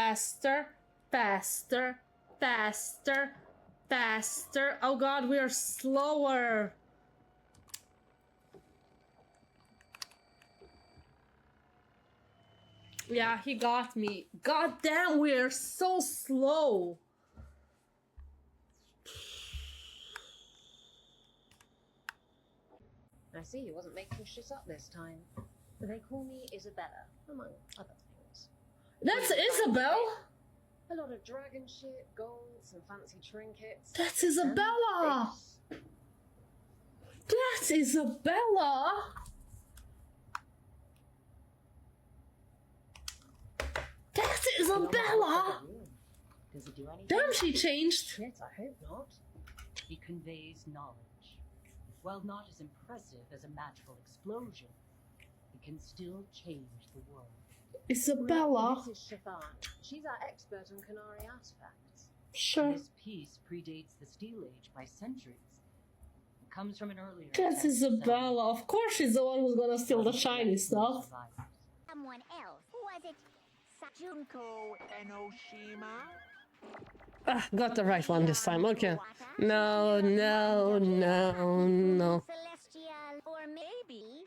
Faster, faster, faster, faster. Oh god, we are slower. Yeah, he got me. God damn, we are so slow. I see he wasn't making shit up this time. They call me Isabella, among other things. That's Isabel! A lot of dragon shit, gold, some fancy trinkets. That's Isabella! That's Isabella! That's Isabella! Does it do anything? Damn, she changed! Shit, I hope not. He conveys knowledge. While not as impressive as a magical explosion, it can still change the world. Isabella. This is Shafan. She's our expert on Canary artifacts. Sure. This piece predates the Steel Age by centuries. It comes from an earlier... That's Isabella. Of course she's the one who's gonna steal the shiny stuff. Someone else. Was it Junko Enoshima? Ah, got the right one this time, okay. No, no, no, no. Celestial, or maybe...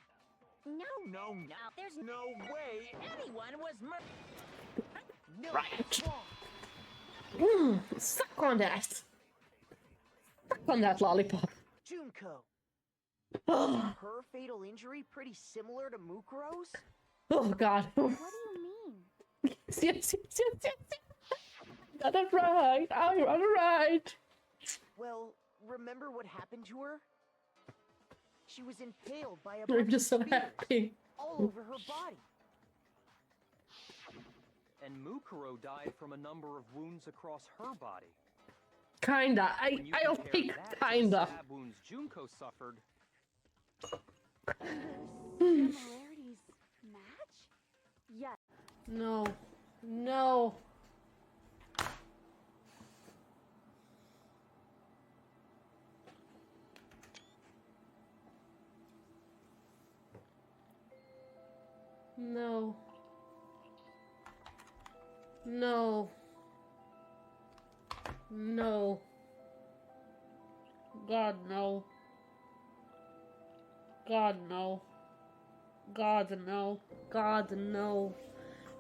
No, there's no way anyone was murdered. No, Right. Suck on that. Suck on that lollipop. Junko. Oh, Her fatal injury pretty similar to Mukuro's? oh god. What do you mean? Yes. Got it right. I got it right. Well, remember what happened to her? She was impaled by a I'm bunch just so of spears happy. all over her body. And Mukuro died from a number of wounds across her body. Kinda. When you I'll compare pick that to the kinda. stab wounds Junko suffered. Similarities match? Yeah. No. No. No. No. No. God, no. God, no. God, no. God, no.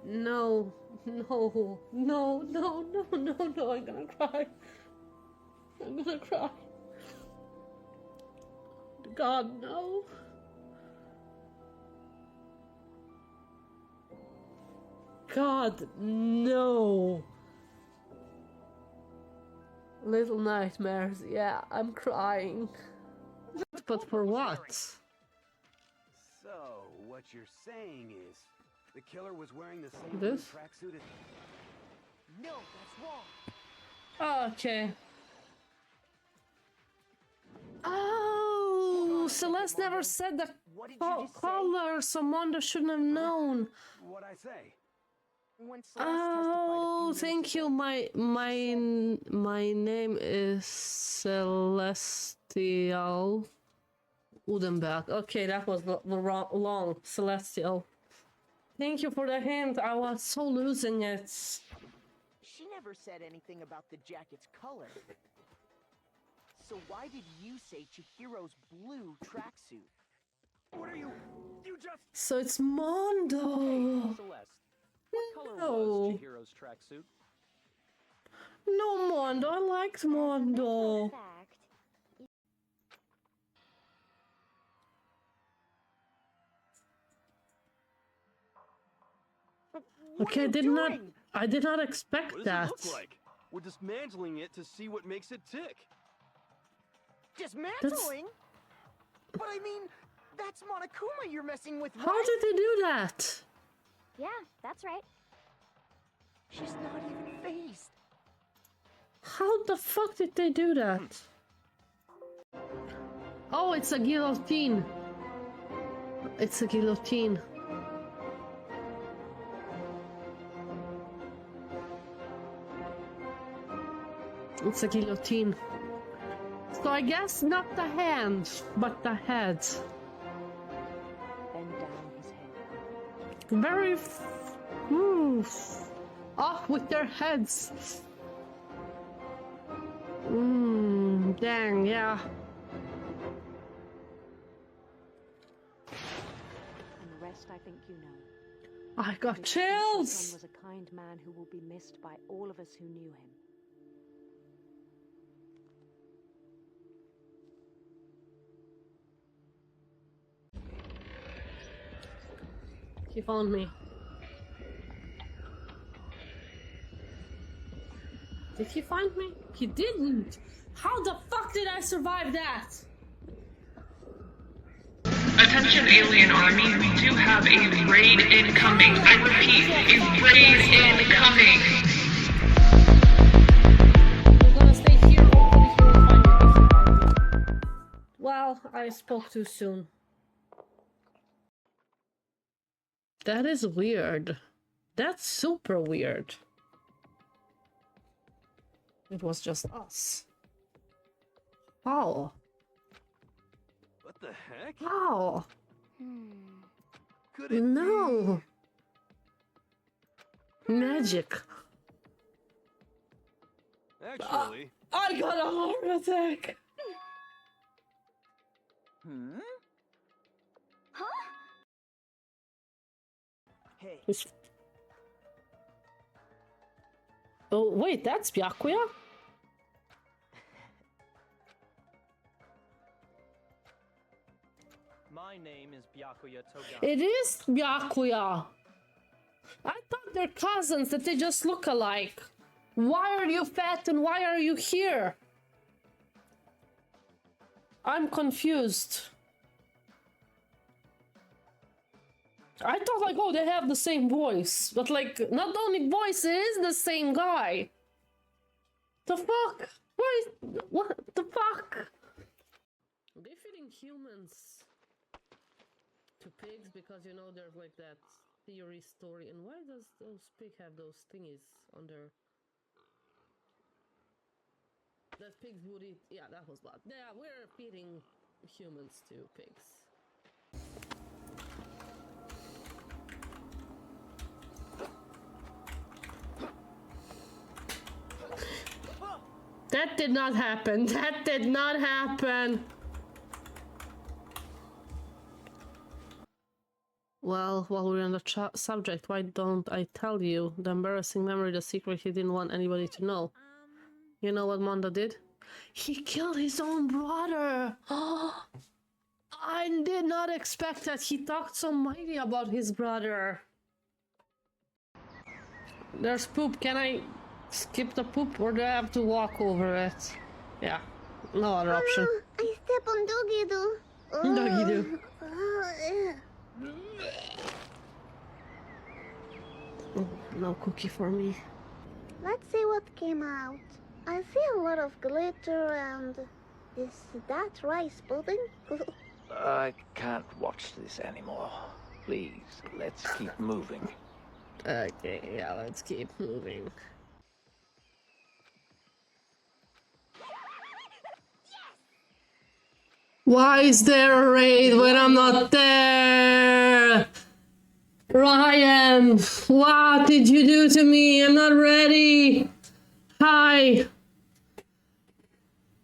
No. No. No, no, no, no, no. I'm gonna cry. I'm gonna cry. God, no. God, no. Little nightmares. Yeah, I'm crying. But for what? So, what you're saying is, the killer was wearing the same This? tracksuit as... No, that's wrong. Okay. Oh, Celeste never said the What did you just say? color, so Mondo shouldn't have known. What'd I say? When Celeste Oh, testified a few thank minutes you. ago, My name is Celestial Udenberg. Okay, that was the wrong long Celestial. Thank you for the hint. I was so losing it. she never said anything about the jacket's color. So why did you say Chihiro's blue tracksuit? What are you... You just... So it's Mondo. Celeste, what color No. was Chihiro's tracksuit? No, Mondo. I liked Mondo. Fact. Okay, I did not expect What does that. it look like? We're dismantling it to see what makes it tick. Dismantling? But I mean, that's Monokuma you're messing with, How right? did they do that? Yeah, that's right. She's not even phased. How the fuck did they do that? Oh, it's a guillotine. It's a guillotine. It's a guillotine. So I guess not the hand, but the head. Bend down his head. Very... off with their heads. Dang, yeah. And the rest I think you know. I got This chills! son was a kind man who will be missed by all of us who knew him. He found me. Did he find me? He didn't! How the fuck did I survive that? Attention Alien Army, we do have a raid incoming. I repeat, a raid incoming. We're gonna stay here, hopefully he will find me. Well, I spoke too soon. That is weird. That's super weird. It was just us. How? What the heck? How? Could it No! Magic. Actually, I got a heart attack! Hey, Oh, wait, that's Byakuya? my name is Byakuya Toga. It is Byakuya! I thought they're cousins, that they just look alike. Why are you fat and why are you here? I'm confused. I thought like, oh, they have the same voice. But like, not only voice, it is the same guy. The fuck? Why? What the fuck? They're feeding humans to pigs because, you know, there's like that theory story. And why does those pig have those thingies on their... That pigs would eat... Yeah, that was bad. Yeah, we're feeding humans to pigs. That did not happen. That did not happen. Well, while we're on the subject, why don't I tell you the embarrassing memory, the secret he didn't want anybody to know? You know what Mondo did? He killed his own brother! I did not expect that. He talked so mighty about his brother. There's poop. Can I skip the poop or do I have to walk over it? Yeah, no other option. I step on Doki Do. Doki Do. Oh, no cookie for me. Let's see what came out. I see a lot of glitter and... Is that rice pudding? I can't watch this anymore. Please, let's keep moving. Okay, yeah, let's keep moving. Why is there a raid when I'm not there? Ryan, what did you do to me? I'm not ready. Hi.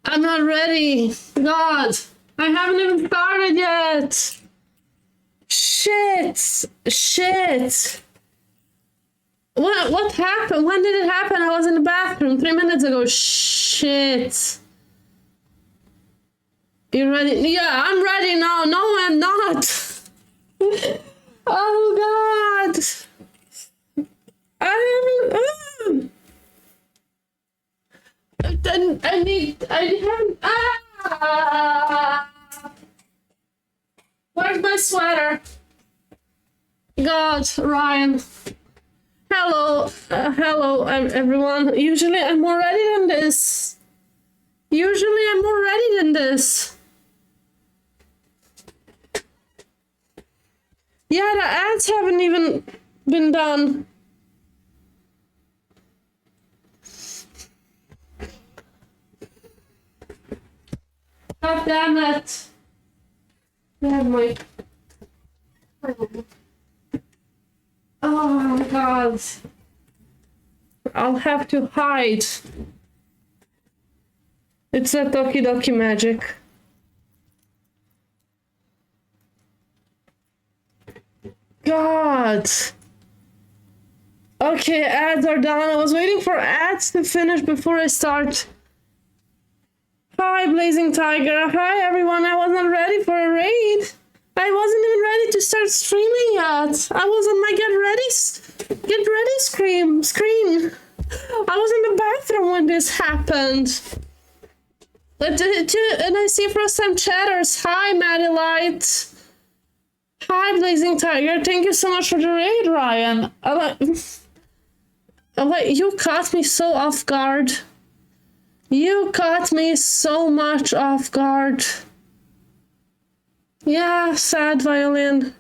I'm not ready. God, I haven't even started yet. Shit. Shit. What happened? When did it happen? I was in the bathroom 3 minutes ago. Shit. You ready? Yeah, I'm ready now. No, I'm not. Oh God. Where's my sweater? God, Ryan. Hello, hello, everyone. Usually I'm more ready than this. Usually I'm more ready than this. Yeah, the ads haven't even been done. God damn it. I have my... Oh my God. I'll have to hide. It's a Doki Doki magic. God. Okay, ads are done. I was waiting for ads to finish before I start. Hi, Blazing Tiger. Hi, everyone. I wasn't ready for a raid. I wasn't even ready to start streaming yet. I was on my get ready screen. I was in the bathroom when this happened. And I see first time chatters. Hi, Maddie Light. Hi, Blazing Tiger. Thank you so much for the raid, Ryan. You caught me so off guard. You caught me so much off guard. Yeah, sad violin.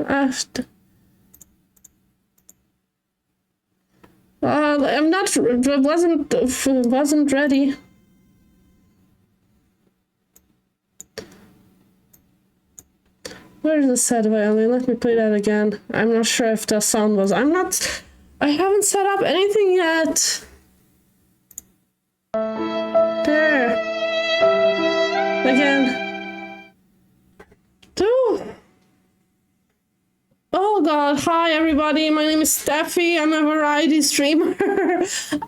I'm not. Wasn't ready. Where's the sad violin? Let me play that again. I'm not sure if the sound was. I haven't set up anything yet. There. Again. Oh god, hi everybody, my name is Steffi, I'm a variety streamer.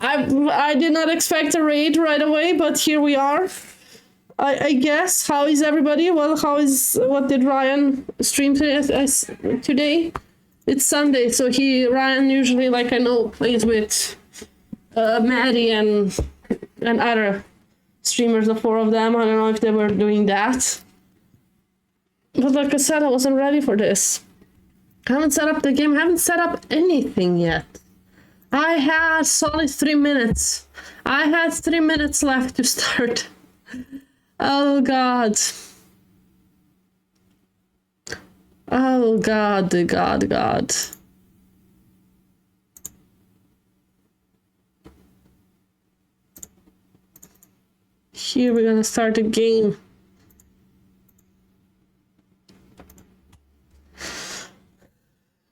I did not expect a raid right away, but here we are. I guess. How is everybody? Well, what did Ryan stream today? It's Sunday, so Ryan usually, like I know, plays with Maddie and other streamers, the four of them. I don't know if they were doing that. But like I said, I wasn't ready for this. I haven't set up the game, I haven't set up anything yet. I had solid 3 minutes. I had 3 minutes left to start. Oh god. Oh god. Here we're gonna start the game.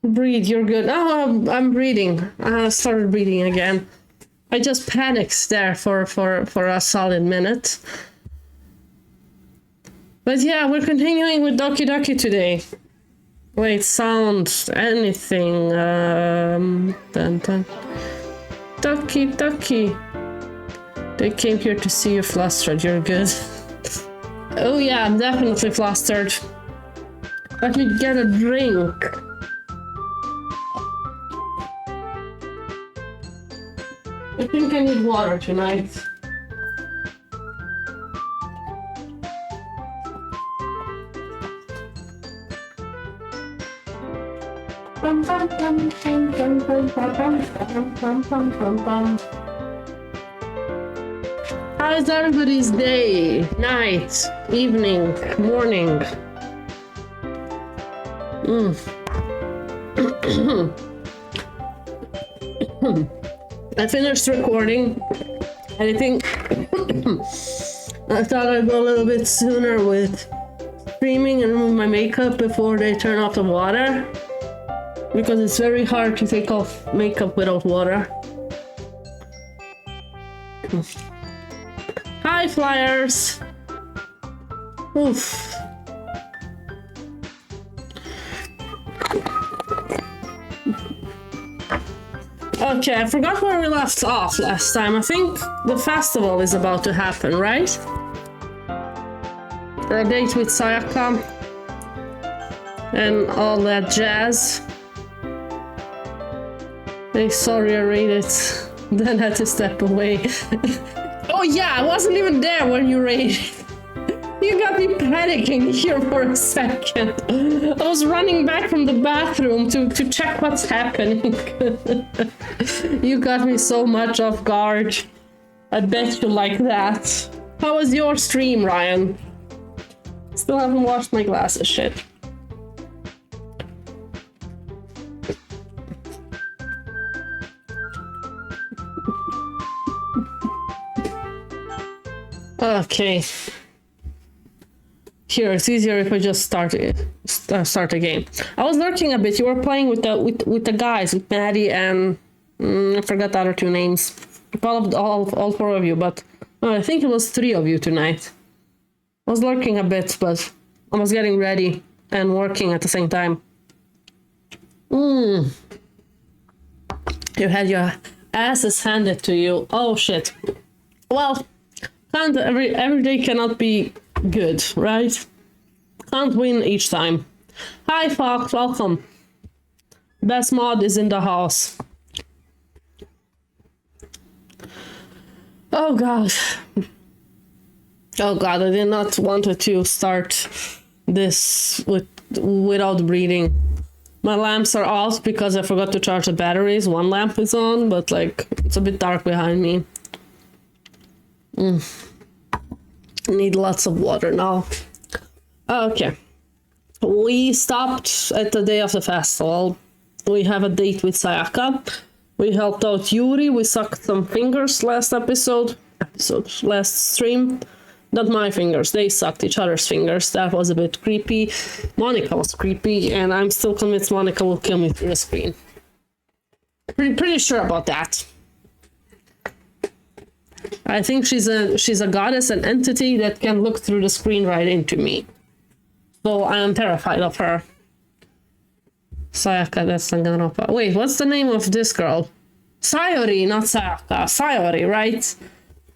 Breathe, you're good. Oh, I'm breathing. I started breathing again. I just panicked there for a solid minute. But yeah, we're continuing with Doki Doki today. Wait, sound, anything. Dun dun. Doki Doki. They came here to see you flustered. You're good. Oh yeah, I'm definitely flustered. Let me get a drink. I think I need water tonight. How is everybody's day, night, evening, morning? I finished recording. I think I thought I'd go a little bit sooner with streaming and remove my makeup before they turn off the water, because it's very hard to take off makeup without water. Hi, flyers. Oof. Okay, I forgot where we left off last time. I think the festival is about to happen, right? A date with Sayaka and all that jazz. Hey, sorry I raided, then had to step away. Oh yeah, I wasn't even there when you raided. You got me panicking here for a second. I was running back from the bathroom to check what's happening. You got me so much off guard. I bet you like that. How was your stream, Ryan? Still haven't washed my glasses, shit. Okay. Here, it's easier if I just start a game. I was lurking a bit. You were playing with the guys, with Maddie and I forgot the other two names. followed all four of you, but I think it was 3 of you tonight. I was lurking a bit, but I was getting ready and working at the same time. You had your asses handed to you. Oh shit. Well, can't every day cannot be good, right? Can't win each time. Hi Fox, welcome. Best mod is in the house. Oh god. Oh god, I did not want to start this without breathing. My lamps are off because I forgot to charge the batteries. One lamp is on, but like it's a bit dark behind me. Need lots of water now. Okay. We stopped at the day of the festival. We have a date with Sayaka. We helped out Yuri. We sucked some fingers last last stream. Not my fingers, they sucked each other's fingers. That was a bit creepy. Monika was creepy, and I'm still convinced Monika will kill me through the screen. Pretty sure about that. I think she's a goddess, an entity that can look through the screen right into me. So I am terrified of her. Sayaka, that's Danganronpa. Wait, what's the name of this girl? Sayori, not Sayaka. Sayori, right?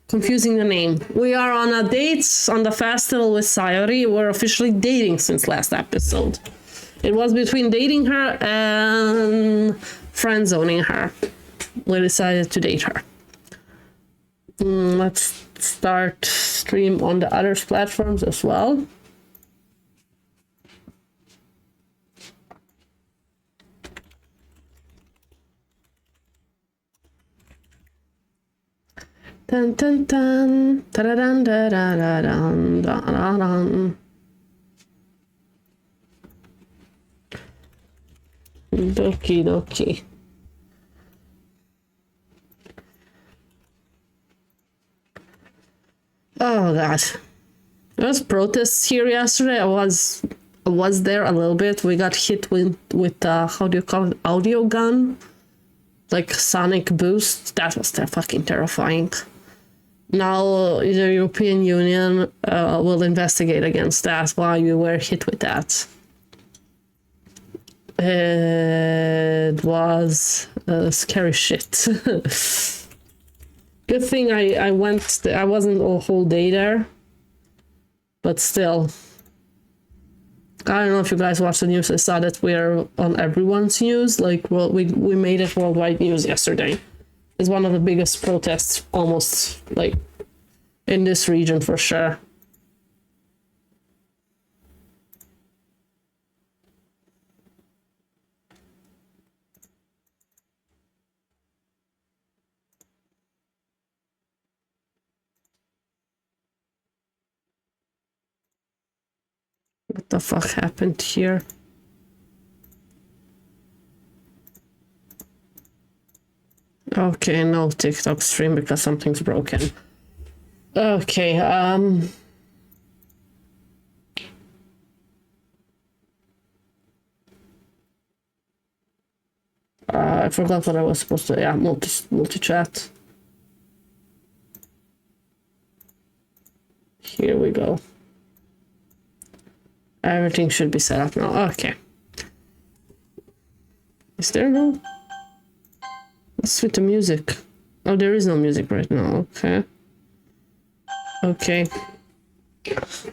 Confusing the name. We are on a date on the festival with Sayori. We're officially dating since last episode. It was between dating her and friend-zoning her. We decided to date her. Let's start stream on the other platforms as well. Dun dun dun, da da dun da da da dun da da dun. Doki Doki. Oh god. There was protests here yesterday. I was there a little bit. We got hit with how do you call it? Audio gun? Like sonic boost. That was fucking terrifying. Now the European Union will investigate against that, why you were hit with that. It was scary shit. Good thing I wasn't a whole day there, but still. I don't know if you guys watched the news. I saw that we're on everyone's news. Like, well, we made it worldwide news yesterday. It's one of the biggest protests almost like in this region for sure. What the fuck happened here? Okay, no TikTok stream because something's broken. Okay, I forgot what I was supposed to, yeah, multi-chat. Here we go. Everything should be set up now. Okay. Is there no? What's with the music? Oh, there is no music right now. Okay. Okay.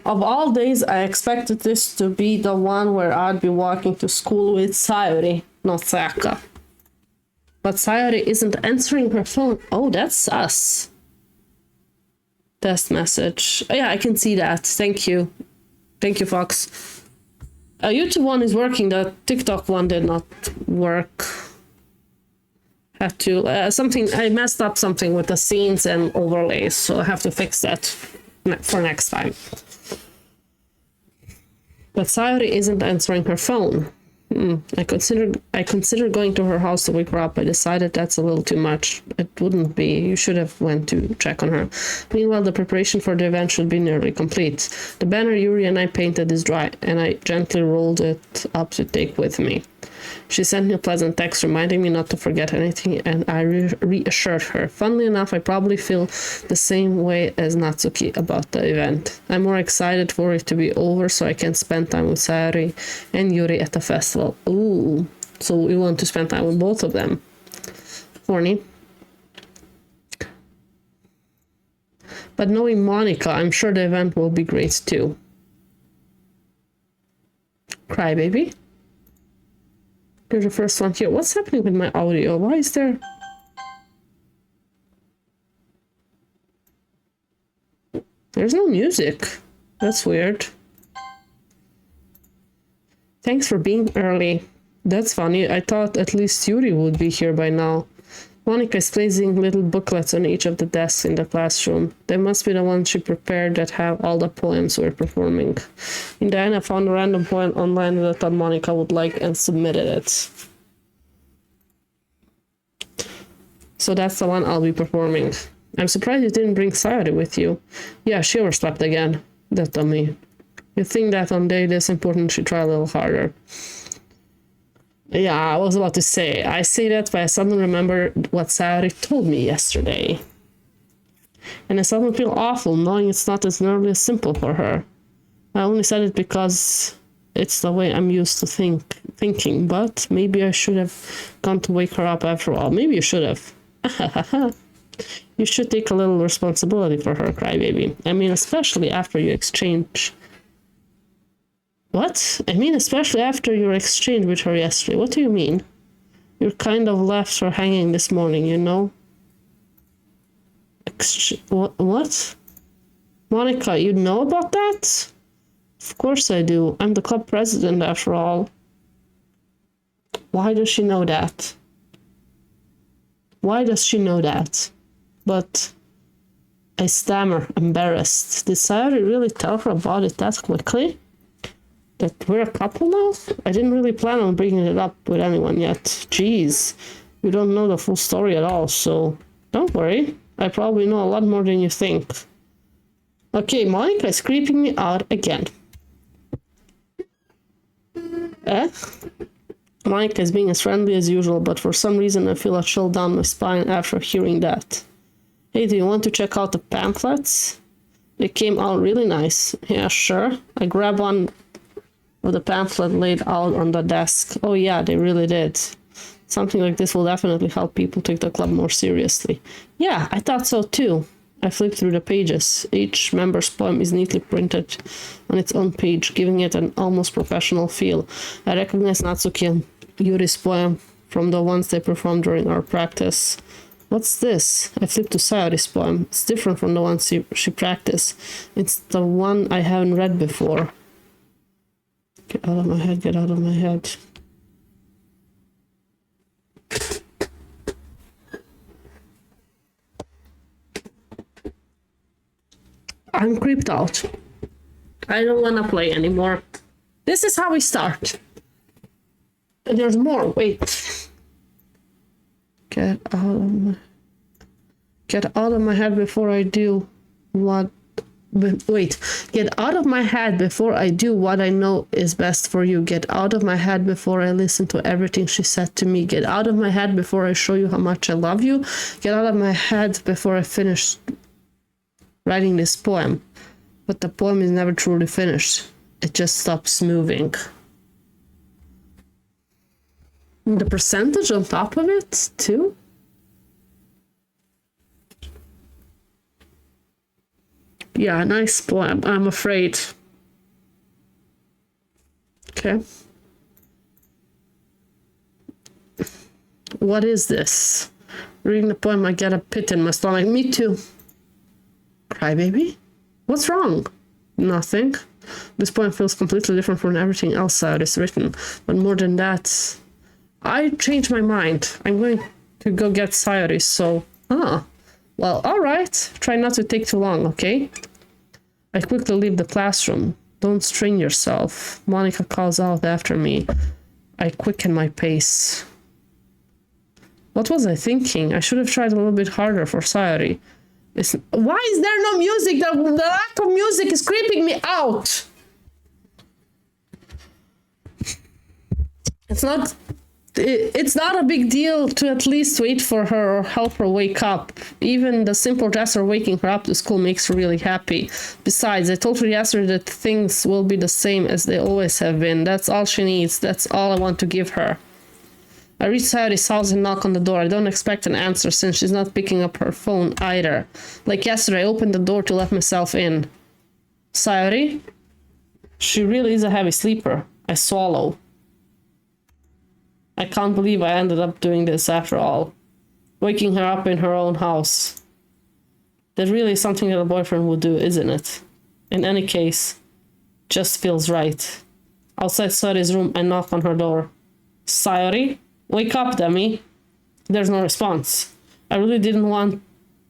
Of all days, I expected this to be the one where I'd be walking to school with Sayori, not Sayaka. But Sayori isn't answering her phone. Oh, that's sus. Test message. Oh, yeah, I can see that. Thank you. Thank you, Fox. YouTube one is working. The TikTok one did not work. Have to I messed up something with the scenes and overlays, so I have to fix that for next time. But Sayori isn't answering her phone. I considered going to her house to wake her up. I decided that's a little too much. It wouldn't be. You should have went to check on her. Meanwhile, the preparation for the event should be nearly complete. The banner Yuri and I painted is dry, and I gently rolled it up to take with me. She sent me a pleasant text reminding me not to forget anything, and I reassured her. Funnily enough, I probably feel the same way as Natsuki about the event. I'm more excited for it to be over so I can spend time with Sayori and Yuri at the festival. Ooh, so we want to spend time with both of them. Horny. But knowing Monika, I'm sure the event will be great too. Crybaby. You're the first one here. What's happening with my audio? Why is there... There's no music. That's weird. Thanks for being early. That's funny. I thought at least Yuri would be here by now. Monika is placing little booklets on each of the desks in the classroom. They must be the ones she prepared that have all the poems we're performing. In the end, I found a random poem online that I thought Monika would like and submitted it. So that's the one I'll be performing. I'm surprised you didn't bring Sayori with you. Yeah, she overslept again. That dummy. You'd think that on day this important she'd try a little harder. Yeah, I was about to say. I say that, but I suddenly remember what Sayori told me yesterday. And I suddenly feel awful knowing it's not as nearly as simple for her. I only said it because it's the way I'm used to thinking, but maybe I should have gone to wake her up after all. Maybe you should have. You should take a little responsibility for her, crybaby. I mean, especially after you exchange... What? I mean, especially after your exchange with her yesterday. What do you mean? You kind of left her hanging this morning, you know? What? Monika, you know about that? Of course I do. I'm the club president, after all. Why does she know that? Why does she know that? But I stammer, embarrassed. Did Sayori really tell her about it that quickly? That we're a couple now? I didn't really plan on bringing it up with anyone yet. Jeez, we don't know the full story at all, so don't worry. I probably know a lot more than you think. Okay, Monika is creeping me out again. Monika is being as friendly as usual, but for some reason I feel a chill down my spine after hearing that. Hey, do you want to check out the pamphlets? They came out really nice. Yeah, sure. I grab one of the pamphlet laid out on the desk. Oh yeah, they really did. Something like this will definitely help people take the club more seriously. Yeah, I thought so too. I flipped through the pages. Each member's poem is neatly printed on its own page, giving it an almost professional feel. I recognize Natsuki and Yuri's poem from the ones they performed during our practice. What's this? I flipped to Sayori's poem. It's different from the ones she practiced. It's the one I haven't read before. Get out of my head, get out of my head. I'm creeped out. I don't want to play anymore. This is how we start. And there's more. Wait. Get out of my head before I do what... Wait. Get out of my head before I do what I know is best for you. Get out of my head before I listen to everything she said to me. Get out of my head before I show you how much I love you. Get out of my head before I finish writing this poem. But the poem is never truly finished. It just stops moving. The percentage on top of it, too? Yeah, nice poem, I'm afraid. Okay. What is this? Reading the poem, I get a pit in my stomach. Me too. Crybaby? What's wrong? Nothing. This poem feels completely different from everything else out is written. But more than that, I changed my mind. I'm going to go get Sayori, so... Well, alright. Try not to take too long, okay? I quickly leave the classroom. Don't strain yourself. Monika calls out after me. I quicken my pace. What was I thinking? I should have tried a little bit harder for Sayori. Why is there no music? The lack of music is creeping me out. it's not a big deal to at least wait for her or help her wake up. Even the simple gesture of waking her up to school makes her really happy. Besides, I told her yesterday that things will be the same as they always have been. That's all she needs. That's all I want to give her. I reach Sayori's house and knock on the door. I don't expect an answer since she's not picking up her phone either. Like yesterday, I opened the door to let myself in. Sayori? She really is a heavy sleeper. I swallow. I can't believe I ended up doing this after all. Waking her up in her own house. That really is something that a boyfriend would do, isn't it? In any case, just feels right. Outside Sayori's room, I knock on her door. Sayori? Wake up, dummy. There's no response. I really didn't want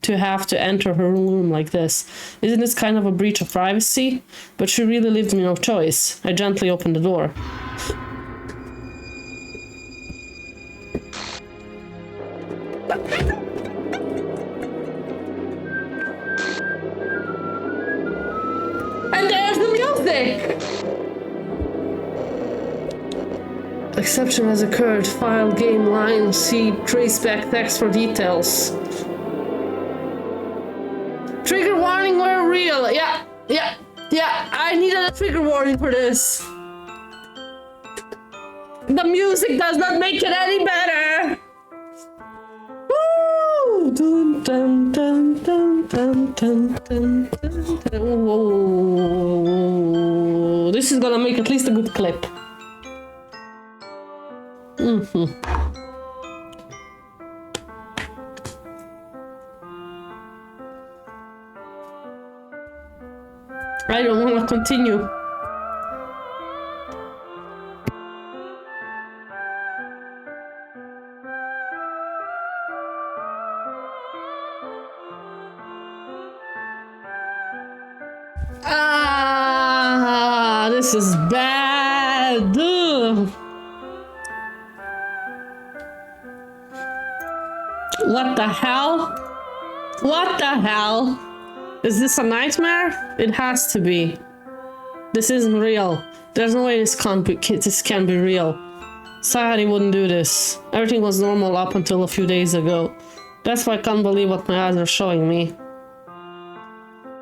to have to enter her room like this. Isn't this kind of a breach of privacy? But she really left me no choice. I gently opened the door. And there's the music! Exception has occurred. File, game, line, see, traceback, text for details. Trigger warning were real. Yeah. I needed a trigger warning for this. The music does not make it any better. Woo! Dun, dun, dun, dun, dun, dun, dun, dun. Whoa. This is gonna make at least a good clip. I don't want to continue. This is bad. Ugh. What the hell? What the hell? Is this a nightmare? It has to be. This isn't real. There's no way this can be real. Sayori wouldn't do this. Everything was normal up until a few days ago. That's why I can't believe what my eyes are showing me.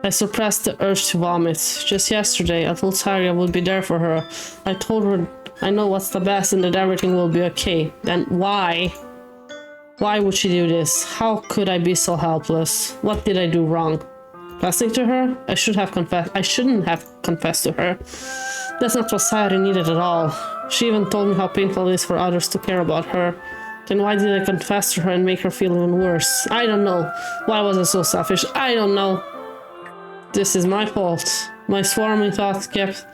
I suppressed the urge to vomit. Just yesterday, I told Sayori I would be there for her. I told her I know what's the best and that everything will be okay. Then why? Why would she do this? How could I be so helpless? What did I do wrong? Confessing to her? I shouldn't have confessed to her. That's not what Sayori needed at all. She even told me how painful it is for others to care about her. Then why did I confess to her and make her feel even worse? I don't know. Why was I so selfish? I don't know. This is my fault. My swarming thoughts kept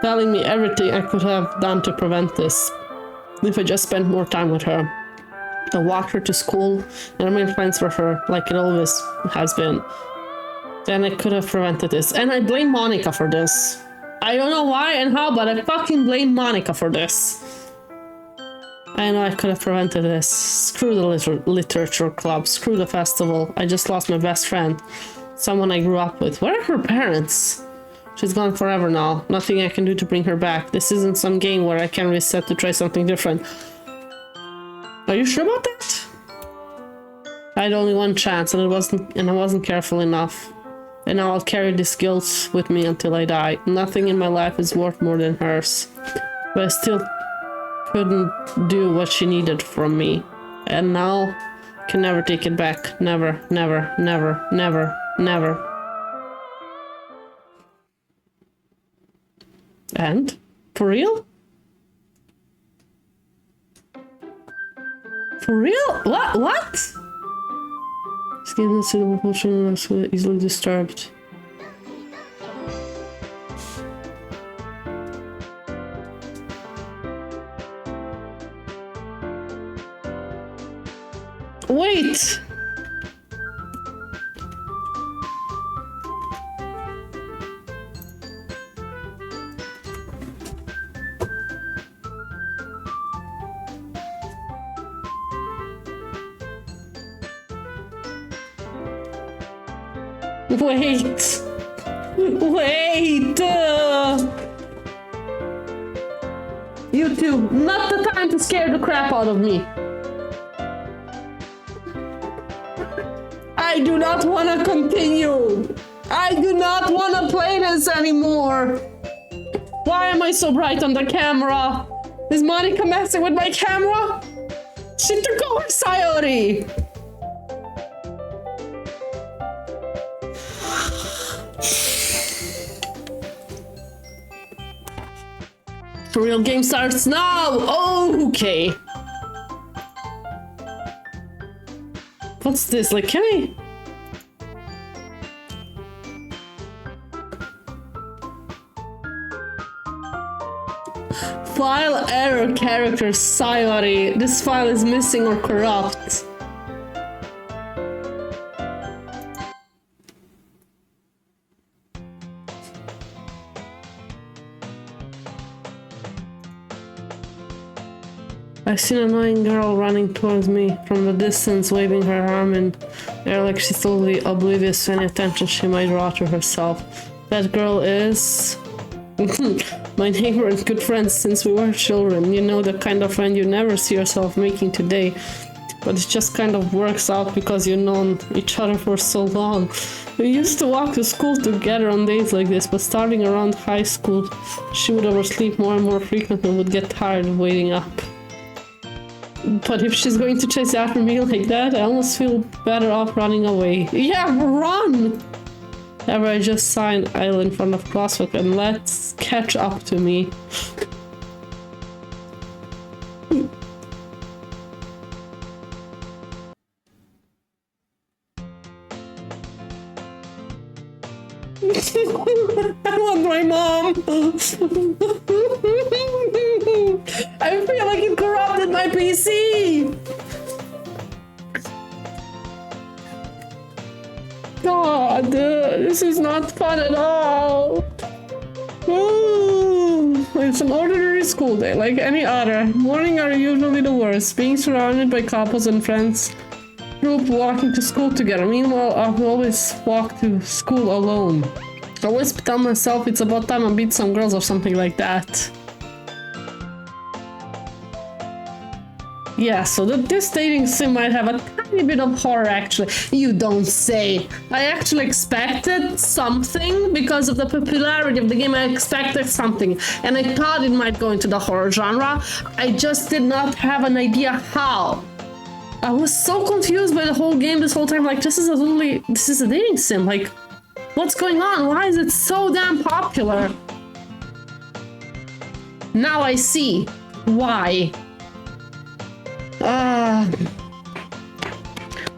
telling me everything I could have done to prevent this. If I just spent more time with her. I walked her to school and remained friends with her, like it always has been. Then I could have prevented this. And I blame MONIKA for this. I don't know why and how, but I fucking blame MONIKA for this. I know I could have prevented this. Screw the literature club. Screw the festival. I just lost my best friend. Someone I grew up with. Where are her parents? She's gone forever now. Nothing I can do to bring her back. This isn't some game where I can reset to try something different. Are you sure about that? I had only one chance and I wasn't careful enough. And now I'll carry this guilt with me until I die. Nothing in my life is worth more than hers. But I still couldn't do what she needed from me. And now can never take it back. Never, never, never, never, never. And? For real? For real? What? Skin is suitable for children easily disturbed. Wait! Wait! Wait! You two, not the time to scare the crap out of me. I do not want to continue. I do not want to play this anymore. Why am I so bright on the camera? Is Monika messing with my camera? She took over Sayori. The real game starts now. Oh, okay. What's this? Like, can I? File error character Sayori. This file is missing or corrupt. I see an annoying girl running towards me from the distance, waving her arm in air like she's totally oblivious to any attention she might draw to herself. That girl is my neighbor and good friend since we were children. You know, the kind of friend you never see yourself making today, but it just kind of works out because you've known each other for so long. We used to walk to school together on days like this, but starting around high school, she would oversleep more and more frequently and would get tired of waiting up. But if she's going to chase after me like that, I almost feel better off running away. Yeah, run! Ever, I just saw an idol in front of Crosswalk and let's catch up to me. I want my mom. I feel like it corrupted my PC. God, this is not fun at all. Ooh, it's an ordinary school day, like any other. Morning are usually the worst. Being surrounded by couples and friends group walking to school together. Meanwhile, I always walk to school alone. I always tell myself it's about time I beat some girls or something like that. Yeah, so this dating sim might have a tiny bit of horror actually. You don't say. I actually expected something because of the popularity of the game. I expected something and I thought it might go into the horror genre. I just did not have an idea how. I was so confused by the whole game this whole time. Like, this is a dating sim. Like, what's going on? Why is it so damn popular? Now I see why.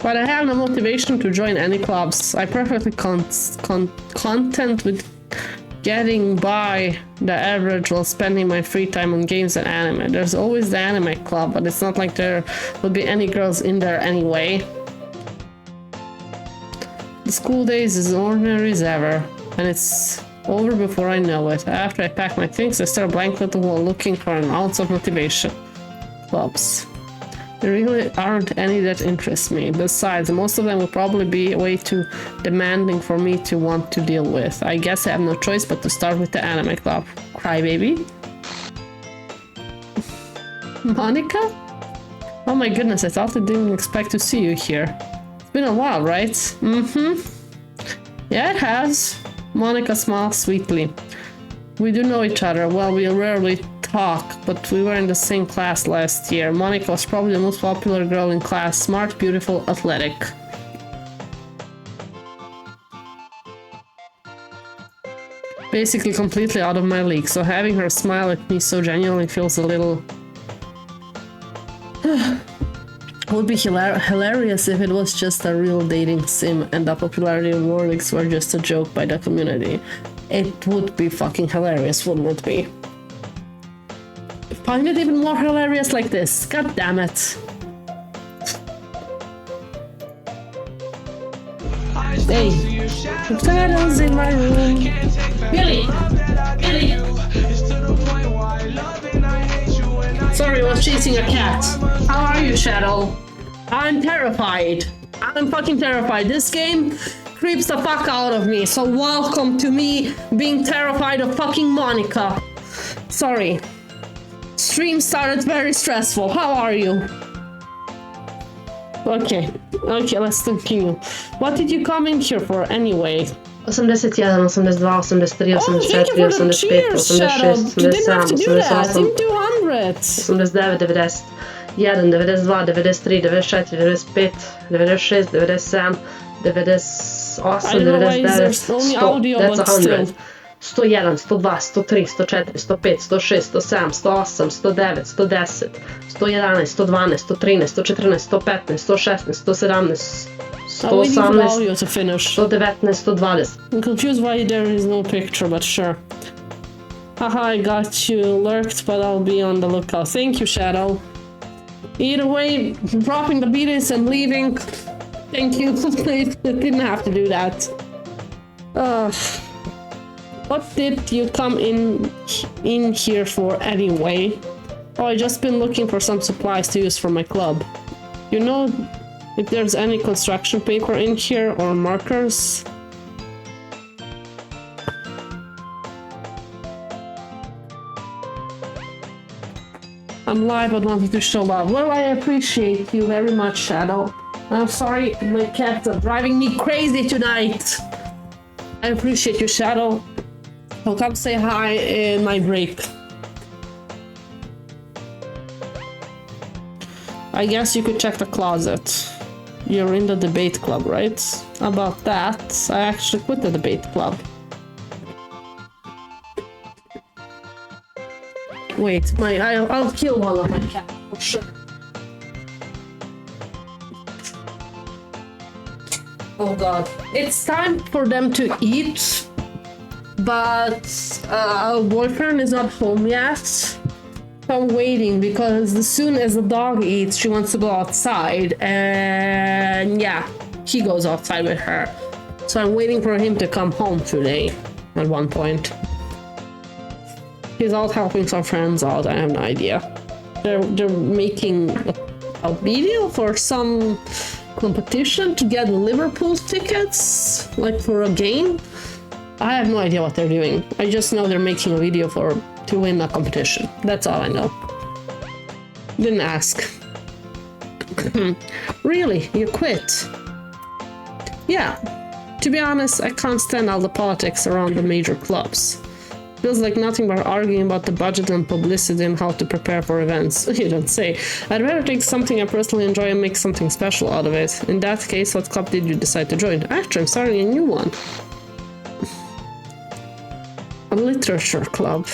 But I have no motivation to join any clubs. I'm perfectly content with getting by the average while spending my free time on games and anime. There's always the anime club, but it's not like there would be any girls in there anyway. The school days is ordinary as ever, and it's over before I know it. After I pack my things, I stare blankly at the wall looking for an ounce of motivation. Clubs. There really aren't any that interest me. Besides, most of them will probably be way too demanding for me to want to deal with. I guess I have no choice but to start with the anime club. Crybaby? Monika? Oh my goodness, I thought I didn't expect to see you here. It's been a while, right? Mm-hmm. Yeah, it has. Monika smiles sweetly. We do know each other. Well, we rarely talk, but we were in the same class last year. Monika was probably the most popular girl in class. Smart, beautiful, athletic. Basically completely out of my league, so having her smile at me so genuinely feels a little... Would be hilarious if it was just a real dating sim and the popularity awards were just a joke by the community. It would be fucking hilarious, wouldn't it be? Find it even more hilarious like this. God damn it. Hey, the shadows in my room. Billy! Billy! Sorry, I was chasing a cat. How are you, Shadow? I'm terrified. I'm fucking terrified. This game creeps the fuck out of me. So welcome to me being terrified of fucking Monika. Sorry. Stream started very stressful. How are you? Okay, let's continue. What did you come in here for anyway? 81, 82, 83, 84, 85, 86, Shadow. 87, You didn't have to do that. 88, I'm 200. 89, 90, 91, 92, 93, 94, 95, 96, 97, 98, I don't know why 99, there's only 100. audio, That's but 100. still. 101, 102, 103, 104, 105, 106, 107, 108, 109, 110, 111, 112, 113, 114, 115, 116, 117, I'm waiting for the 118, audio to finish. 119, 120. I'm confused why there is no picture, but sure. Haha, I got you lurked, but I'll be on the lookout. Thank you, Shadow. Either way, dropping the beatings and leaving. Thank you. I didn't have to do that. What did you come in here for anyway? Oh, I just been looking for some supplies to use for my club. You know if there's any construction paper in here or markers? I'm live but wanted to show love. Well, I appreciate you very much, Shadow. I'm sorry my cats are driving me crazy tonight. I appreciate you, Shadow. I'll come say hi in my break. I guess you could check the closet. You're in the debate club, right? About that, I actually quit the debate club. Wait, I'll kill one of my cats for sure. Oh god. It's time for them to eat, but our boyfriend is not home yet. I'm waiting because as soon as the dog eats, she wants to go outside, and yeah, he goes outside with her. So I'm waiting for him to come home today at one point. He's out helping some friends out, I have no idea. They're making a video for some competition to get Liverpool tickets, like for a game. I have no idea what they're doing. I just know they're making a video to win a competition. That's all I know. Didn't ask. Really? You quit? Yeah. To be honest, I can't stand all the politics around the major clubs. Feels like nothing but arguing about the budget and publicity and how to prepare for events. You don't say. I'd rather take something I personally enjoy and make something special out of it. In that case, what club did you decide to join? Actually, I'm starting a new one. A literature club.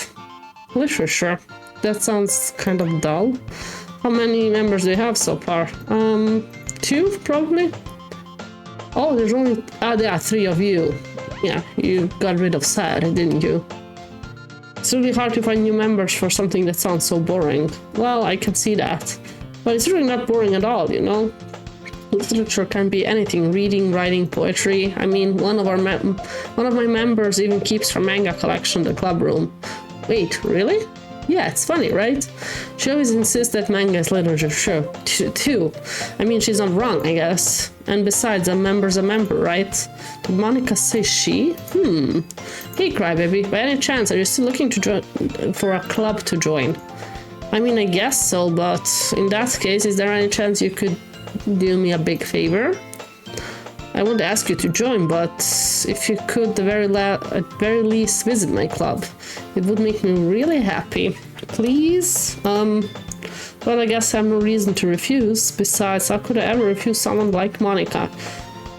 Literature? That sounds kind of dull. How many members do you have so far? 2, probably? Oh, there's only... there are 3 of you. Yeah, you got rid of Sad, didn't you? It's really hard to find new members for something that sounds so boring. Well, I can see that. But it's really not boring at all, you know? Literature can be anything: reading, writing, poetry. I mean, one of my members even keeps her manga collection in the club room. Wait, really? Yeah, it's funny, right? She always insists that manga is literature too. I mean, she's not wrong, I guess. And besides, a member's a member, right? Did Monika say she? Hey, Crybaby, by any chance, are you still looking for a club to join? I mean, I guess so, but in that case, is there any chance you could do me a big favor? I won't ask you to join, but if you could at very least visit my club, it would make me really happy. Please? Well, I guess I have no reason to refuse. Besides, how could I ever refuse someone like Monika?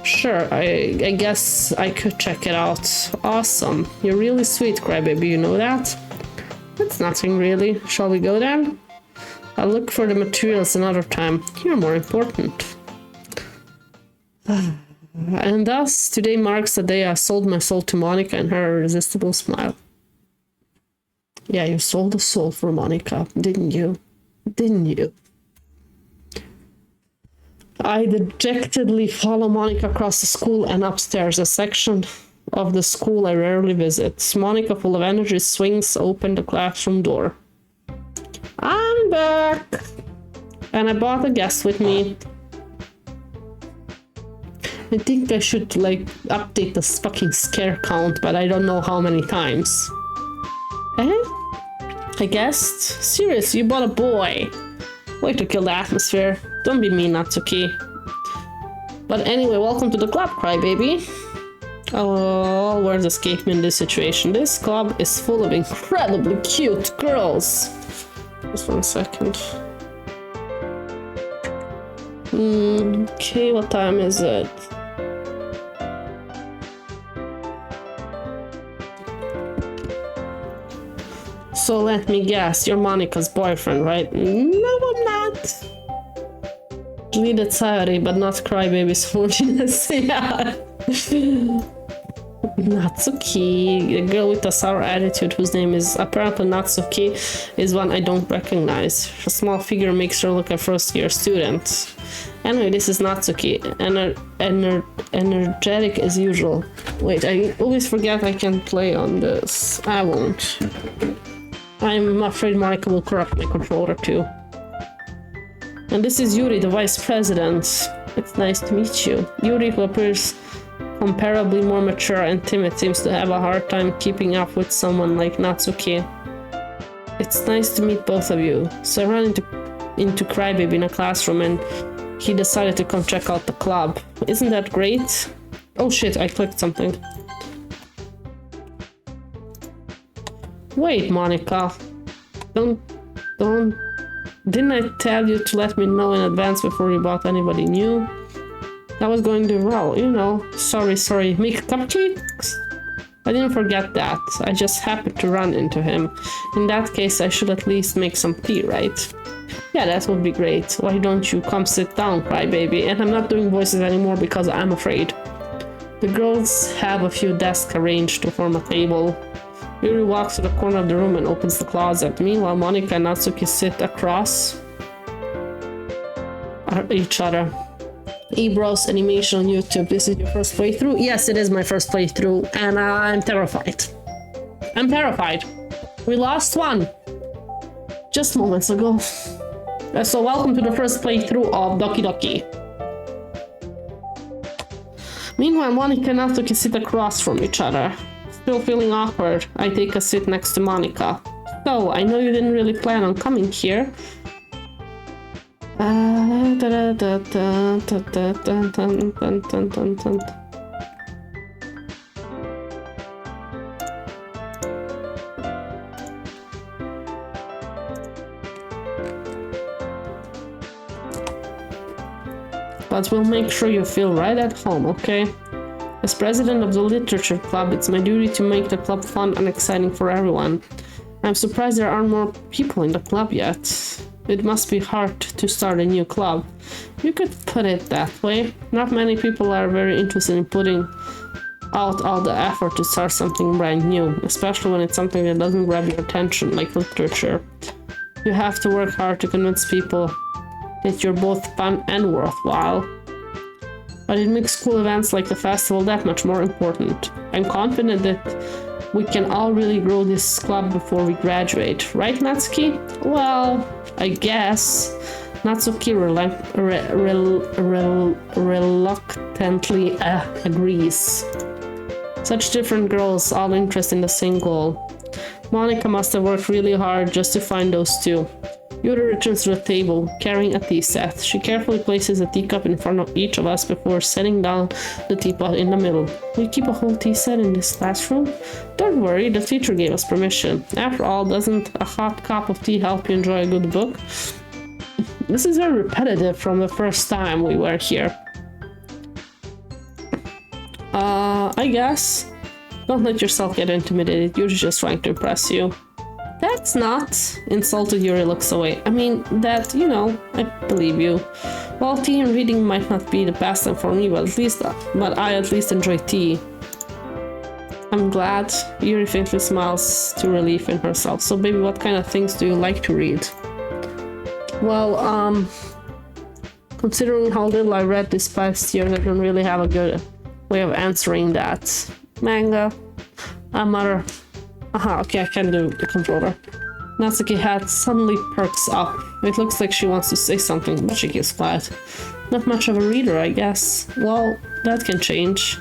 Sure, I guess I could check it out. Awesome. You're really sweet, Crybaby, you know that? That's nothing really. Shall we go then? I'll look for the materials another time. You're more important. And thus, today marks the day I sold my soul to Monika and her irresistible smile. Yeah, you sold a soul for Monika, didn't you? Didn't you? I dejectedly follow Monika across the school and upstairs, a section of the school I rarely visit. Monika, full of energy, swings open the classroom door. I'm back! And I brought a guest with me. I think I should, like, update this fucking scare count, but I don't know how many times. Eh? I guessed. Serious, you bought a boy. Way to kill the atmosphere. Don't be mean, Natsuki. But anyway, welcome to the club, crybaby. Oh, where's escape me in this situation? This club is full of incredibly cute girls. Just 1 second. Okay, what time is it? So let me guess, you're Monika's boyfriend, right? No, I'm not. Deleted Sayori, but not Crybaby's holiness. Yeah. Natsuki, the girl with a sour attitude whose name is apparently Natsuki, is one I don't recognize. Her small figure makes her look a first-year student. Anyway, this is Natsuki, energetic as usual. Wait, I always forget I can play on this. I won't. I'm afraid Monika will corrupt my controller too. And this is Yuri, the vice president. It's nice to meet you. Yuri, who appears comparably more mature and timid, seems to have a hard time keeping up with someone like Natsuki. It's nice to meet both of you. So I ran into Crybaby in a classroom and he decided to come check out the club. Isn't that great? Oh shit, I clicked something. Wait, Monika. Didn't I tell you to let me know in advance before you bought anybody new? That was going to well, you know. Sorry. Make cupcakes? I didn't forget that. I just happened to run into him. In that case, I should at least make some tea, right? Yeah, that would be great. Why don't you come sit down, Crybaby? And I'm not doing voices anymore because I'm afraid. The girls have a few desks arranged to form a table. Yuri walks to the corner of the room and opens the closet. Meanwhile, Monika and Natsuki sit across each other. Ebros animation on YouTube. This is your first playthrough? Yes, it is my first playthrough, and I'm terrified. I'm terrified. We lost one just moments ago. So welcome to the first playthrough of Doki Doki. Meanwhile, Monika and Natsuki sit across from each other. Still feeling awkward, I take a seat next to Monika. So, I know you didn't really plan on coming here. But we'll make sure you feel right at home, okay? As president of the literature club, it's my duty to make the club fun and exciting for everyone. I'm surprised there aren't more people in the club yet. It must be hard to start a new club. You could put it that way. Not many people are very interested in putting out all the effort to start something brand new, especially when it's something that doesn't grab your attention, like literature. You have to work hard to convince people that you're both fun and worthwhile. But it makes cool events like the festival that much more important. I'm confident that we can all really grow this club before we graduate. Right, Natsuki? Well, I guess. Natsuki reluctantly agrees. Such different girls, all interested in the same goal. Monika must have worked really hard just to find those two. Yuri returns to the table, carrying a tea set. She carefully places a teacup in front of each of us before setting down the teapot in the middle. We keep a whole tea set in this classroom? Don't worry, the teacher gave us permission. After all, doesn't a hot cup of tea help you enjoy a good book? This is very repetitive from the first time we were here. I guess. Don't let yourself get intimidated. You're just trying to impress you. That's not. Insulted Yuri looks away. I mean, that, you know, I believe you. Well, tea and reading might not be the best time for me, but I at least enjoy tea. I'm glad. Yuri faintly smiles to relief in herself. So, baby, what kind of things do you like to read? Well, considering how little I read this past year, I don't really have a good way of answering that. Manga, Amara. Aha, okay, I can do the controller. Natsuki head suddenly perks up. It looks like she wants to say something, but she keeps quiet. Not much of a reader, I guess. Well, that can change.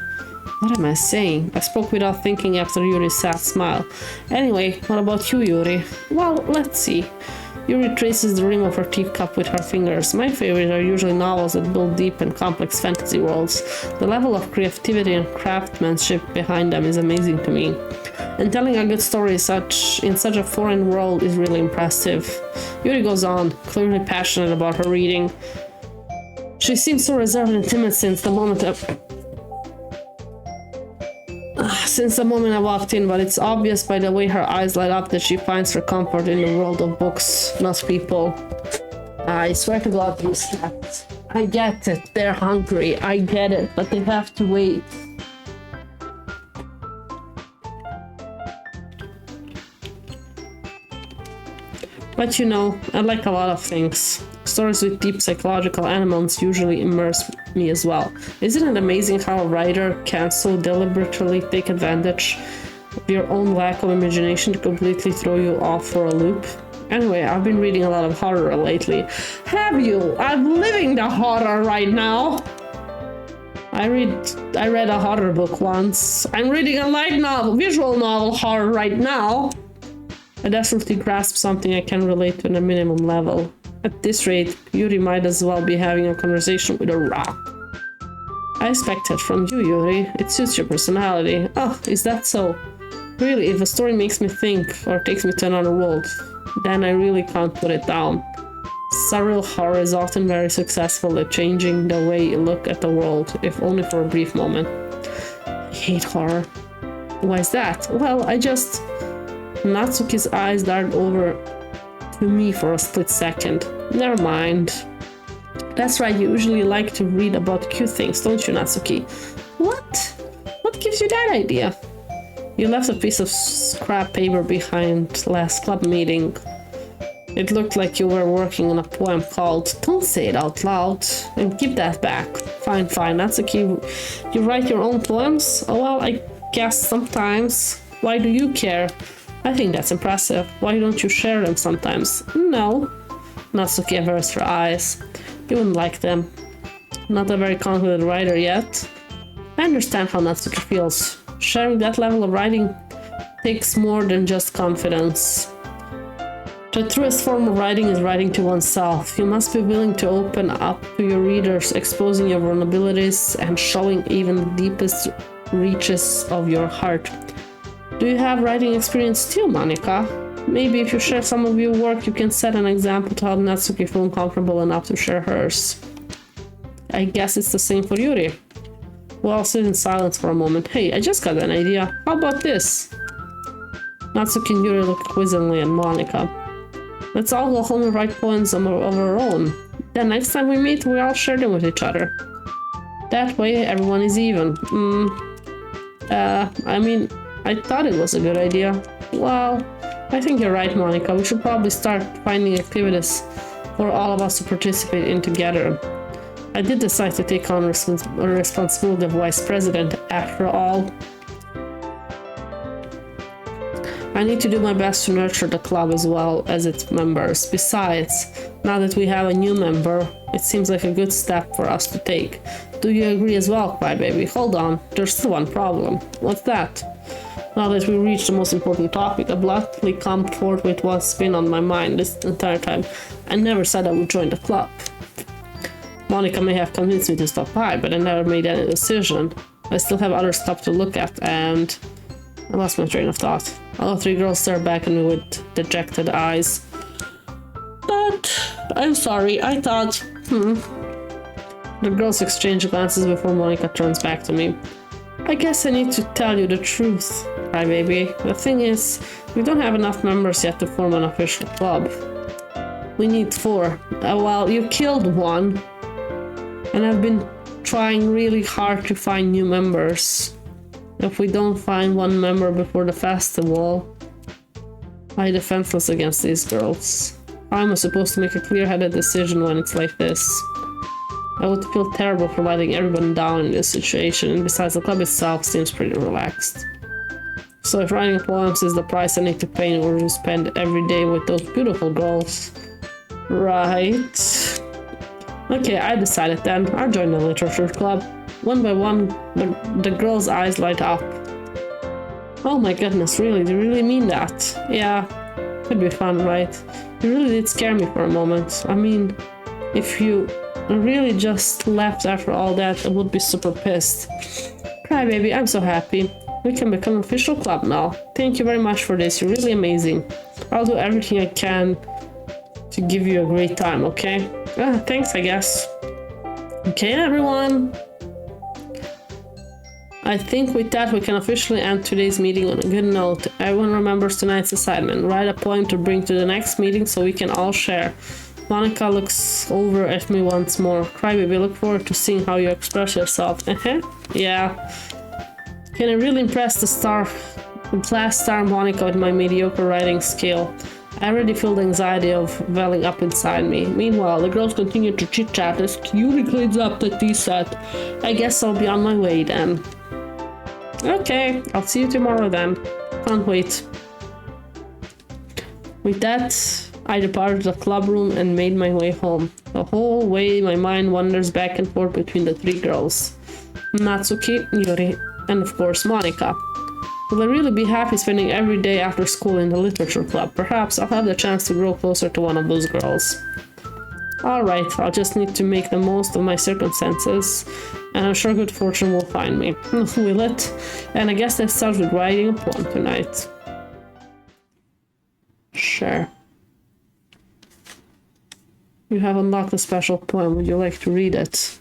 What am I saying? I spoke without thinking after Yuri's sad smile. Anyway, what about you, Yuri? Well, let's see. Yuri traces the rim of her teacup with her fingers. My favorite are usually novels that build deep and complex fantasy worlds. The level of creativity and craftsmanship behind them is amazing to me. And telling a good story in such a foreign world is really impressive. Yuri goes on, clearly passionate about her reading. She seems so reserved and timid since the moment I walked in, but it's obvious by the way her eyes light up that she finds her comfort in the world of books, not people. I swear to God, these cats. I get it, they're hungry, I get it, but they have to wait. But you know, I like a lot of things. Stories with deep psychological elements usually immerse me as well. Isn't it amazing how a writer can so deliberately take advantage of your own lack of imagination to completely throw you off for a loop? Anyway, I've been reading a lot of horror lately. Have you? I'm living the horror right now! I read a horror book once. I'm reading a light novel, visual novel horror right now. I desperately grasp something I can relate to on a minimum level. At this rate, Yuri might as well be having a conversation with a rock. I expect that from you, Yuri. It suits your personality. Oh, is that so? Really, if a story makes me think or takes me to another world, then I really can't put it down. Surreal horror is often very successful at changing the way you look at the world, if only for a brief moment. I hate horror. Why is that? Well, Natsuki's eyes darted over to me for a split second. Never mind. That's right, you usually like to read about cute things, don't you, Natsuki? What? What gives you that idea? You left a piece of scrap paper behind last club meeting. It looked like you were working on a poem called Don't Say It Out Loud, and give that back. Fine, Natsuki. You write your own poems? Oh well, I guess sometimes. Why do you care? I think that's impressive. Why don't you share them sometimes? No. Natsuki averts her eyes. You wouldn't like them. Not a very confident writer yet. I understand how Natsuki feels. Sharing that level of writing takes more than just confidence. The truest form of writing is writing to oneself. You must be willing to open up to your readers, exposing your vulnerabilities and showing even the deepest reaches of your heart. Do you have writing experience too, Monika? Maybe if you share some of your work, you can set an example to help Natsuki feel comfortable enough to share hers. I guess it's the same for Yuri. We'll all sit in silence for a moment. Hey, I just got an idea. How about this? Natsuki and Yuri look quizzingly at Monika. Let's all go home and write poems of our own. Then next time we meet, we all share them with each other. That way, everyone is even. I thought it was a good idea. Well, I think you're right, Monika. We should probably start finding activities for all of us to participate in together. I did decide to take on the responsibility of vice president after all. I need to do my best to nurture the club as well as its members. Besides, now that we have a new member, it seems like a good step for us to take. Do you agree as well, Crybaby? Hold on, there's still one problem. What's that? Now that we reached the most important topic, I bluntly come forth with what's been on my mind this entire time. I never said I would join the club. Monika may have convinced me to stop by, but I never made any decision. I still have other stuff to look at, and I lost my train of thought. All three girls stare back at me with dejected eyes. But I'm sorry, I thought... The girls exchange glances before Monika turns back to me. I guess I need to tell you the truth, Crybaby. The thing is, we don't have enough members yet to form an official club. We need 4. Well, you killed one. And I've been trying really hard to find new members. If we don't find one member before the festival, I'm defenseless against these girls. I'm supposed to make a clear-headed decision when it's like this. I would feel terrible for letting everyone down in this situation, and besides, the club itself seems pretty relaxed. So if writing poems is the price I need to pay in order to spend every day with those beautiful girls... Right... Okay, I decided then. I'll join the literature club. One by one, the girl's eyes light up. Oh my goodness, really? Do you really mean that? Yeah, could be fun, right? You really did scare me for a moment. I mean, if you really just left after all that, I would be super pissed. Crybaby, I'm so happy. We can become an official club now. Thank you very much for this, you're really amazing. I'll do everything I can to give you a great time, okay? Thanks, I guess. Okay, everyone. I think with that we can officially end today's meeting on a good note. Everyone remembers tonight's assignment. Write a poem to bring to the next meeting so we can all share. Monika looks over at me once more. Crybaby, look forward to seeing how you express yourself. Yeah. Can I really impress the class star Monika with my mediocre writing skill? I already feel the anxiety of welling up inside me. Meanwhile, the girls continue to chit-chat as Yuri cleans up the tea set. I guess I'll be on my way then. Okay, I'll see you tomorrow then. Can't wait. With that, I departed the club room and made my way home. The whole way my mind wanders back and forth between the three girls. Natsuki, Yuri, and of course Monika. Will I really be happy spending every day after school in the literature club? Perhaps I'll have the chance to grow closer to one of those girls. Alright, I'll just need to make the most of my circumstances, and I'm sure good fortune will find me. Will it? And I guess let's start with writing a poem tonight. Sure. You have unlocked a special poem. Would you like to read it?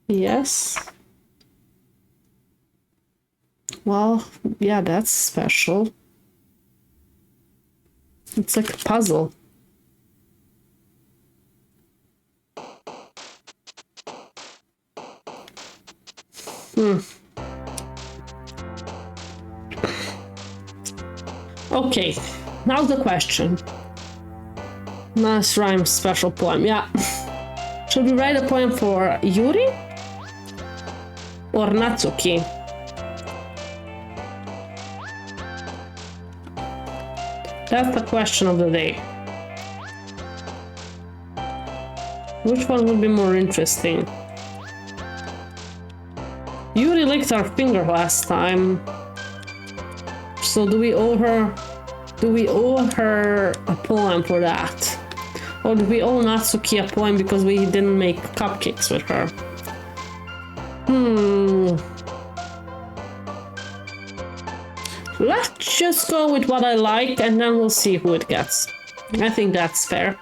Yes? Well, yeah, that's special. It's like a puzzle. Okay, now the question. Nice rhyme, special poem, yeah. Should we write a poem for Yuri? Or Natsuki? That's the question of the day. Which one would be more interesting? Yuri licked our finger last time. So do we owe her a poem for that? Or do we owe Natsuki a poem because we didn't make cupcakes with her? Let's just go with what I like and then we'll see who it gets. I think that's fair.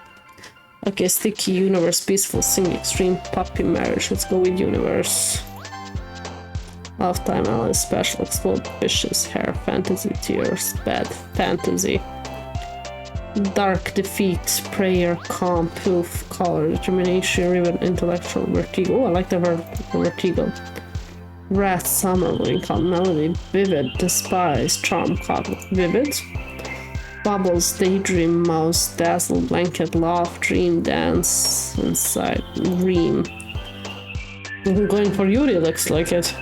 Okay, sticky universe, peaceful, sing, extreme, puppy marriage. Let's go with universe. Lifetime Alice, special, explode, vicious, hair, fantasy, tears, bad, fantasy. Dark, defeat, prayer, calm, poof, color, determination, ribbon, intellectual, vertigo. Oh, I like the word vertigo. Wrath, summer, wrinkle, melody, vivid, despise, charm, cuddle, vivid. Bubbles, daydream, mouse, dazzle, blanket, laugh, dream, dance, inside, dream. I'm going for Yuri, looks like it.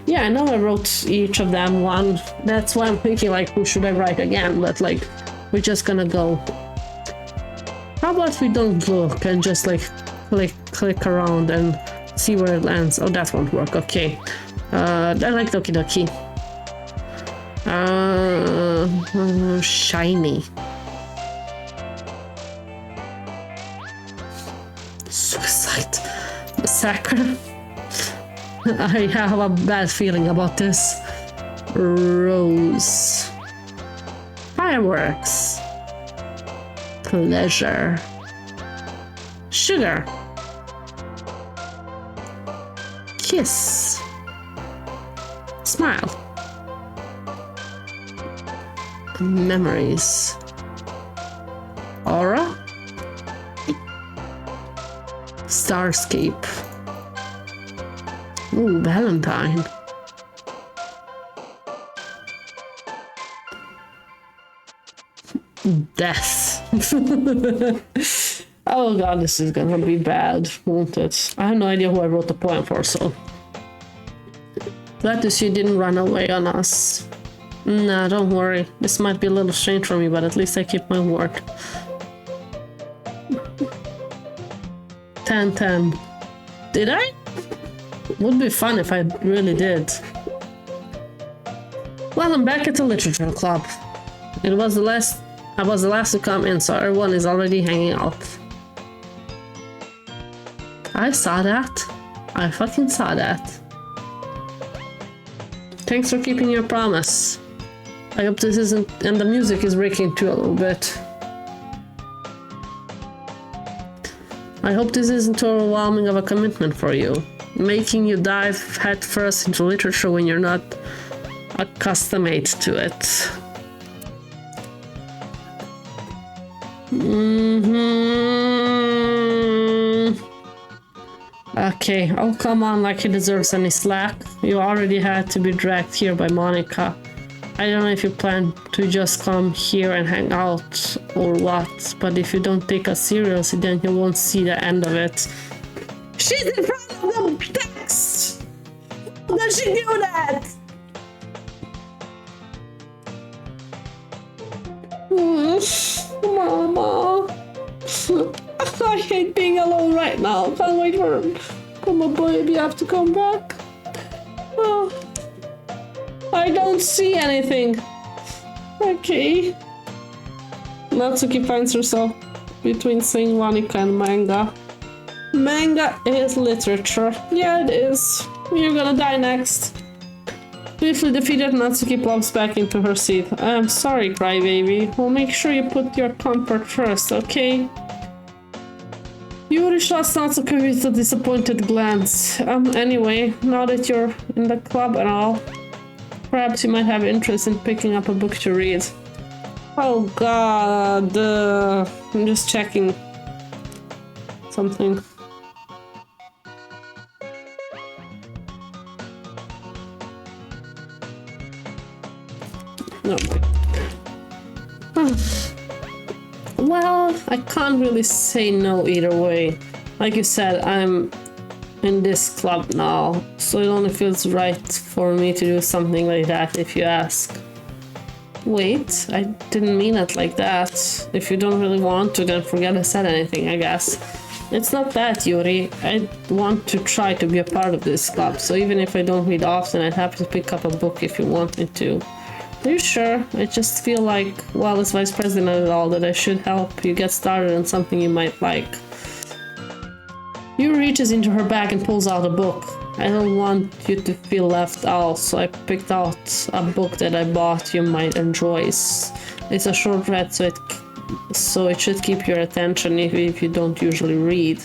Yeah, I know I wrote each of them one. That's why I'm thinking, like, who should I write again? But, like, we're just gonna go. How about we don't look and just, like, click around and see where it lands? Oh, that won't work. Okay. I like Doki Doki. Shiny. Suicide. Massacre. I have a bad feeling about this. Rose. Fireworks. Pleasure. Sugar. Kiss. Smile. Memories. Aura. Starscape. Ooh, Valentine. Death. Oh god, this is gonna be bad, won't it? I have no idea who I wrote the poem for, so... Glad to see you didn't run away on us. Nah, don't worry. This might be a little strange for me, but at least I keep my word. 10-10. Did I? Would be fun if I really did. Well, I'm back at the literature club. I was the last to come in, so everyone is already hanging out. I saw that. I fucking saw that. Thanks for keeping your promise. I hope this isn't... and the music is breaking too a little bit. I hope this isn't too overwhelming of a commitment for you. Making you dive headfirst into literature when you're not accustomed to it. Okay, oh come on, like he deserves any slack. You already had to be dragged here by Monika. I don't know if you plan to just come here and hang out or what, but if you don't take us seriously, then you won't see the end of it. She's in front of the text! How does she do that? Mama. I hate being alone right now. Can't wait for my baby have to come back. Oh. I don't see anything. Okay. Natsuki finds herself between saying Monika and manga. Manga is literature. Yeah, it is. You're gonna die next. Briefly defeated, Natsuki plops back into her seat. I'm sorry, crybaby. We'll make sure you put your comfort first, okay? Yuri shots Natsuki with a disappointed glance. Anyway, now that you're in the club and all, perhaps you might have interest in picking up a book to read. Oh god, I'm just checking something. No. Well, I can't really say no either way. Like you said, I'm in this club now, so it only feels right for me to do something like that if you ask. Wait, I didn't mean it like that. If you don't really want to, then forget I said anything, I guess. It's not that, Yuri. I want to try to be a part of this club, so even if I don't read often, I'd have to pick up a book if you want me to. Are you sure? I just feel like, well, as vice president of it all, that I should help you get started on something you might like. Yuri reaches into her bag and pulls out a book. I don't want you to feel left out, so I picked out a book that I bought you might enjoy. It's a short read, so it should keep your attention if you don't usually read.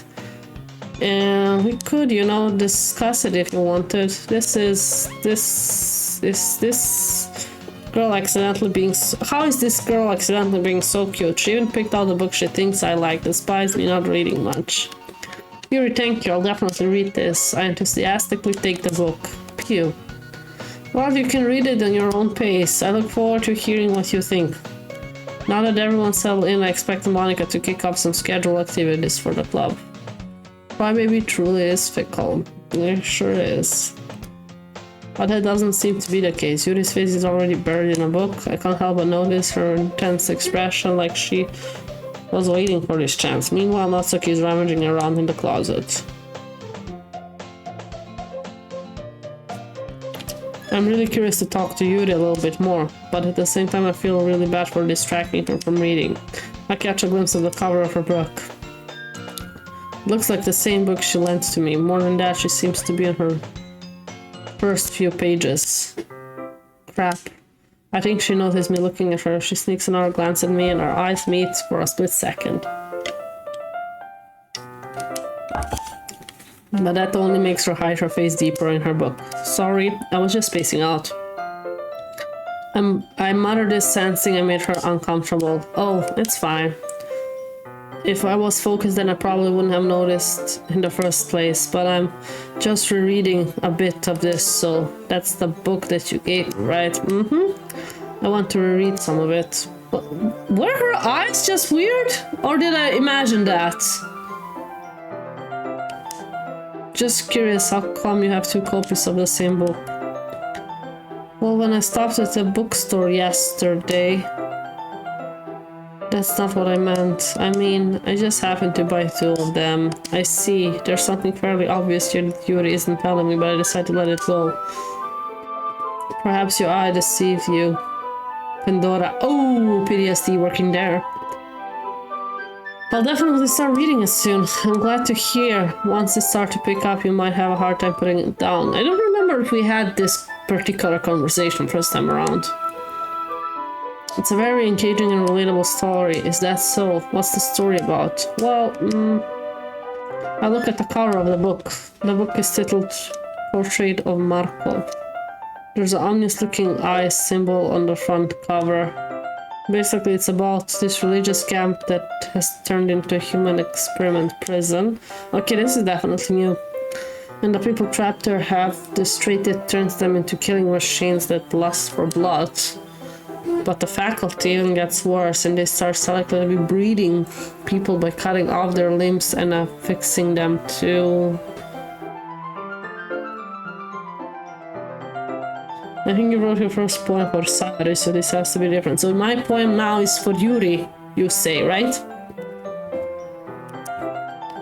And we could, you know, discuss it if you wanted. This girl accidentally being how is this girl accidentally being so cute? She even picked out the book she thinks I like, despite me not reading much. Yuri, thank you, I'll definitely read this. I enthusiastically take the book. Pew. Well, you can read it on your own pace. I look forward to hearing what you think. Now that everyone's settled in, I expect Monika to kick up some scheduled activities for the club. Crybaby truly is fickle. It sure is. But that doesn't seem to be the case. Yuri's face is already buried in a book. I can't help but notice her intense expression, like she was waiting for this chance. Meanwhile, Natsuki is rummaging around in the closet. I'm really curious to talk to Yuri a little bit more, but at the same time I feel really bad for distracting her from reading. I catch a glimpse of the cover of her book. It looks like the same book she lent to me. More than that, she seems to be in her first few pages. Crap. I think she noticed me looking at her. She sneaks another glance at me and our eyes meet for a split second. But that only makes her hide her face deeper in her book. Sorry, I was just spacing out. I muttered this, sensing I made her uncomfortable. Oh, it's fine. If I was focused, then I probably wouldn't have noticed in the first place, but I'm just rereading a bit of this, so that's the book that you gave, right? I want to reread some of it. But were her eyes just weird? Or did I imagine that? Just curious, how come you have two copies of the same book? Well, when I stopped at the bookstore yesterday, That's not what I meant. I mean, I just happened to buy 2 of them. I see. There's something fairly obvious here that Yuri isn't telling me, but I decided to let it go. Perhaps your eye deceived you. Pandora. Oh, PTSD working there. I'll definitely start reading it soon. I'm glad to hear. Once it starts to pick up, you might have a hard time putting it down. I don't remember if we had this particular conversation first time around. It's a very engaging and relatable story. Is that so? What's the story about? Well, I look at the cover of the book. The book is titled Portrait of Marco. There's an ominous-looking eye symbol on the front cover. Basically, it's about this religious camp that has turned into a human experiment prison. Okay, this is definitely new. And the people trapped there have this trait that turns them into killing machines that lust for blood. But the faculty even gets worse, and they start selectively breeding people by cutting off their limbs and affixing them to... I think you wrote your first poem for Sari, so this has to be different. So my poem now is for Yuri, you say, right?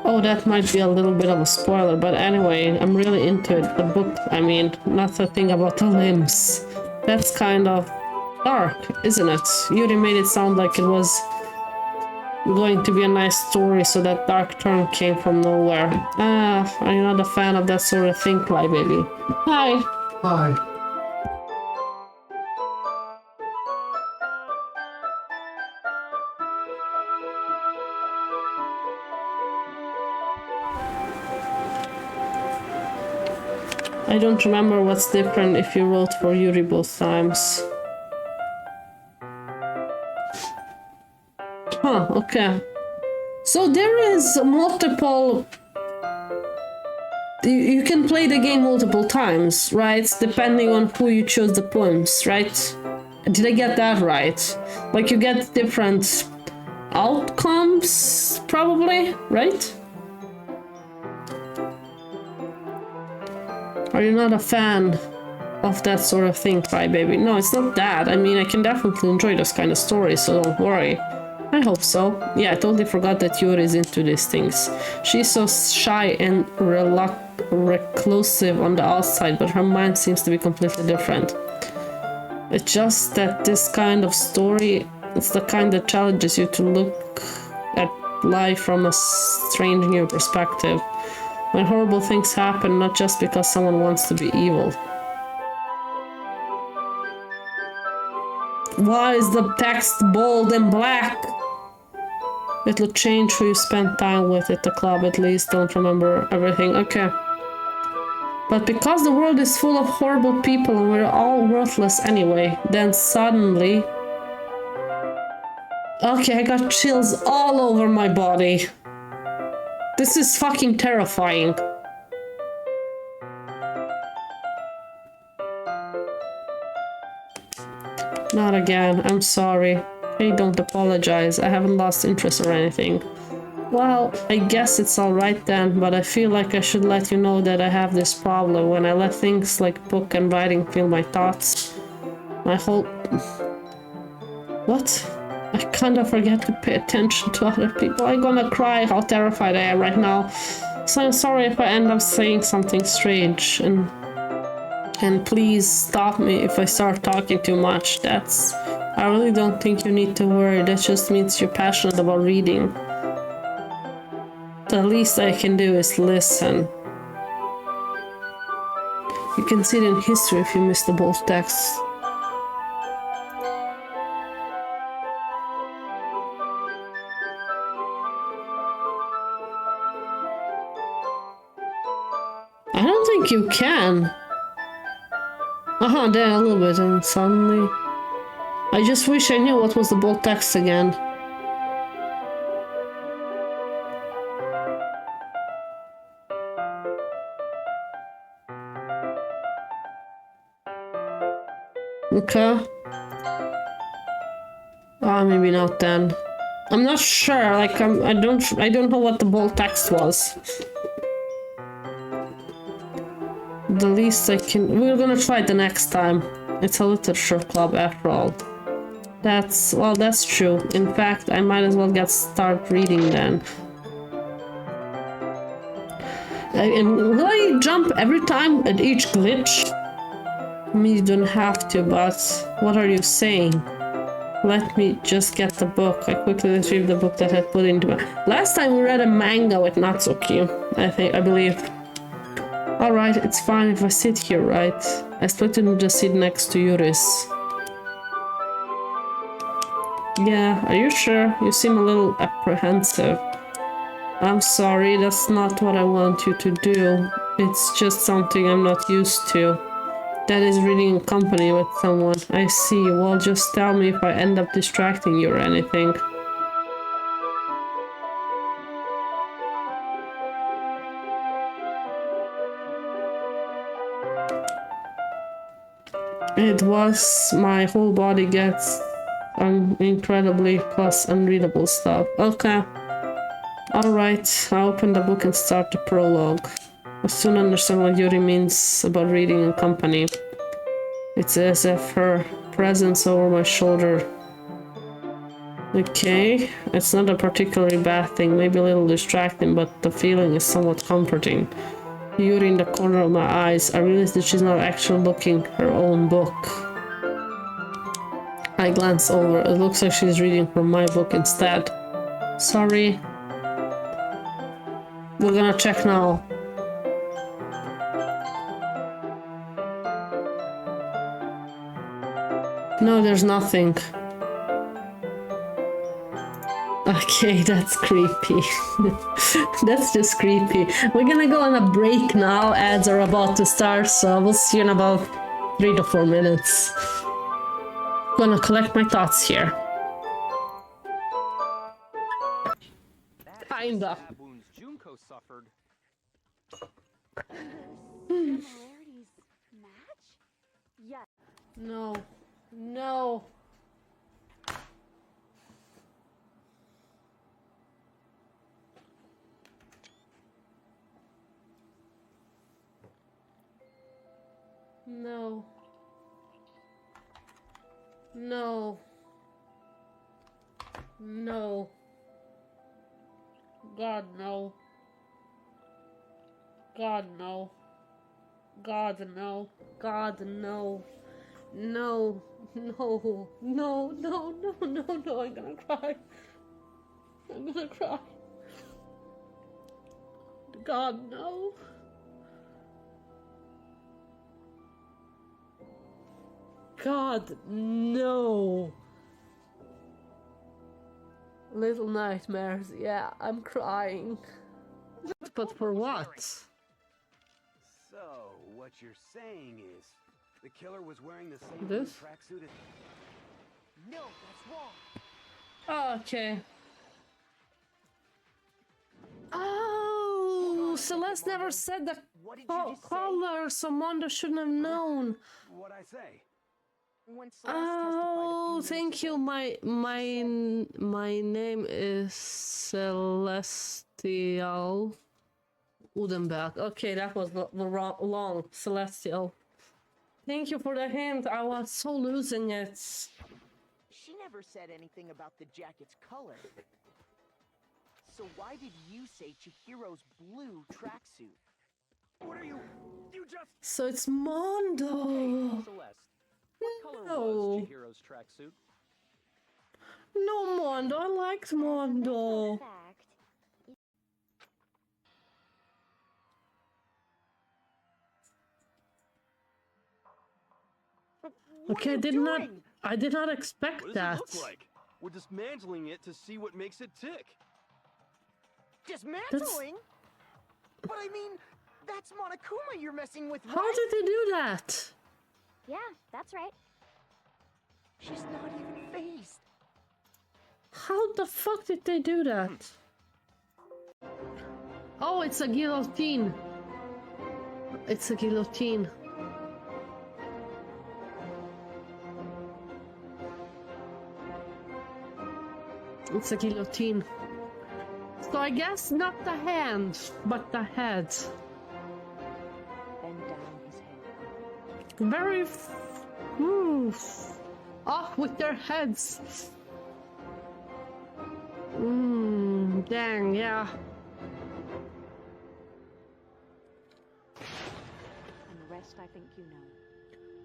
Oh, that might be a little bit of a spoiler, but anyway, I'm really into it. The book, I mean, not the thing about the limbs. That's kind of dark, isn't it? Yuri made it sound like it was going to be a nice story, so that dark turn came from nowhere. Are you not a fan of that sort of thing, Crybaby? Hi! Hi. I don't remember what's different if you wrote for Yuri both times. Huh, okay. So there is multiple... You can play the game multiple times, right? Depending on who you chose the poems, right? Did I get that right? Like you get different outcomes, probably, right? Are you not a fan of that sort of thing, Crybaby? No, it's not that. I mean, I can definitely enjoy those kind of stories, so don't worry. I hope so. Yeah, I totally forgot that Yuri is into these things. She's so shy and reclusive on the outside, but her mind seems to be completely different. It's just that this kind of story, it's the kind that challenges you to look at life from a strange new perspective. When horrible things happen, not just because someone wants to be evil. Why is the text bold and black? It'll change who you spend time with at the club, at least. Don't remember everything. Okay. But because the world is full of horrible people and we're all worthless anyway, then suddenly... Okay, I got chills all over my body. This is fucking terrifying. Not again, I'm sorry. Hey, don't apologize, I haven't lost interest or anything. Well, I guess it's alright then, but I feel like I should let you know that I have this problem. When I let things like book and writing fill my thoughts, my whole... What? I kinda forget to pay attention to other people. I'm gonna cry how terrified I am right now. So I'm sorry if I end up saying something strange. And please stop me if I start talking too much. I really don't think you need to worry. That just means you're passionate about reading. The least I can do is listen. You can see it in history if you miss the bold text. I don't think you can. There a little bit, and suddenly... I just wish I knew what was the bold text again. Okay. Maybe not then. I'm not sure, like, I don't know what the bold text was. The least I can... We're gonna try it the next time. It's a literature club after all. That's true. In fact, I might as well start reading then. And will I jump every time at each glitch? I mean, you don't have to, but what are you saying? Let me just get the book. I quickly retrieved the book that I put into my... Last time we read a manga with Natsuki, I believe. Alright, it's fine if I sit here, right? I expected to just sit next to Yuris. Yeah, are you sure? You seem a little apprehensive. I'm sorry, that's not what I want you to do. It's just something I'm not used to. That is reading in company with someone. I see. Well, just tell me if I end up distracting you or anything. It was my whole body gets incredibly plus unreadable stuff. Okay. Alright, I open the book and start the prologue. I soon understand what Yuri means about reading in company. It's as if her presence over my shoulder. Okay, it's not a particularly bad thing, maybe a little distracting, but the feeling is somewhat comforting. Yuri in the corner of my eyes, I realize that she's not actually looking at her own book. I glance over, it looks like she's reading from my book instead. Sorry. We're gonna check now. No, there's nothing. Okay, that's creepy. That's just creepy. We're gonna go on a break now. Ads are about to start, so we'll see you in about 3 to 4 minutes. Gonna collect my thoughts here. Kinda. Wounds Junko suffered. Similarities match? Yes. No. No. No. No. No. God, no. God, no. God, no. God, no. No. No. No, no, no, no, no. I'm gonna cry. I'm gonna cry. God, no. God, no. Little nightmares, yeah, I'm crying. But for what? So, what you're saying is, the killer was wearing the same This? tracksuit as... No, that's wrong. Okay. Oh, Celeste never said the color, so Mondo shouldn't have known. What'd I say? When Celeste Oh, testified a few thank minutes you. ago, My name is Celestial Udenberg. Okay, that was the long Celestial. Thank you for the hint. I was so losing it. she never said anything about the jacket's color. So why did you say Chihiro's blue tracksuit? What are you just... So it's Mondo. Celeste, what color No. was Chihiro's tracksuit? No, Mondo. I liked Mondo. Okay, I did not expect What does that. it look like? We're dismantling it to see what makes it tick. Dismantling? But I mean, that's Monokuma you're messing with, How right? did they do that? Yeah, that's right. She's not even phased. How the fuck did they do that? Oh, it's a guillotine. It's a guillotine. It's a guillotine. So I guess not the hand, but the head. Bend down his head. Very... Off with their heads. Dang, yeah. And the rest I think you know.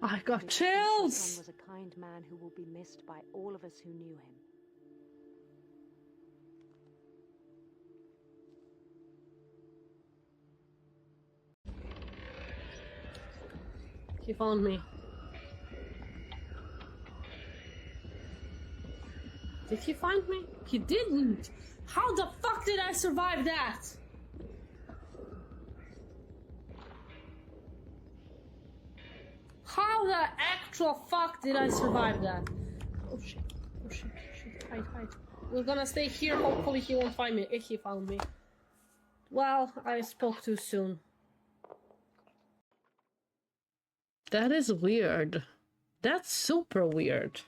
I got This ancient chills. son was a kind man who will be missed by all of us who knew him. He found me. Did he find me? He didn't. How the fuck did I survive that? How the actual fuck did I survive that? Oh shit. Oh shit. Shit. Hide, hide. We're gonna stay here. Hopefully he won't find me. If he found me. Well, I spoke too soon. That is weird. That's super weird.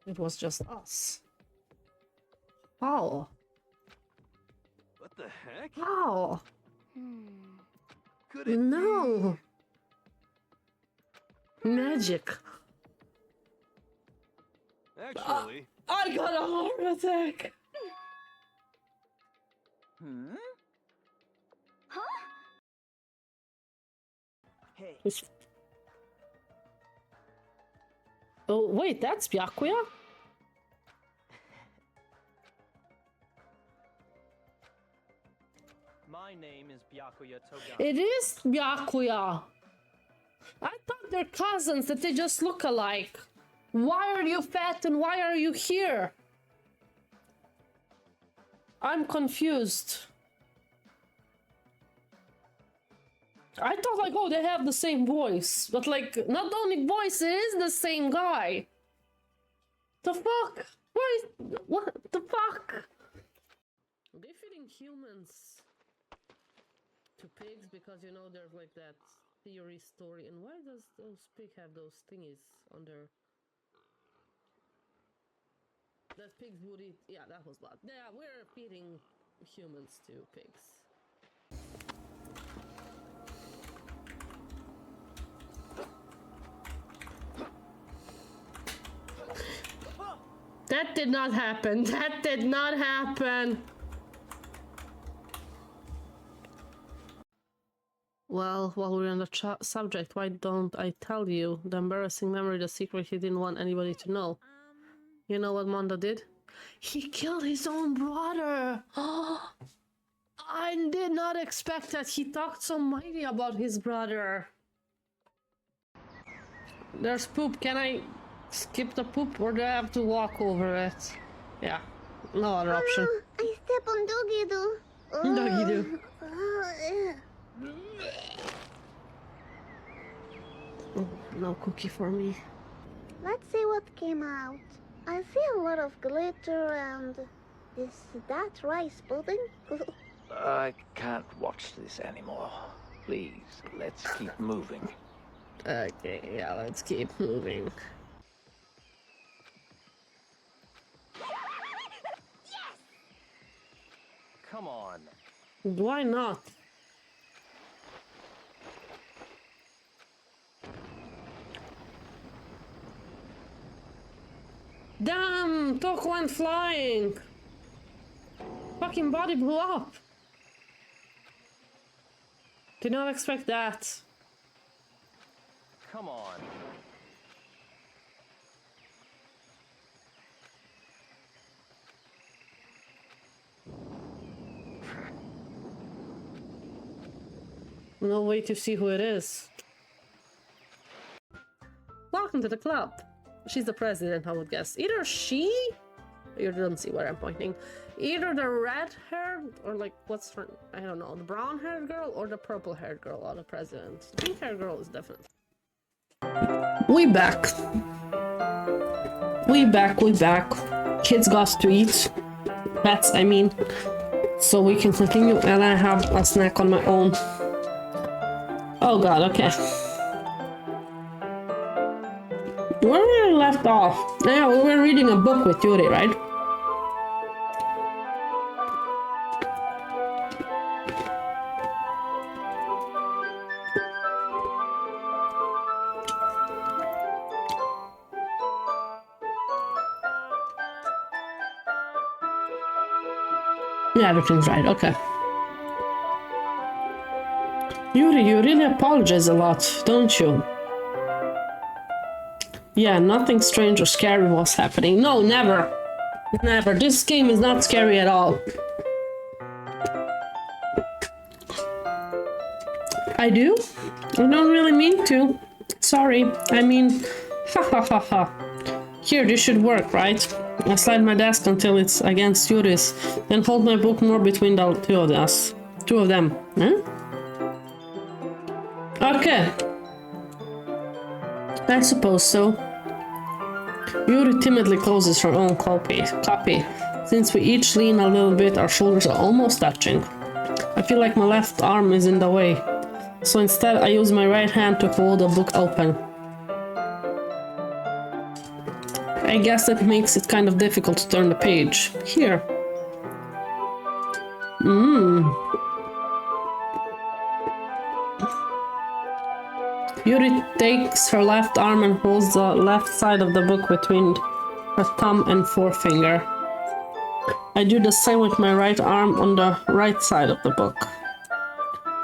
It was just us. How? What the heck? How? Could it No. Magic. Actually, I got a heart attack. Hmm? Huh? Hey. Oh wait, that's Byakuya? my name is Byakuya Togami. It is Byakuya. I thought they're cousins, that they just look alike. Why are you fat and why are you here? I'm confused. I thought like, oh, they have the same voice. But like, not only voice, it is the same guy. The fuck? Why? What the fuck? They're feeding humans to pigs because, you know, there's like that theory story. And why does those pig have those thingies on their... That pigs would eat... Yeah, that was bad. Yeah, we're feeding humans to pigs. That did not happen. That did not happen. Well, while we're on the subject, why don't I tell you the embarrassing memory, the secret he didn't want anybody to know? You know what Mondo did? He killed his own brother! I did not expect that. He talked so mighty about his brother. There's poop. Can I skip the poop or do I have to walk over it? Yeah, no other option. I step on Doki Do. Doki Do. Oh, no cookie for me. Let's see what came out. I see a lot of glitter and... Is that rice pudding? I can't watch this anymore. Please, let's keep moving. Okay, yeah, let's keep moving. Come on. Why not? Damn! Tok went flying! Fucking body blew up! Did not expect that. Come on. No way to see who it is. Welcome to the club. She's the president, I would guess. Either she... You don't see where I'm pointing. Either the red-haired, or like, what's her... I don't know, the brown-haired girl or the purple-haired girl are the president. The pink-haired girl is definitely... We back. We back. Kids got to eat. Pets, I mean. So we can continue, and I have a snack on my own. Oh god, okay. Where we left off? Yeah, we were reading a book with Yuri, right? Yeah, everything's right. Okay. Yuri, you really apologize a lot, don't you? Yeah, nothing strange or scary was happening. No, never. Never. This game is not scary at all. I do? I don't really mean to. Sorry. I mean, ha ha ha ha. Here, this should work, right? I slide my desk until it's against Yuri's, then hold my book more between the two of us. Two of them. Huh? Okay. I suppose so. Yuri timidly closes her own copy. Since we each lean a little bit, our shoulders are almost touching. I feel like my left arm is in the way, so instead I use my right hand to hold the book open. I guess that makes it kind of difficult to turn the page. Here. Yuri takes her left arm and holds the left side of the book between her thumb and forefinger. I do the same with my right arm on the right side of the book.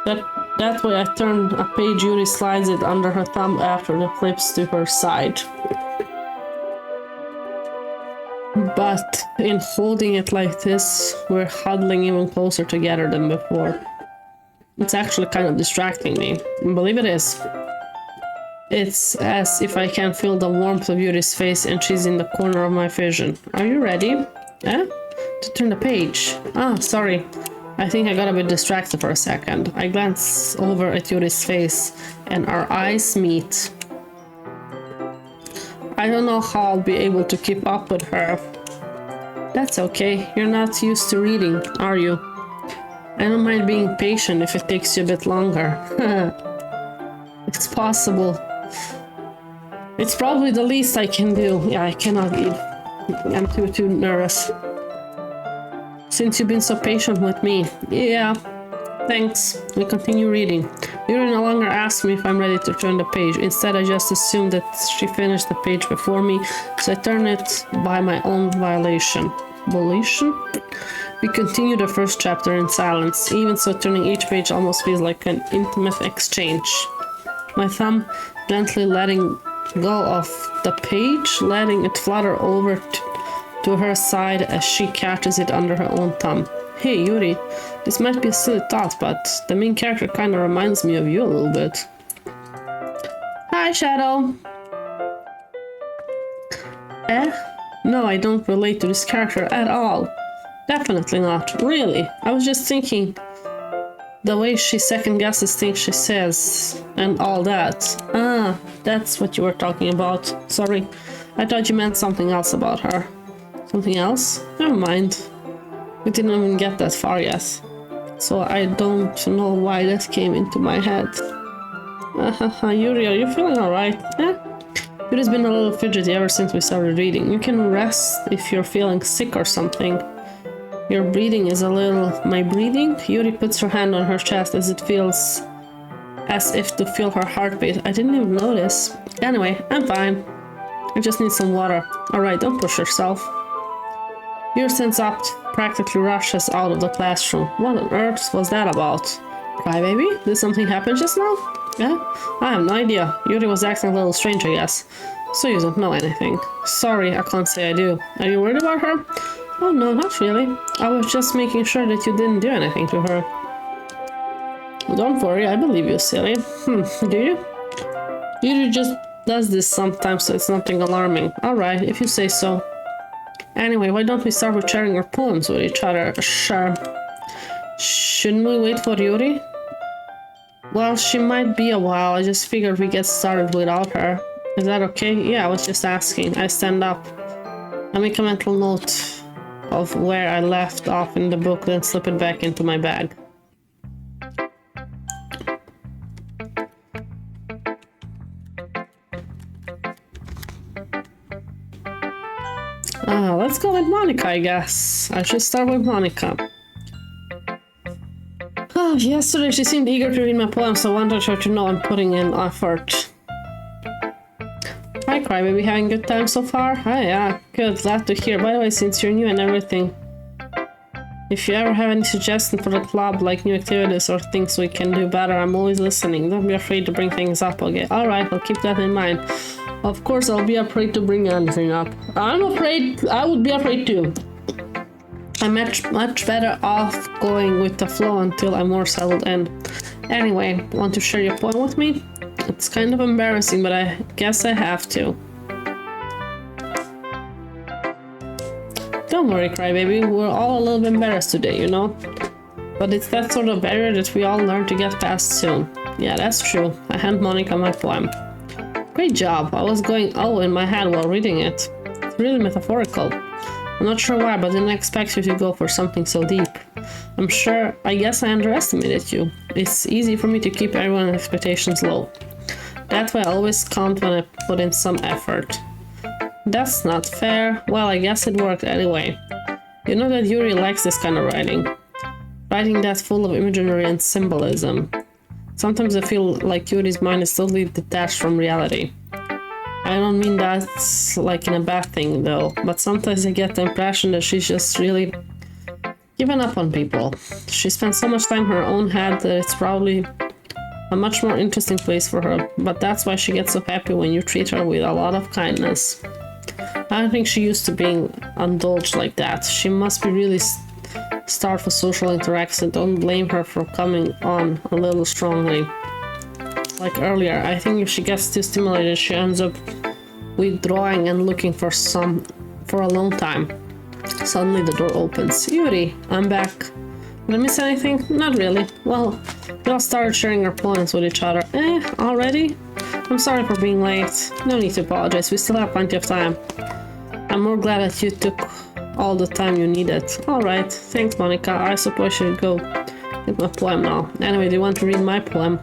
That way I turn a page, Yuri slides it under her thumb after it flips to her side. But in holding it like this, we're huddling even closer together than before. It's actually kind of distracting me. I believe it is. It's as if I can feel the warmth of Yuri's face and she's in the corner of my vision. Are you ready? Yeah? To turn the page. Ah, sorry. I think I got a bit distracted for a second. I glance over at Yuri's face and our eyes meet. I don't know how I'll be able to keep up with her. That's okay. You're not used to reading, are you? I don't mind being patient if it takes you a bit longer. It's possible. It's probably the least I can do. Yeah, I cannot read. I'm too nervous. Since you've been so patient with me. Yeah, thanks. We continue reading. Yuri no longer asks me if I'm ready to turn the page. Instead, I just assume that she finished the page before me, so I turn it by my own volition. We continue the first chapter in silence. Even so, turning each page almost feels like an intimate exchange. My thumb gently letting go of the page, letting it flutter over to her side as she catches it under her own thumb. Hey Yuri, this might be a silly thought, but the main character kinda reminds me of you a little bit. Hi Shadow! No, I don't relate to this character at all. Definitely not. Really. I was just thinking the way she second guesses things she says and all that. Ah, that's what you were talking about. Sorry. I thought you meant something else about her. Something else? Never mind. We didn't even get that far yet. So I don't know why that came into my head. Yuri, are you feeling alright? Yeah? Yuri's been a little fidgety ever since we started reading. You can rest if you're feeling sick or something. Your breathing is a little... My breathing? Yuri puts her hand on her chest as it feels... as if to feel her heartbeat. I didn't even notice. Anyway, I'm fine. I just need some water. Alright, don't push yourself. Yuri stands up, practically rushes out of the classroom. What on earth was that about? Crybaby? Did something happen just now? Yeah? I have no idea. Yuri was acting a little strange, I guess. So you don't know anything. Sorry, I can't say I do. Are you worried about her? Oh no, not really. I was just making sure that you didn't do anything to her. Don't worry, I believe you, silly. Do you? Yuri just does this sometimes, so it's nothing alarming. Alright, if you say so. Anyway, why don't we start with sharing our poems with each other? Sure. Shouldn't we wait for Yuri? Well, she might be a while. I just figured we get started without her. Is that okay? Yeah, I was just asking. I stand up. I make a mental note of where I left off in the book, then slip it back into my bag. Let's go with Monika, I guess. I should start with Monika. Yesterday she seemed eager to read my poem, so I wanted her to know I'm putting in effort. Hi, Crybaby, having a good time so far? Hi, yeah, good, glad to hear. By the way, since you're new and everything... If you ever have any suggestions for the club, like new activities or things we can do better, I'm always listening. Don't be afraid to bring things up, okay? Alright, I'll keep that in mind. Of course, I'll be afraid to bring anything up. I would be afraid too. I'm much better off going with the flow until I'm more settled in. Anyway, want to share your poem with me? It's kind of embarrassing, but I guess I have to. Don't worry, crybaby, we're all a little bit embarrassed today, you know? But it's that sort of barrier that we all learn to get past soon. Yeah, that's true. I hand Monika my poem. Great job. I was going oh in my head while reading it. It's really metaphorical. I'm not sure why, but I didn't expect you to go for something so deep. I guess I underestimated you. It's easy for me to keep everyone's expectations low. That's why I always count when I put in some effort. That's not fair. Well, I guess it worked anyway. You know that Yuri likes this kind of writing. Writing that's full of imagery and symbolism. Sometimes I feel like Yuri's mind is totally detached from reality. I don't mean that's like in a bad thing though, but sometimes I get the impression that she's just really given up on people. She spends so much time in her own head that it's probably a much more interesting place for her, but that's why she gets so happy when you treat her with a lot of kindness. I don't think she used to being indulged like that. She must be really starved for social interaction. Don't blame her for coming on a little strongly. Like earlier, I think if she gets too stimulated, she ends up withdrawing and looking for a long time. Suddenly the door opens. Yuri, I'm back. Did I miss anything? Not really. Well, we all started sharing our poems with each other. Already? I'm sorry for being late. No need to apologize, we still have plenty of time. I'm more glad that you took all the time you needed. Alright, thanks Monika. I suppose I should go get my poem now. Anyway, do you want to read my poem?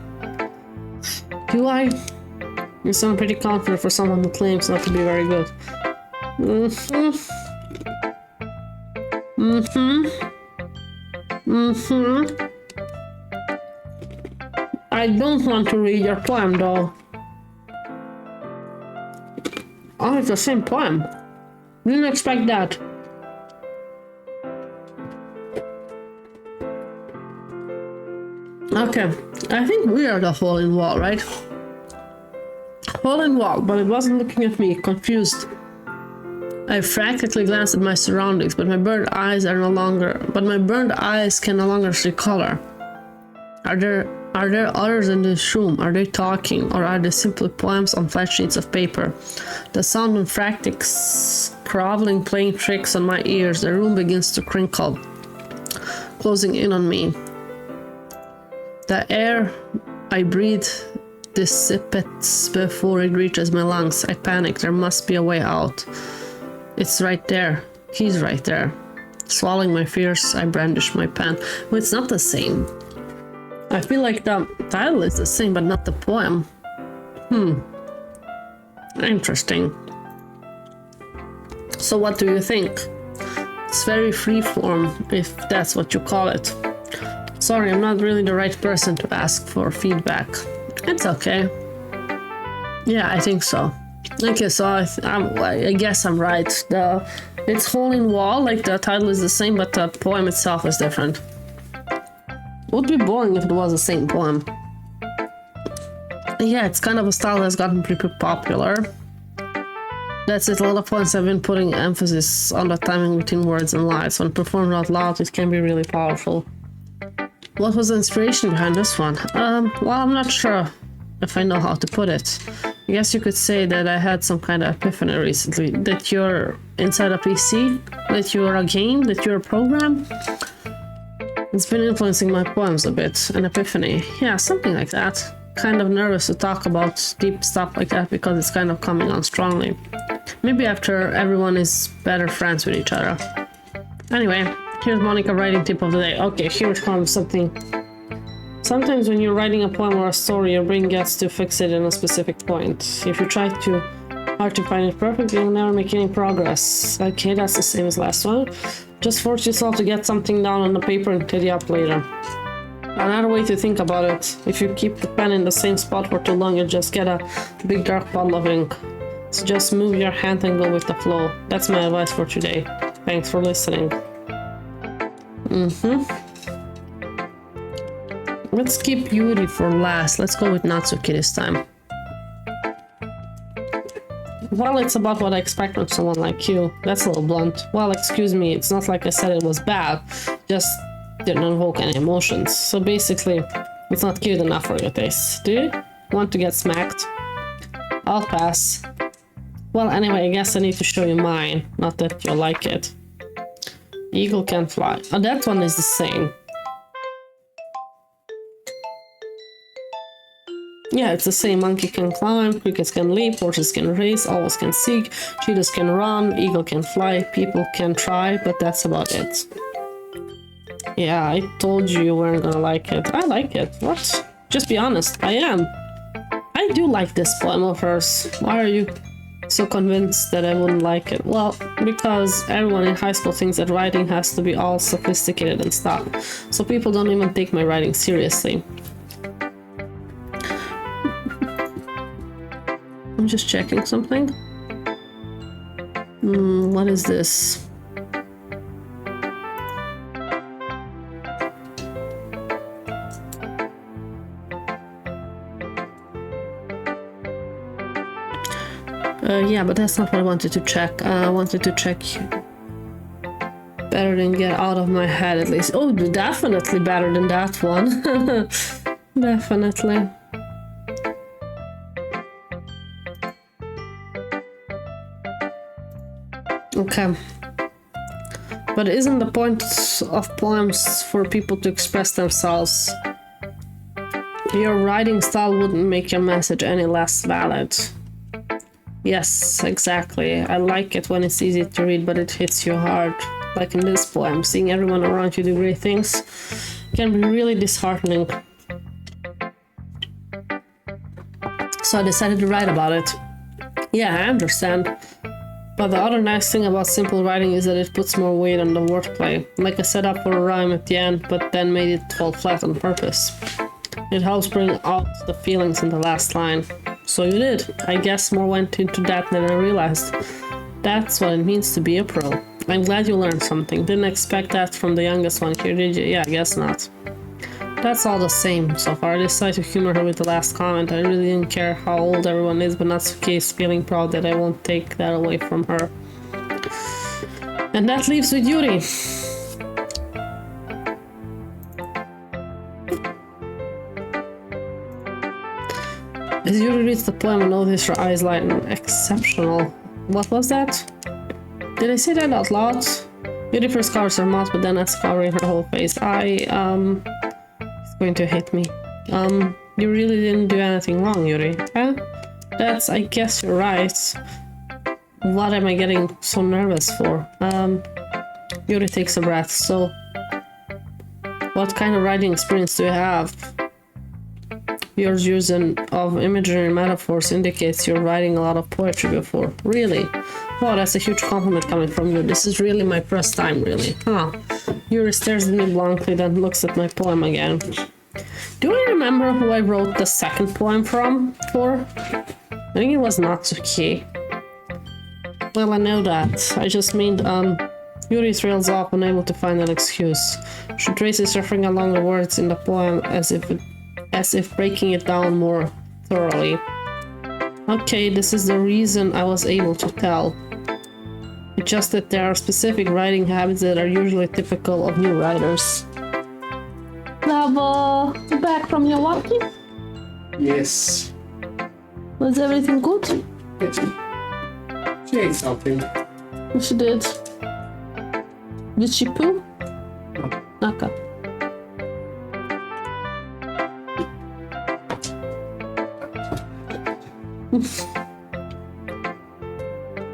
Do I? You sound pretty confident for someone who claims not to be very good. I don't want to read your poem though. Oh, it's the same poem. Didn't expect that. Okay, I think we are the hole in wall, right? Hole in wall, but it wasn't looking at me, confused. I frantically glanced at my surroundings, but my burned eyes can no longer see color. Are there others in this room? Are they talking, or are they simply poems on flat sheets of paper? The sound of frantic groveling playing tricks on my ears. The room begins to crinkle, closing in on me. The air I breathe dissipates before it reaches my lungs. I panic. There must be a way out. It's right there. He's right there. Swallowing my fears, I brandish my pen. Well, it's not the same. I feel like the title is the same, but not the poem. Interesting. So what do you think? It's very freeform, if that's what you call it. Sorry, I'm not really the right person to ask for feedback. It's okay. Yeah, I think so. Okay, so I guess I'm right. It's hole in wall, like the title is the same, but the poem itself is different. Would be boring if it was the same poem. Yeah, it's kind of a style that's gotten pretty popular. That's it, a lot of poems have been putting emphasis on the timing between words and lines. When performed out loud, it can be really powerful. What was the inspiration behind this one? Well, I'm not sure if I know how to put it. I guess you could say that I had some kind of epiphany recently. That you're inside a PC? That you're a game? That you're a program? It's been influencing my poems a bit. An epiphany. Yeah, something like that. Kind of nervous to talk about deep stuff like that because it's kind of coming on strongly. Maybe after everyone is better friends with each other. Anyway, here's Monika writing tip of the day. Okay, here comes something. Sometimes when you're writing a poem or a story, your brain gets too fixated on a specific point. If you try too hard to find it perfect, you'll never make any progress. Okay, that's the same as last one. Just force yourself to get something down on the paper and tidy up later. Another way to think about it, if you keep the pen in the same spot for too long, you just get a big dark bottle of ink. So just move your hand and go with the flow. That's my advice for today. Thanks for listening. Let's keep Yuri for last. Let's go with Natsuki this time. Well, it's about what I expect from someone like you. That's a little blunt. Well, excuse me, it's not like I said it was bad. Just didn't invoke any emotions. So basically, it's not cute enough for your taste. Do you want to get smacked? I'll pass. Well, anyway, I guess I need to show you mine. Not that you'll like it. Eagle can fly. Oh, that one is the same. Yeah, it's the same. Monkey can climb, crickets can leap, horses can race, owls can seek, cheetahs can run, eagle can fly, people can try, but that's about it. Yeah, I told you weren't gonna like it. I like it. What? Just be honest. I am. I do like this poem of hers. Why are you so convinced that I wouldn't like it? Well, because everyone in high school thinks that writing has to be all sophisticated and stuff. So people don't even take my writing seriously. I'm just checking something. What is this? Yeah, but that's not what I wanted to check. I wanted to check better than get out of my head at least. Oh, definitely better than that one. Definitely. Okay. But isn't the point of poems for people to express themselves? Your writing style wouldn't make your message any less valid. Yes, exactly. I like it when it's easy to read, but it hits you hard. Like in this poem, seeing everyone around you do great things can be really disheartening. So I decided to write about it. Yeah, I understand. But the other nice thing about simple writing is that it puts more weight on the wordplay. Like I set up for a rhyme at the end, but then made it fall flat on purpose. It helps bring out the feelings in the last line. So you did. I guess more went into that than I realized. That's what it means to be a pro. I'm glad you learned something. Didn't expect that from the youngest one here, did you? Yeah, I guess not. That's all the same so far. I decided to humor her with the last comment. I really didn't care how old everyone is, but Natsuki's feeling proud that I won't take that away from her. And that leaves with Yuri. As Yuri reads the poem, I notice her eyes lighten. Exceptional. What was that? Did I say that out loud? Yuri first covers her mouth, but then that's covering her whole face. It's going to hit me. You really didn't do anything wrong, Yuri. Huh? I guess you're right. What am I getting so nervous for? Yuri takes a breath. So, what kind of writing experience do you have? Your use of imagery and metaphors indicates you're writing a lot of poetry before. Really? Wow, that's a huge compliment coming from you. This is really my first time, really. Huh. Yuri stares at me blankly, then looks at my poem again. Do I remember who I wrote the second poem for? I think it was Natsuki. Well, I know that. I just mean, Yuri trails off, unable to find an excuse. She traces her finger along the words in the poem as if breaking it down more thoroughly. Okay, this is the reason I was able to tell. It's just that there are specific writing habits that are usually typical of new writers. Bravo! Back from your walkie? Yes. Was everything good? Yes. She ate something. She did. Did she poo? No. Okay.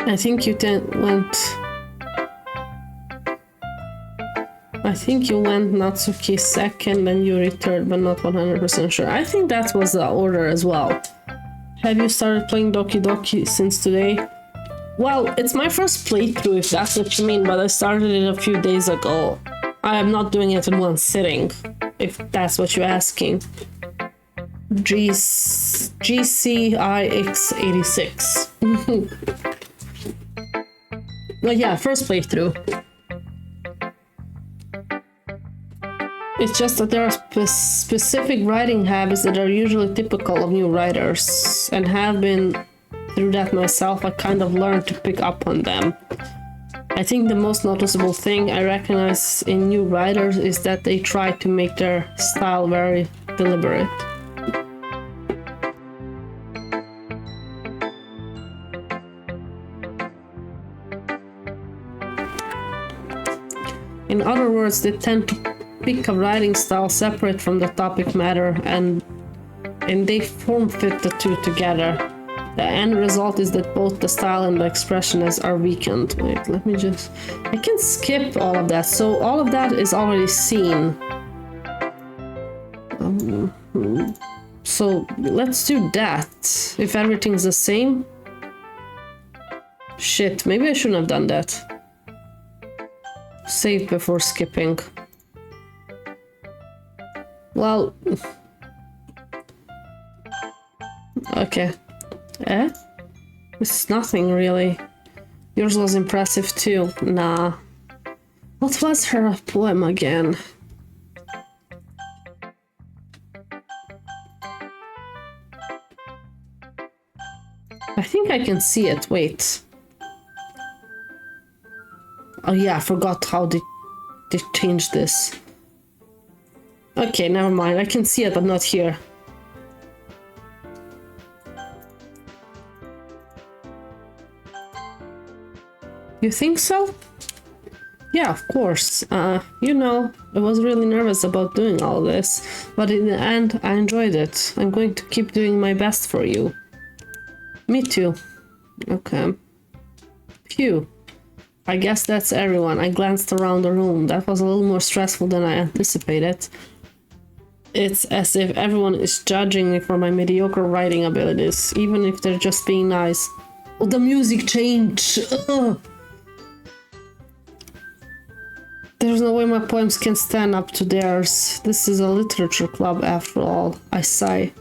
I think you went Natsuki second and Yuri third, but not 100% sure. I think that was the order as well. Have you started playing Doki Doki since today? Well, it's my first playthrough, if that's what you mean, but I started it a few days ago. I am not doing it in one sitting, if that's what you're asking. GCIX86. But yeah, first playthrough. It's just that there are specific writing habits that are usually typical of new writers, and have been through that myself. I kind of learned to pick up on them. I think the most noticeable thing I recognize in new writers is that they try to make their style very deliberate. In other words, they tend to pick a writing style separate from the topic matter, and they form fit the two together. The end result is that both the style and the expression are weakened. Wait, let me just... I can skip all of that, so all of that is already seen. So let's do that. If everything's the same. Shit, maybe I shouldn't have done that. Save before skipping. Well... Okay. It's nothing really. Yours was impressive too. Nah. What was her poem again? I think I can see it. Wait. Oh yeah, I forgot how they changed this. Okay, never mind. I can see it, but not here. You think so? Yeah, of course. You know, I was really nervous about doing all this, but in the end, I enjoyed it. I'm going to keep doing my best for you. Me too. Okay. Phew. I guess that's everyone. I glanced around the room. That was a little more stressful than I anticipated. It's as if everyone is judging me for my mediocre writing abilities, even if they're just being nice. Oh, the music changed! Ugh. There's no way my poems can stand up to theirs. This is a literature club after all, I sigh.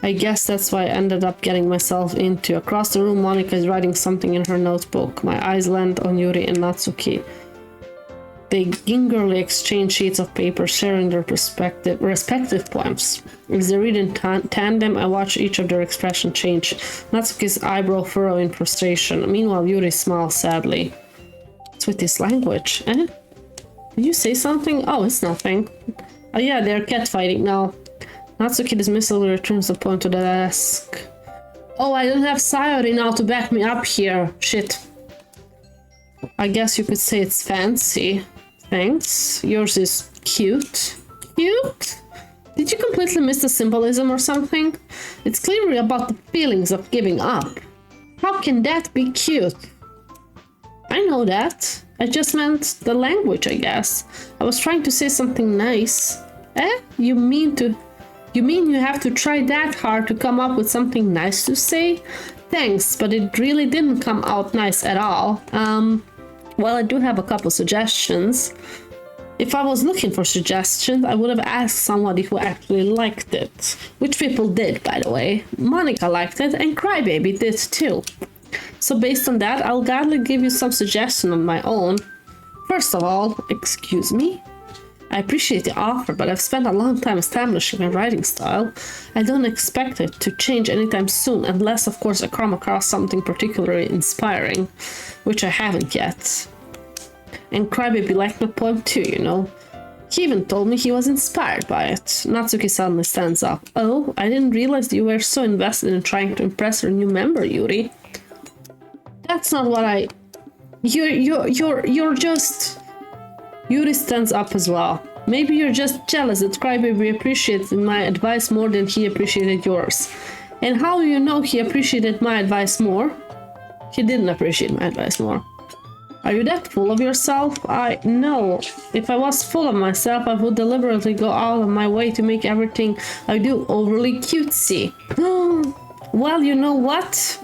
I guess that's why I ended up getting myself into. Across the room, Monika is writing something in her notebook. My eyes land on Yuri and Natsuki. They gingerly exchange sheets of paper, sharing their respective poems. As they read in tandem, I watch each of their expression change. Natsuki's eyebrow furrow in frustration. Meanwhile, Yuri smiles sadly. What's with this language, eh? Did you say something? Oh, it's nothing. Oh yeah, they're catfighting now. Natsuki dismissively returns the poem to the desk. Oh, I don't have Sayori now to back me up here. Shit. I guess you could say it's fancy. Thanks. Yours is cute. Cute? Did you completely miss the symbolism or something? It's clearly about the feelings of giving up. How can that be cute? I know that. I just meant the language, I guess. I was trying to say something nice. Eh? You mean you have to try that hard to come up with something nice to say? Thanks, but it really didn't come out nice at all. Well, I do have a couple suggestions. If I was looking for suggestions, I would have asked somebody who actually liked it. Which people did, by the way. Monika liked it, and Crybaby did too. So based on that, I'll gladly give you some suggestions on my own. First of all, excuse me? I appreciate the offer, but I've spent a long time establishing my writing style. I don't expect it to change anytime soon, unless of course I come across something particularly inspiring, which I haven't yet. And Crybaby liked my poem too, you know. He even told me he was inspired by it. Natsuki suddenly stands up. Oh, I didn't realize you were so invested in trying to impress your new member, Yuri. That's not what I... You're just... Yuri stands up as well. Maybe you're just jealous that Crybaby appreciated my advice more than he appreciated yours. And how do you know he appreciated my advice more? He didn't appreciate my advice more. Are you that full of yourself? No. If I was full of myself, I would deliberately go out of my way to make everything I do overly cutesy. Well, you know what?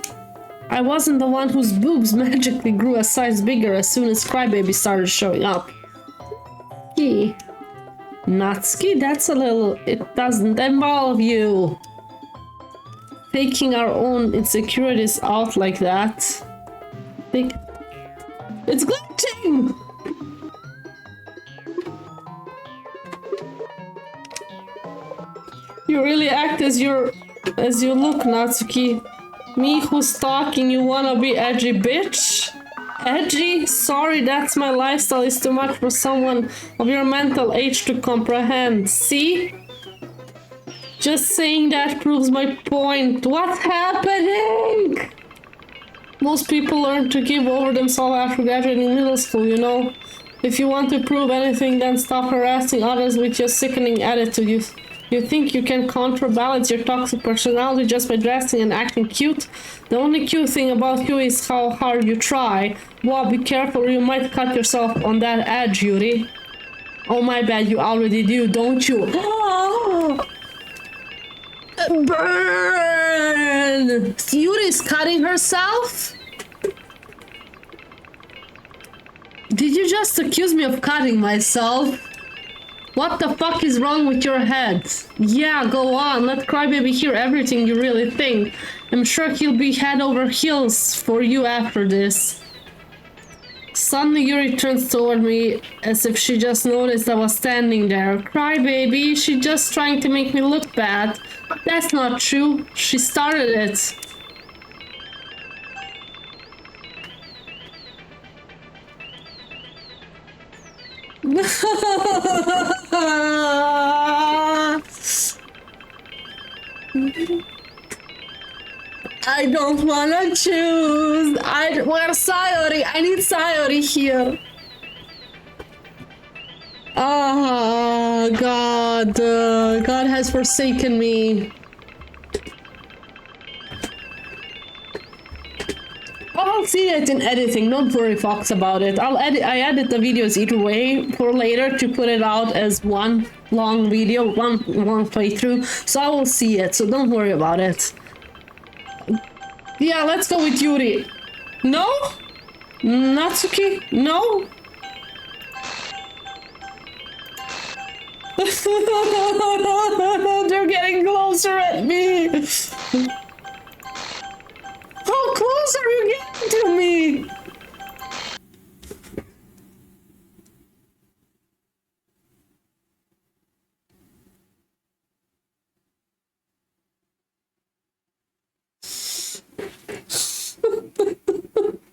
I wasn't the one whose boobs magically grew a size bigger as soon as Crybaby started showing up. Natsuki, that's a little... It doesn't involve you. Taking our own insecurities out like that. It's glitching! You really act as you look, Natsuki. Me who's talking, you wanna be edgy bitch? Edgy? Sorry, that's my lifestyle. Is too much for someone of your mental age to comprehend. See? Just saying that proves my point. What's happening? Most people learn to give over themselves after graduating middle school, you know? If you want to prove anything, then stop harassing others with your sickening attitude. You think you can counterbalance your toxic personality just by dressing and acting cute? The only cute thing about you is how hard you try. Wow, be careful or you might cut yourself on that edge, Yuri. Oh my bad, you already do, don't you? Burn! Yuri's cutting herself? Did you just accuse me of cutting myself? What the fuck is wrong with your head? Yeah, go on. Let Crybaby hear everything you really think. I'm sure he'll be head over heels for you after this. Suddenly Yuri turns toward me as if she just noticed I was standing there. Crybaby, she's just trying to make me look bad. That's not true. She started it. I don't wanna choose. Where's Sayori? I need Sayori here. Oh, God. God has forsaken me. I'll see it in editing. Don't worry, Fox, about it. I edit the videos either way for later to put it out as one long video, one playthrough. So I will see it. So don't worry about it. Yeah, let's go with Yuri. No? Natsuki? No? They're getting closer at me. How close are you getting to me?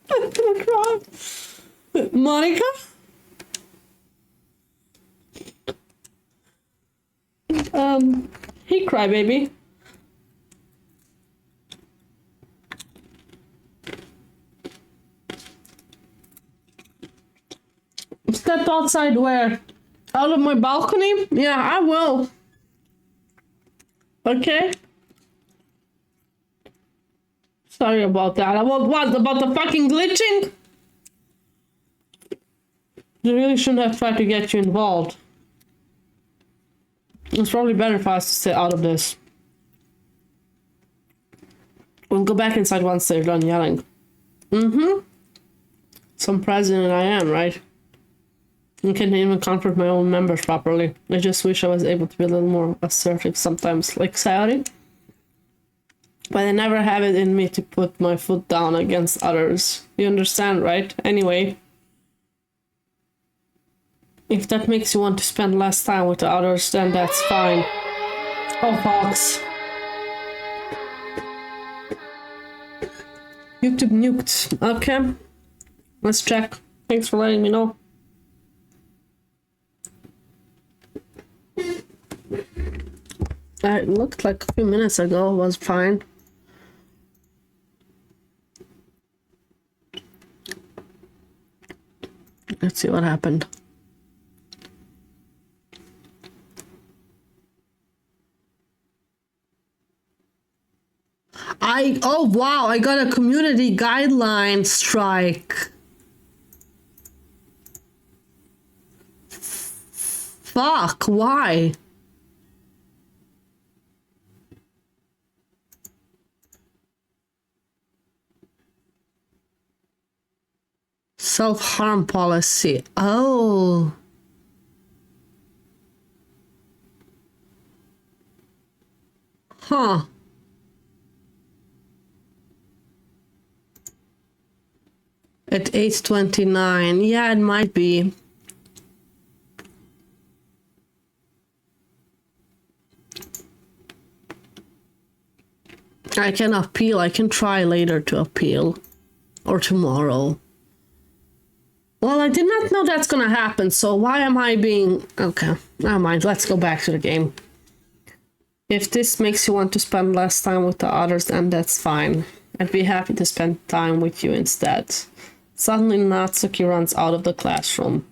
I'm gonna cry. Monika? Hey, Crybaby. Step outside where? Out of my balcony? Yeah, I will. Okay? Sorry about that. About what? About the fucking glitching? They really shouldn't have tried to get you involved. It's probably better for us to stay out of this. We'll go back inside once they're done yelling. Mm-hmm. Some president I am, right? I can't even comfort my own members properly. I just wish I was able to be a little more assertive sometimes, like Sayori. But I never have it in me to put my foot down against others. You understand, right? Anyway. If that makes you want to spend less time with the others, then that's fine. Oh, Fox. YouTube nuked. Okay. Let's check. Thanks for letting me know. It looked like a few minutes ago it was fine. Let's see what happened. Oh wow, I got a community guideline strike. Fuck, why? Self-harm policy. Oh. Huh. At 8:29. Yeah, it might be. I can appeal. I can try later to appeal. Or tomorrow. Well, I did not know that's gonna happen, so why am I being... Okay, never mind. Let's go back to the game. If this makes you want to spend less time with the others, then that's fine. I'd be happy to spend time with you instead. Suddenly, Natsuki runs out of the classroom.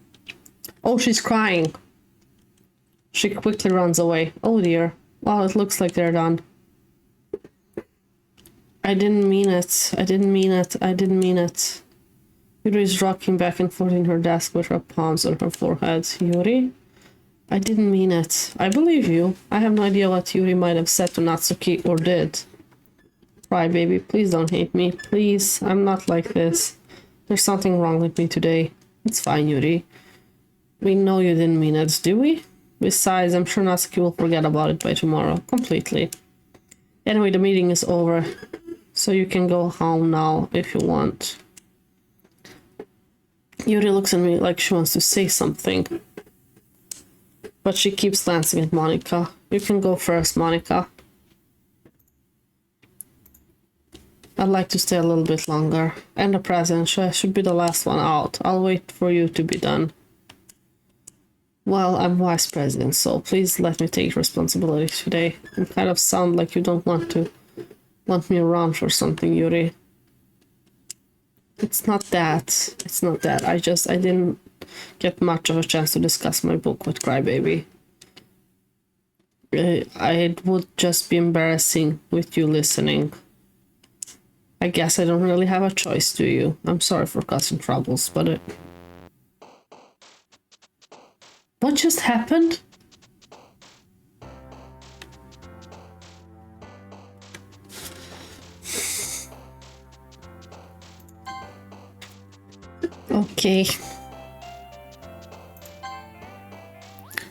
Oh, she's crying. She quickly runs away. Oh dear. Well, it looks like they're done. I didn't mean it. I didn't mean it. I didn't mean it. Yuri is rocking back and forth in her desk with her palms on her forehead. Yuri? I didn't mean it. I believe you. I have no idea what Yuri might have said to Natsuki or did. Cry, baby. Please don't hate me. Please. I'm not like this. There's something wrong with me today. It's fine, Yuri. We know you didn't mean it, do we? Besides, I'm sure Natsuki will forget about it by tomorrow. Completely. Anyway, the meeting is over. So you can go home now if you want. Yuri looks at me like she wants to say something. But she keeps glancing at Monika. You can go first, Monika. I'd like to stay a little bit longer. And the present should be the last one out. I'll wait for you to be done. Well, I'm vice president, so please let me take responsibility today. You kind of sound like you don't want me around for something, Yuri. It's not that. It's not that. I didn't get much of a chance to discuss my book with Crybaby. It would just be embarrassing with you listening. I guess I don't really have a choice, do you? I'm sorry for causing troubles, but what just happened? Okay.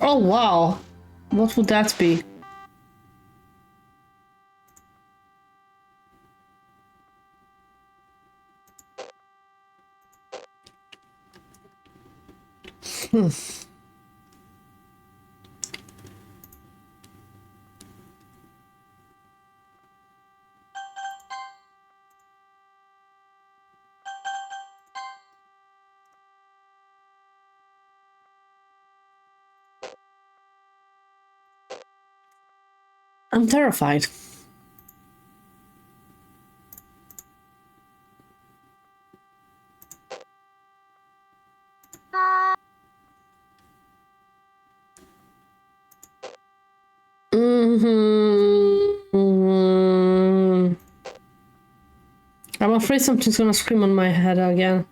Oh, wow. What would that be? I'm terrified. I'm afraid something's gonna scream on my head again.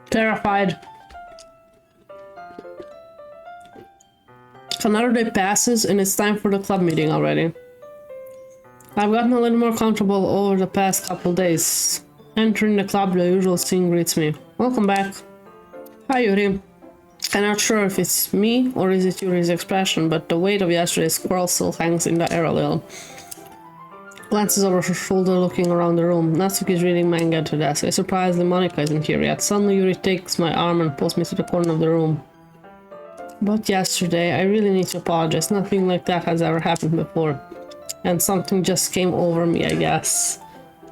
Terrified. Another day passes and it's time for the club meeting already. I've gotten a little more comfortable over the past couple days. Entering the club, the usual scene greets me. Welcome back. Hi, Yuri. I'm not sure if it's me or is it Yuri's expression, but the weight of yesterday's quarrel still hangs in the air a little. Glances over her shoulder, looking around the room. Natsuki is reading manga to desk. I surprisingly, Monika isn't here yet. Suddenly, Yuri takes my arm and pulls me to the corner of the room. But yesterday, I really need to apologize. Nothing like that has ever happened before. And something just came over me, I guess.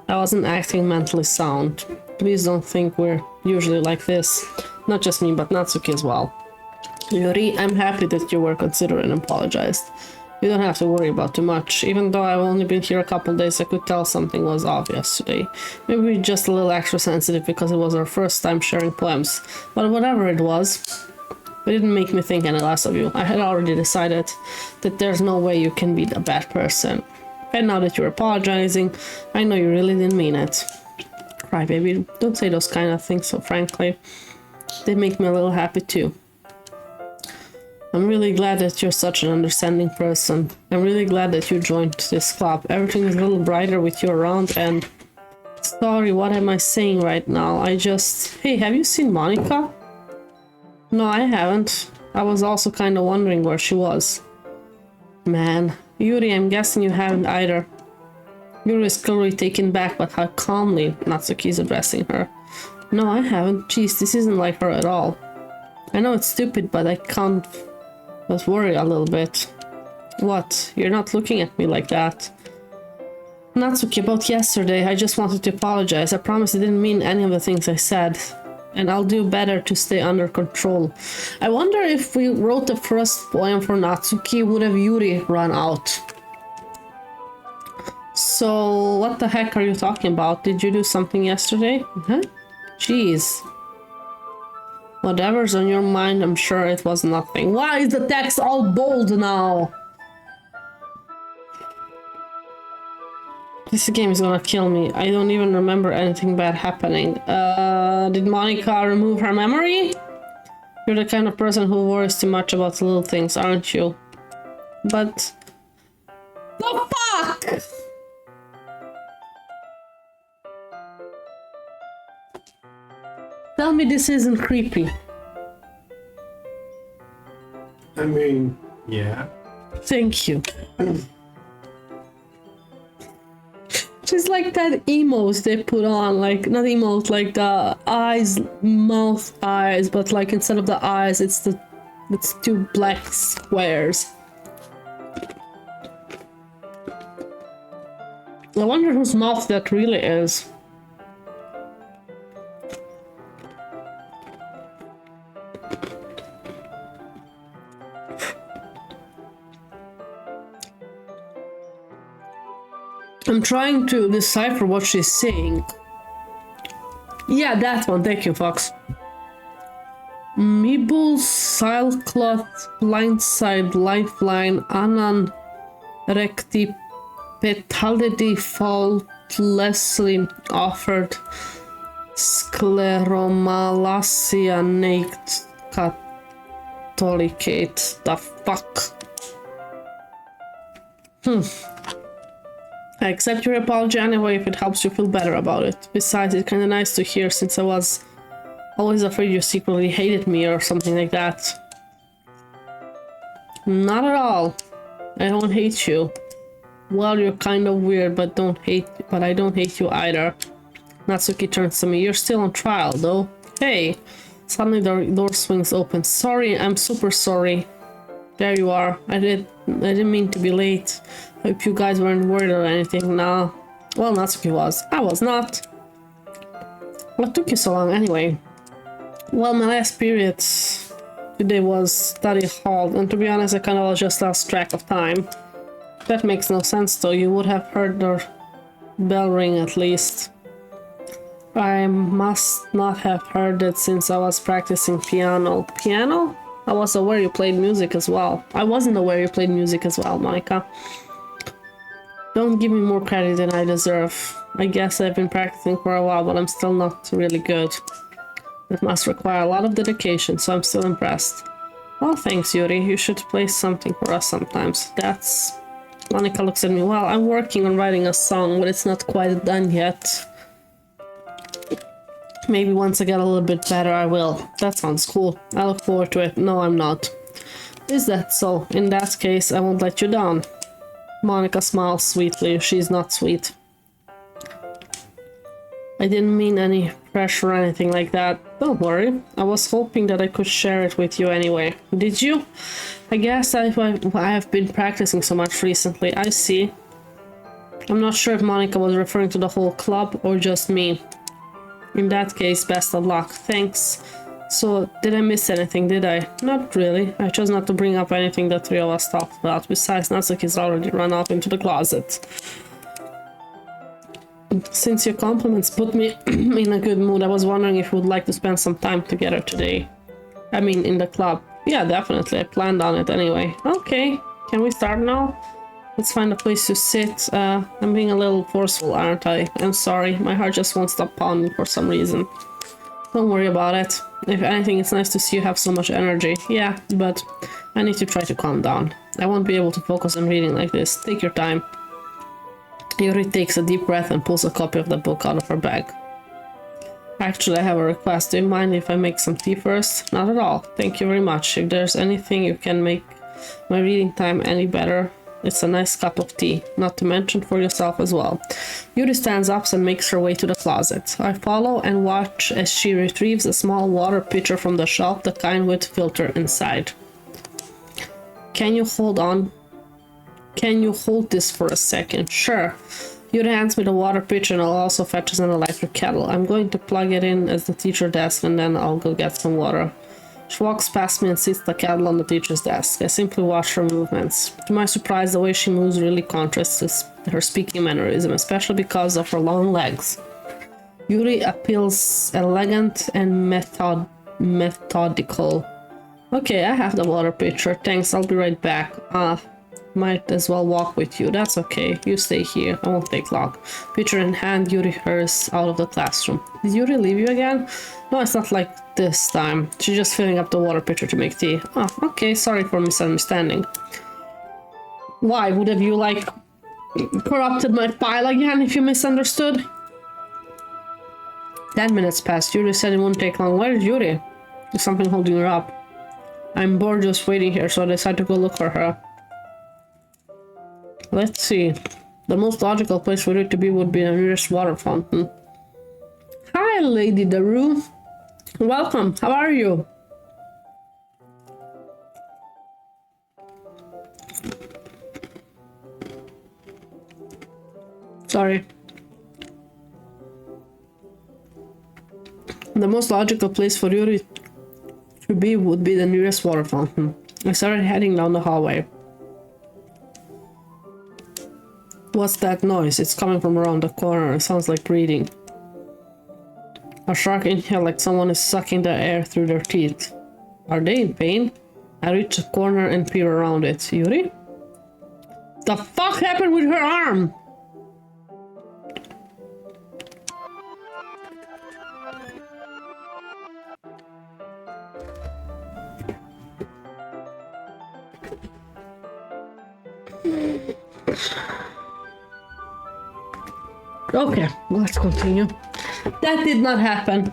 I wasn't acting mentally sound. Please don't think we're usually like this. Not just me, but Natsuki as well. Yuri, I'm happy that you were considerate and apologized. You don't have to worry about too much. Even though I've only been here a couple days, I could tell something was off yesterday. Maybe just a little extra sensitive because it was our first time sharing poems. But whatever it was, it didn't make me think any less of you. I had already decided that there's no way you can be a bad person. And now that you're apologizing, I know you really didn't mean it. Cry, baby. Don't say those kind of things so frankly. They make me a little happy too. I'm really glad that you're such an understanding person. I'm really glad that you joined this club. Everything is a little brighter with you around and Sorry, what am I saying right now? Hey, have you seen Monika? No, I haven't. I was also kind of wondering where she was. Man. Yuri, I'm guessing you haven't either. Yuri is clearly taken back, but how calmly Natsuki is addressing her. No, I haven't. Jeez, this isn't like her at all. I know it's stupid, but I can't but worry a little bit. What? You're not looking at me like that. Natsuki, about yesterday, I just wanted to apologize. I promise I didn't mean any of the things I said. And I'll do better to stay under control. I wonder if we wrote the first poem for Natsuki, would have Yuri run out? So, what the heck are you talking about? Did you do something yesterday? Huh? Jeez. Whatever's on your mind, I'm sure it was nothing. Why is the text all bold now? This game is gonna kill me. I don't even remember anything bad happening. Did Monika remove her memory? You're the kind of person who worries too much about little things, aren't you? But... the fuck?! Tell me this isn't creepy. I mean, yeah. Thank you. She's like that emotes they put on, like, not emote, like the eyes, mouth eyes, but like instead of the eyes, it's two black squares. I wonder whose mouth that really is. I'm trying to decipher what she's saying. Yeah, that one. Thank you, Fox. Mibul, Sailcloth, Blindside, Lifeline, Anan, Recti, Petality, Faultlessly Offered, Scleromalacia, Naked, Catholicate. The fuck? I accept your apology anyway if it helps you feel better about it. Besides, it's kinda nice to hear since I was always afraid you secretly hated me or something like that. Not at all. I don't hate you. Well, you're kind of weird, but I don't hate you either. Natsuki turns to me. You're still on trial, though. Hey. Suddenly the door swings open. Sorry, I'm super sorry. There you are. I didn't mean to be late. Hope you guys weren't worried or anything. Nah. Well, Natsuki was. I was not. What took you so long anyway? Well, my last period today was study hall, and to be honest, I kind of just lost track of time. That makes no sense though. You would have heard the bell ring at least. I must not have heard it since I was practicing piano. Piano? I was aware you played music as well. I wasn't aware you played music as well, Monika. Don't give me more credit than I deserve. I guess I've been practicing for a while, but I'm still not really good. It must require a lot of dedication, so I'm still impressed. Well, thanks, Yuri. You should play something for us sometimes. That's... Monika looks at me. Well, I'm working on writing a song, but it's not quite done yet. Maybe once I get a little bit better, I will. That sounds cool. I look forward to it. No, I'm not. Is that so? In that case, I won't let you down. Monika smiles sweetly. She's not sweet. I didn't mean any pressure or anything like that. Don't worry. I was hoping that I could share it with you anyway. Did you? I guess I have been practicing so much recently. I see. I'm not sure if Monika was referring to the whole club or just me. In that case, best of luck. Thanks. So, did I miss anything, did I? Not really. I chose not to bring up anything the three of us talked about. Besides, Natsuki's already run off into the closet. Since your compliments put me in a good mood, I was wondering if you would like to spend some time together today. I mean, in the club. Yeah, definitely. I planned on it anyway. Okay. Can we start now? Let's find a place to sit. I'm being a little forceful, aren't I? I'm sorry. My heart just won't stop pounding for some reason. Don't worry about it. If anything, it's nice to see you have so much energy. Yeah, but I need to try to calm down. I won't be able to focus on reading like this. Take your time. Yuri takes a deep breath and pulls a copy of the book out of her bag. Actually, I have a request. Do you mind if I make some tea first? Not at all. Thank you very much. If there's anything you can make my reading time any better, it's a nice cup of tea. Not to mention for yourself as well. Yuri stands up and makes her way to the closet. I follow and watch as she retrieves a small water pitcher from the shelf, the kind with filter inside. Can you hold on? Can you hold this for a second? Sure. Yuri hands me the water pitcher and I'll also fetches an electric kettle. I'm going to plug it in as the teacher desk and then I'll go get some water. She walks past me and sits the kettle on the teacher's desk. I simply watch her movements. To my surprise, the way she moves really contrasts her speaking mannerism, especially because of her long legs. Yuri appeals elegant and methodical. Okay, I have the water pitcher. Thanks, I'll be right back. Might as well walk with you. That's okay. You stay here. I won't take long. Pitcher in hand, Yuri hurries out of the classroom. Did Yuri leave you again? No, it's not like this time. She's just filling up the water pitcher to make tea. Oh, okay. Sorry for misunderstanding. Why? Would have you, like, corrupted my file again if you misunderstood? 10 minutes passed. Yuri said it wouldn't take long. Where is Yuri? Is something holding her up? I'm bored just waiting here, so I decided to go look for her. Let's see. The most logical place for it to be would be the nearest water fountain. Hi, Lady Daru. Welcome. How are you? Sorry. The most logical place for Yuri to be would be the nearest water fountain. I started heading down the hallway. What's that noise? It's coming from around the corner. It sounds like breathing. A sharp inhale like someone is sucking the air through their teeth. Are they in pain? I reach the corner and peer around it. Yuri? The fuck happened with her arm? Okay, let's continue. That did not happen.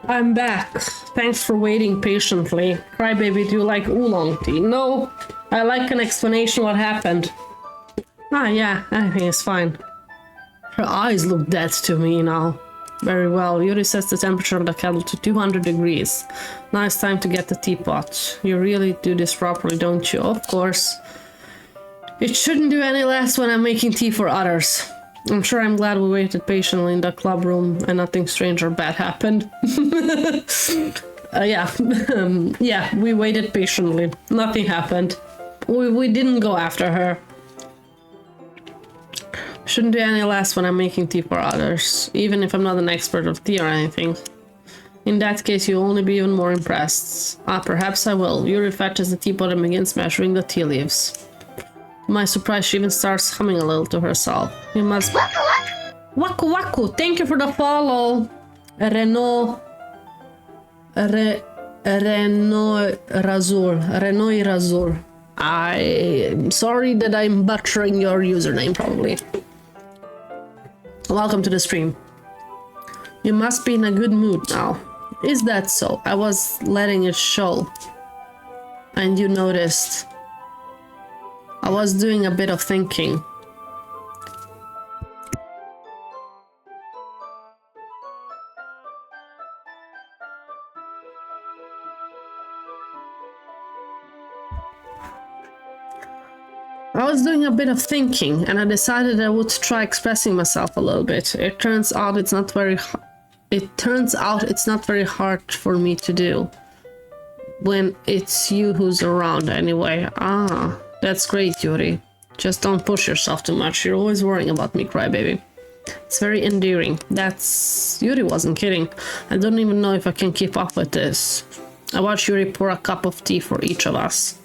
I'm back. Thanks for waiting patiently. Crybaby, do you like oolong tea? No, I like an explanation what happened. Ah, yeah, everything is fine. Her eyes look dead to me now. Very well, Yuri sets the temperature of the kettle to 200 degrees. Now it's time to get the teapot. You really do this properly, don't you? Of course. It shouldn't do any less when I'm making tea for others. I'm sure I'm glad we waited patiently in the club room and nothing strange or bad happened. Yeah. Yeah, we waited patiently. Nothing happened. We didn't go after her. Shouldn't do any less when I'm making tea for others, even if I'm not an expert of tea or anything. In that case, you'll only be even more impressed. Ah, perhaps I will. Yuri fetches the teapot and begins measuring the tea leaves. To my surprise, she even starts humming a little to herself. You must... Waku Waku! Thank you for the follow! Renault Razur. I'm sorry that I'm butchering your username, probably. Welcome to the stream. You must be in a good mood now. Is that so? I was letting it show. And you noticed. I was doing a bit of thinking. And I decided I would try expressing myself a little bit. It turns out it's not very hard for me to do when it's you who's around anyway. Ah, that's great, Yuri. Just don't push yourself too much. You're always worrying about me, crybaby. It's very endearing. Yuri wasn't kidding. I don't even know if I can keep up with this. I watch Yuri pour a cup of tea for each of us.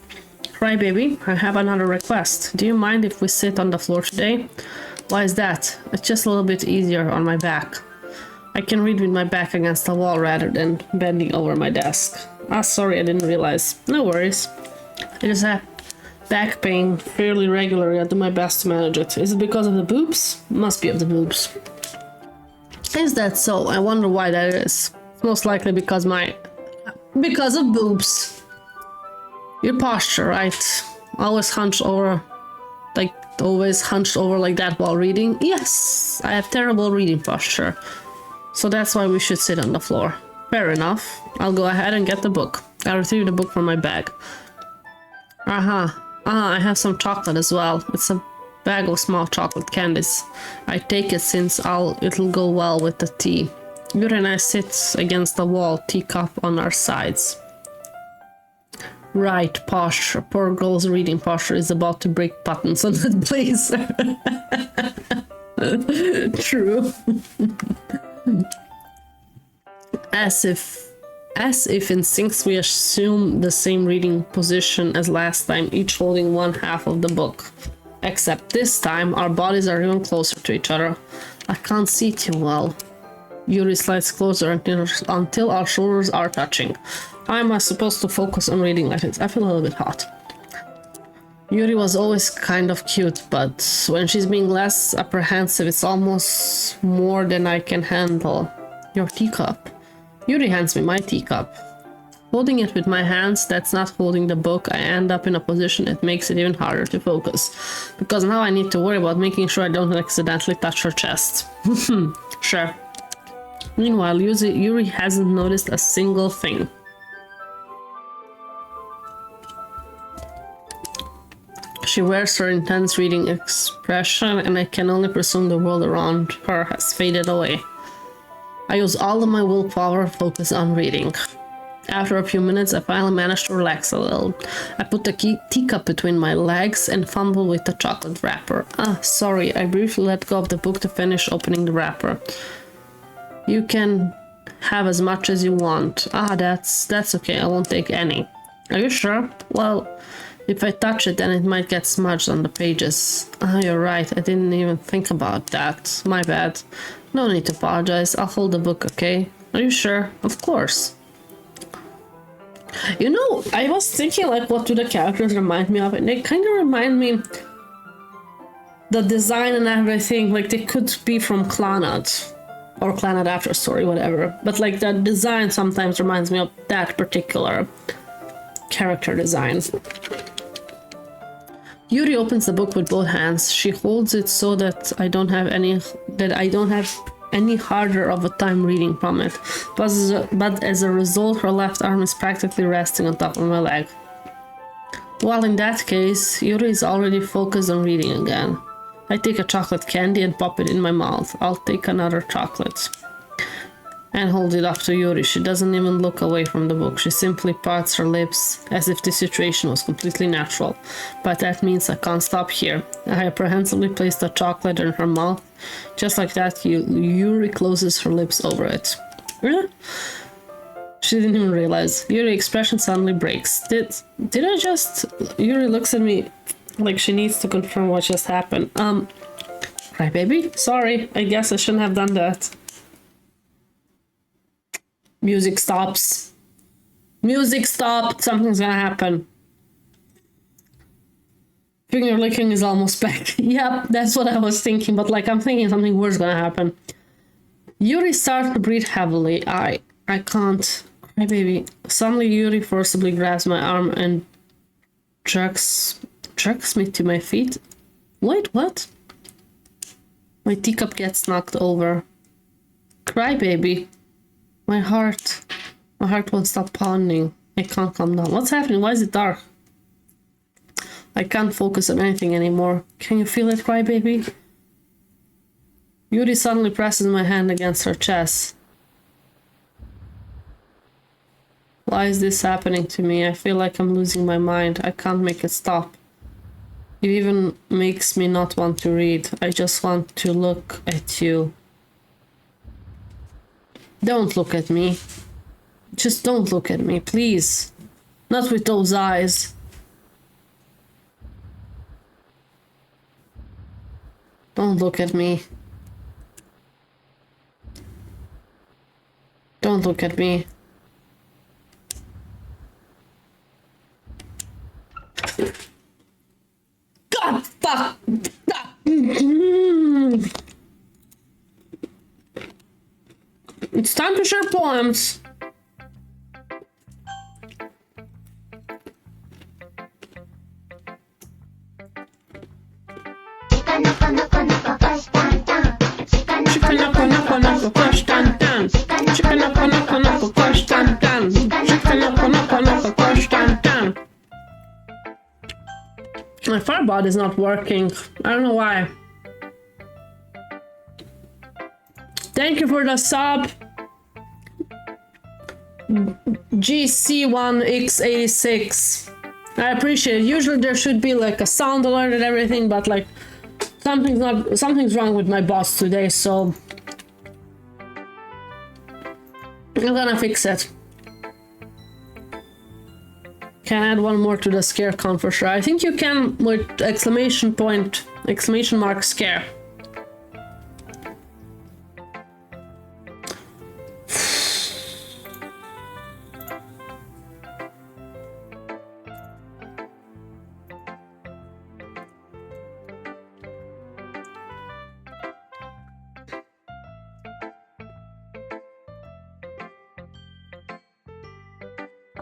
Crybaby, I have another request. Do you mind if we sit on the floor today? Why is that? It's just a little bit easier on my back. I can read with my back against the wall rather than bending over my desk. Ah, sorry, I didn't realize. No worries. I back pain fairly regularly. I do my best to manage it. Is it because of the boobs? Must be of the boobs. Is that so? I wonder why that is. Most likely because of boobs. Your posture, right? Always hunched over like that while reading. Yes, I have terrible reading posture. So that's why we should sit on the floor. Fair enough. I'll go ahead and get the book. I'll retrieve the book from my bag. I have some chocolate as well. It's a bag of small chocolate candies. I take it since it'll go well with the tea. Yuri and I sit against the wall, teacup on our sides. Right, posture. Poor girl's reading posture is about to break buttons on that blazer. True. As if in syncs we assume the same reading position as last time, each holding one half of the book. Except this time our bodies are even closer to each other. I can't see too well. Yuri slides closer until our shoulders are touching. How am I supposed to focus on reading like this? I feel a little bit hot. Yuri was always kind of cute, but when she's being less apprehensive, it's almost more than I can handle. Your teacup. Yuri hands me my teacup. Holding it with my hands, that's not holding the book. I end up in a position that makes it even harder to focus. Because now I need to worry about making sure I don't accidentally touch her chest. Sure. Meanwhile, Yuri hasn't noticed a single thing. She wears her intense reading expression, and I can only presume the world around her has faded away. I use all of my willpower to focus on reading. After a few minutes, I finally manage to relax a little. I put the teacup between my legs and fumble with the chocolate wrapper. Sorry, I briefly let go of the book to finish opening the wrapper. You can have as much as you want. That's okay, I won't take any. Are you sure? Well, if I touch it, then it might get smudged on the pages. You're right, I didn't even think about that. My bad. No need to apologize, I'll hold the book, okay? Are you sure? Of course. You know, I was thinking like what do the characters remind me of, and they kind of remind me the design and everything, like they could be from Clannad or Clannad After Story, whatever, but like the design sometimes reminds me of that particular character design. Yuri opens the book with both hands. She holds it so that I don't have any harder of a time reading from it, but as a result her left arm is practically resting on top of my leg. Well, in that case, Yuri is already focused on reading again. I take a chocolate candy and pop it in my mouth. I'll take another chocolate and hold it up to Yuri. She doesn't even look away from the book. She simply parts her lips as if the situation was completely natural. But that means I can't stop here. I apprehensively place the chocolate in her mouth. Just like that, Yuri closes her lips over it. Really? She didn't even realize. Yuri's expression suddenly breaks. Did I just... Yuri looks at me like she needs to confirm what just happened. Right, baby? Sorry, I guess I shouldn't have done that. Music stops. Music stopped. Something's gonna happen. Finger licking is almost back. Yep, that's what I was thinking, but like I'm thinking something worse gonna happen. Yuri starts to breathe heavily. I can't. Cry baby. Suddenly Yuri forcibly grabs my arm and jerks me to my feet. Wait, what? My teacup gets knocked over. Cry baby. My heart won't stop pounding. I can't calm down. What's happening? Why is it dark? I can't focus on anything anymore. Can you feel it, crybaby? Yuri suddenly presses my hand against her chest. Why is this happening to me? I feel like I'm losing my mind. I can't make it stop. It even makes me not want to read. I just want to look at you. Don't look at me. Just don't look at me, please. Not with those eyes. Don't look at me. Don't look at me. future poems. My firebot is not working. I don't know why. Thank you for the sub. GC1X86. I appreciate it. Usually there should be like a sound alert and everything, but like something's wrong with my boss today, so I'm gonna fix it. Can add one more to the scare count for sure. I think you can with exclamation mark scare.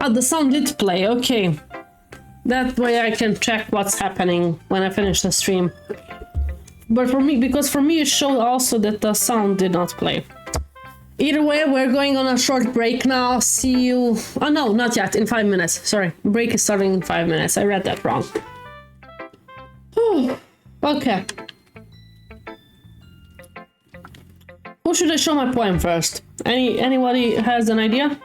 Oh, the sound did play, okay. That way I can check what's happening when I finish the stream. But for me, because for me it showed also that the sound did not play. Either way, we're going on a short break now. See you... Oh no, not yet, in 5 minutes. Sorry, break is starting in 5 minutes. I read that wrong. Okay. Who should I show my poem first? Anybody has an idea?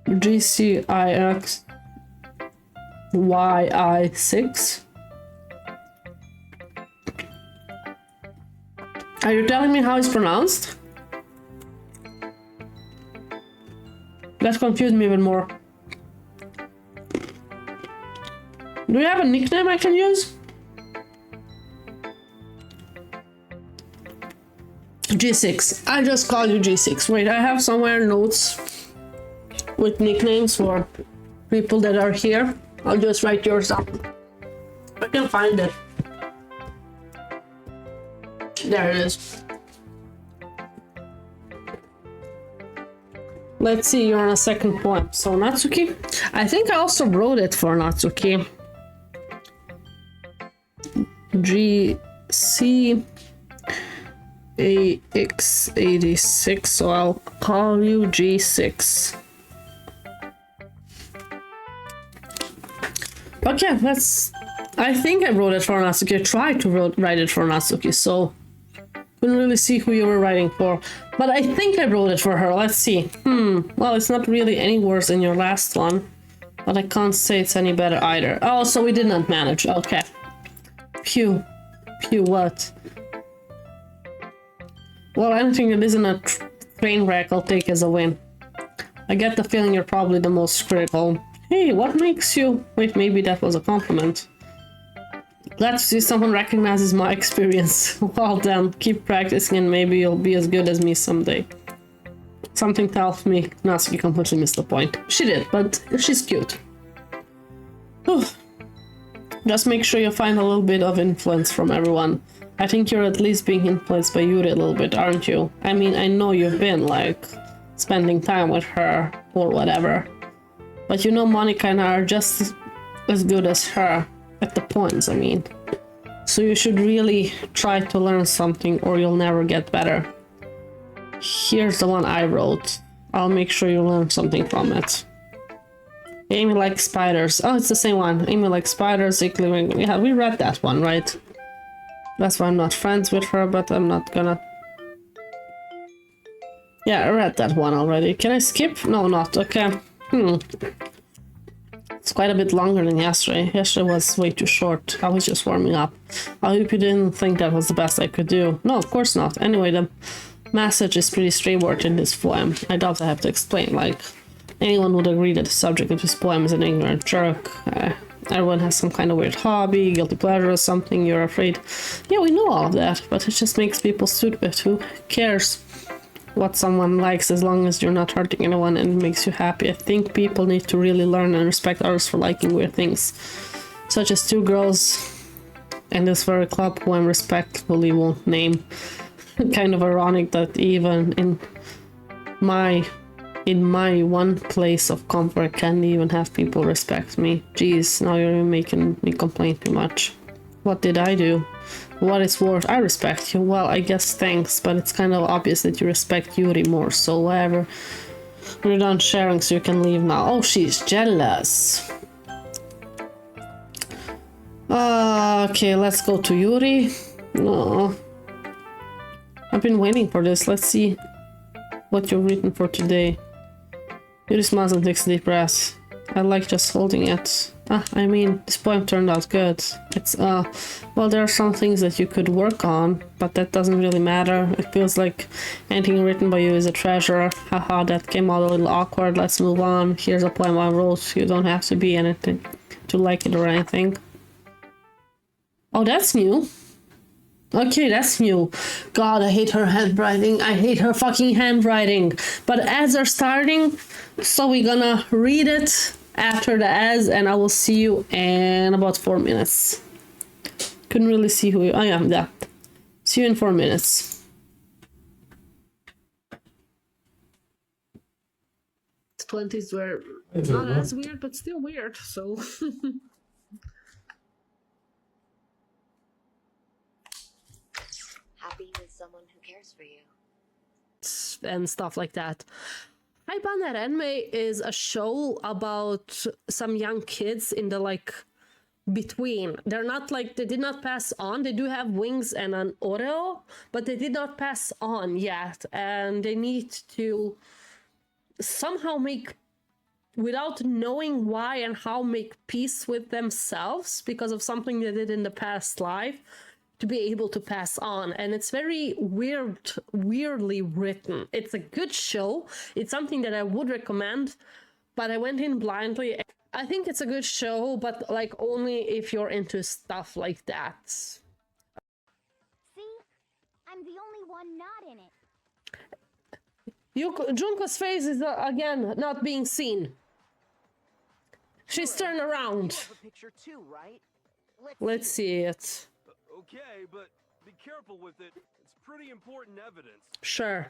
GCIXYI6. Are you telling me how it's pronounced? That confused me even more. Do you have a nickname I can use? G6. I just call you G6. Wait, I have somewhere notes with nicknames for people that are here. I'll just write yours up. I can find it. There it is. Let's see, you're on a second poem. So Natsuki? I think I also wrote it for Natsuki. GCAX86, so I'll call you G6. Okay, I think I wrote it for Natsuki. I tried to write it for Natsuki, so couldn't really see who you were writing for. But I think I wrote it for her. Let's see. Well, it's not really any worse than your last one, but I can't say it's any better either. Oh, so we did not manage. Okay. Phew. Phew, what? Well, anything that isn't a train wreck I'll take as a win. I get the feeling you're probably the most critical. Hey, what makes you... Wait, maybe that was a compliment. Glad to see someone recognizes my experience. Well then, keep practicing and maybe you'll be as good as me someday. Something tells me Natsuki completely missed the point. She did, but she's cute. Whew. Just make sure you find a little bit of influence from everyone. I think you're at least being influenced by Yuri a little bit, aren't you? I mean, I know you've been, like, spending time with her or whatever. But you know Monika and I are just as good as her at the points, I mean. So you should really try to learn something or you'll never get better. Here's the one I wrote. I'll make sure you learn something from it. Amy likes spiders. Oh, it's the same one. Amy likes spiders. Yeah, we read that one, right? That's why I'm not friends with her, but I'm not gonna... Yeah, I read that one already. Can I skip? No, not. Okay. It's quite a bit longer than yesterday. Yesterday was way too short. I was just warming up. I hope you didn't think that was the best I could do. No, of course not. Anyway, the message is pretty straightforward in this poem. I doubt I have to explain. Like, anyone would agree that the subject of this poem is an ignorant jerk. Everyone has some kind of weird hobby, guilty pleasure or something, you're afraid. Yeah, we know all of that, but it just makes people stupid. Who cares what someone likes as long as you're not hurting anyone and it makes you happy? I think people need to really learn and respect others for liking weird things. Such as two girls in this very club who I respectfully won't name. Kind of ironic that even in my one place of comfort I can't even have people respect me. Jeez, now you're making me complain too much. What did I do? What it's worth, I respect you. Well, I guess thanks, but it's kind of obvious that you respect Yuri more, so whatever. We're done sharing, so you can leave now. Oh, she's jealous. Okay, let's go to Yuri. No. I've been waiting for this. Let's see what you've written for today. Yuri smiles and takes a deep breath. I like just holding it. I mean, this poem turned out good. It's, well, there are some things that you could work on, but that doesn't really matter. It feels like anything written by you is a treasure. Haha, that came out a little awkward. Let's move on. Here's a poem I wrote. You don't have to be anything to like it or anything. Oh, that's new. Okay, that's new. God, I hate her handwriting. I hate her fucking handwriting. But ads are starting, so we're gonna read it after the ads, and I will see you in about 4 minutes. Couldn't really see who you... I am. Yeah. See you in 4 minutes. The 20s were not as weird, but still weird, so... Happy with someone who cares for you. And stuff like that. Hi Banner Anime is a show about some young kids in the like between. They're not like, they did not pass on. They do have wings and an Oreo, but they did not pass on yet, and they need to somehow make, without knowing why and how, make peace with themselves because of something they did in the past life, to be able to pass on. And it's very weirdly written. It's a good show. It's something that I would recommend, but I went in blindly. I think it's a good show, but like only if you're into stuff like that. See? I'm the only one not in it. Junko's face is again not being seen. She's turned around. You have a picture too, right? Let's see it. Okay, but be careful with it. It's pretty important evidence. Sure.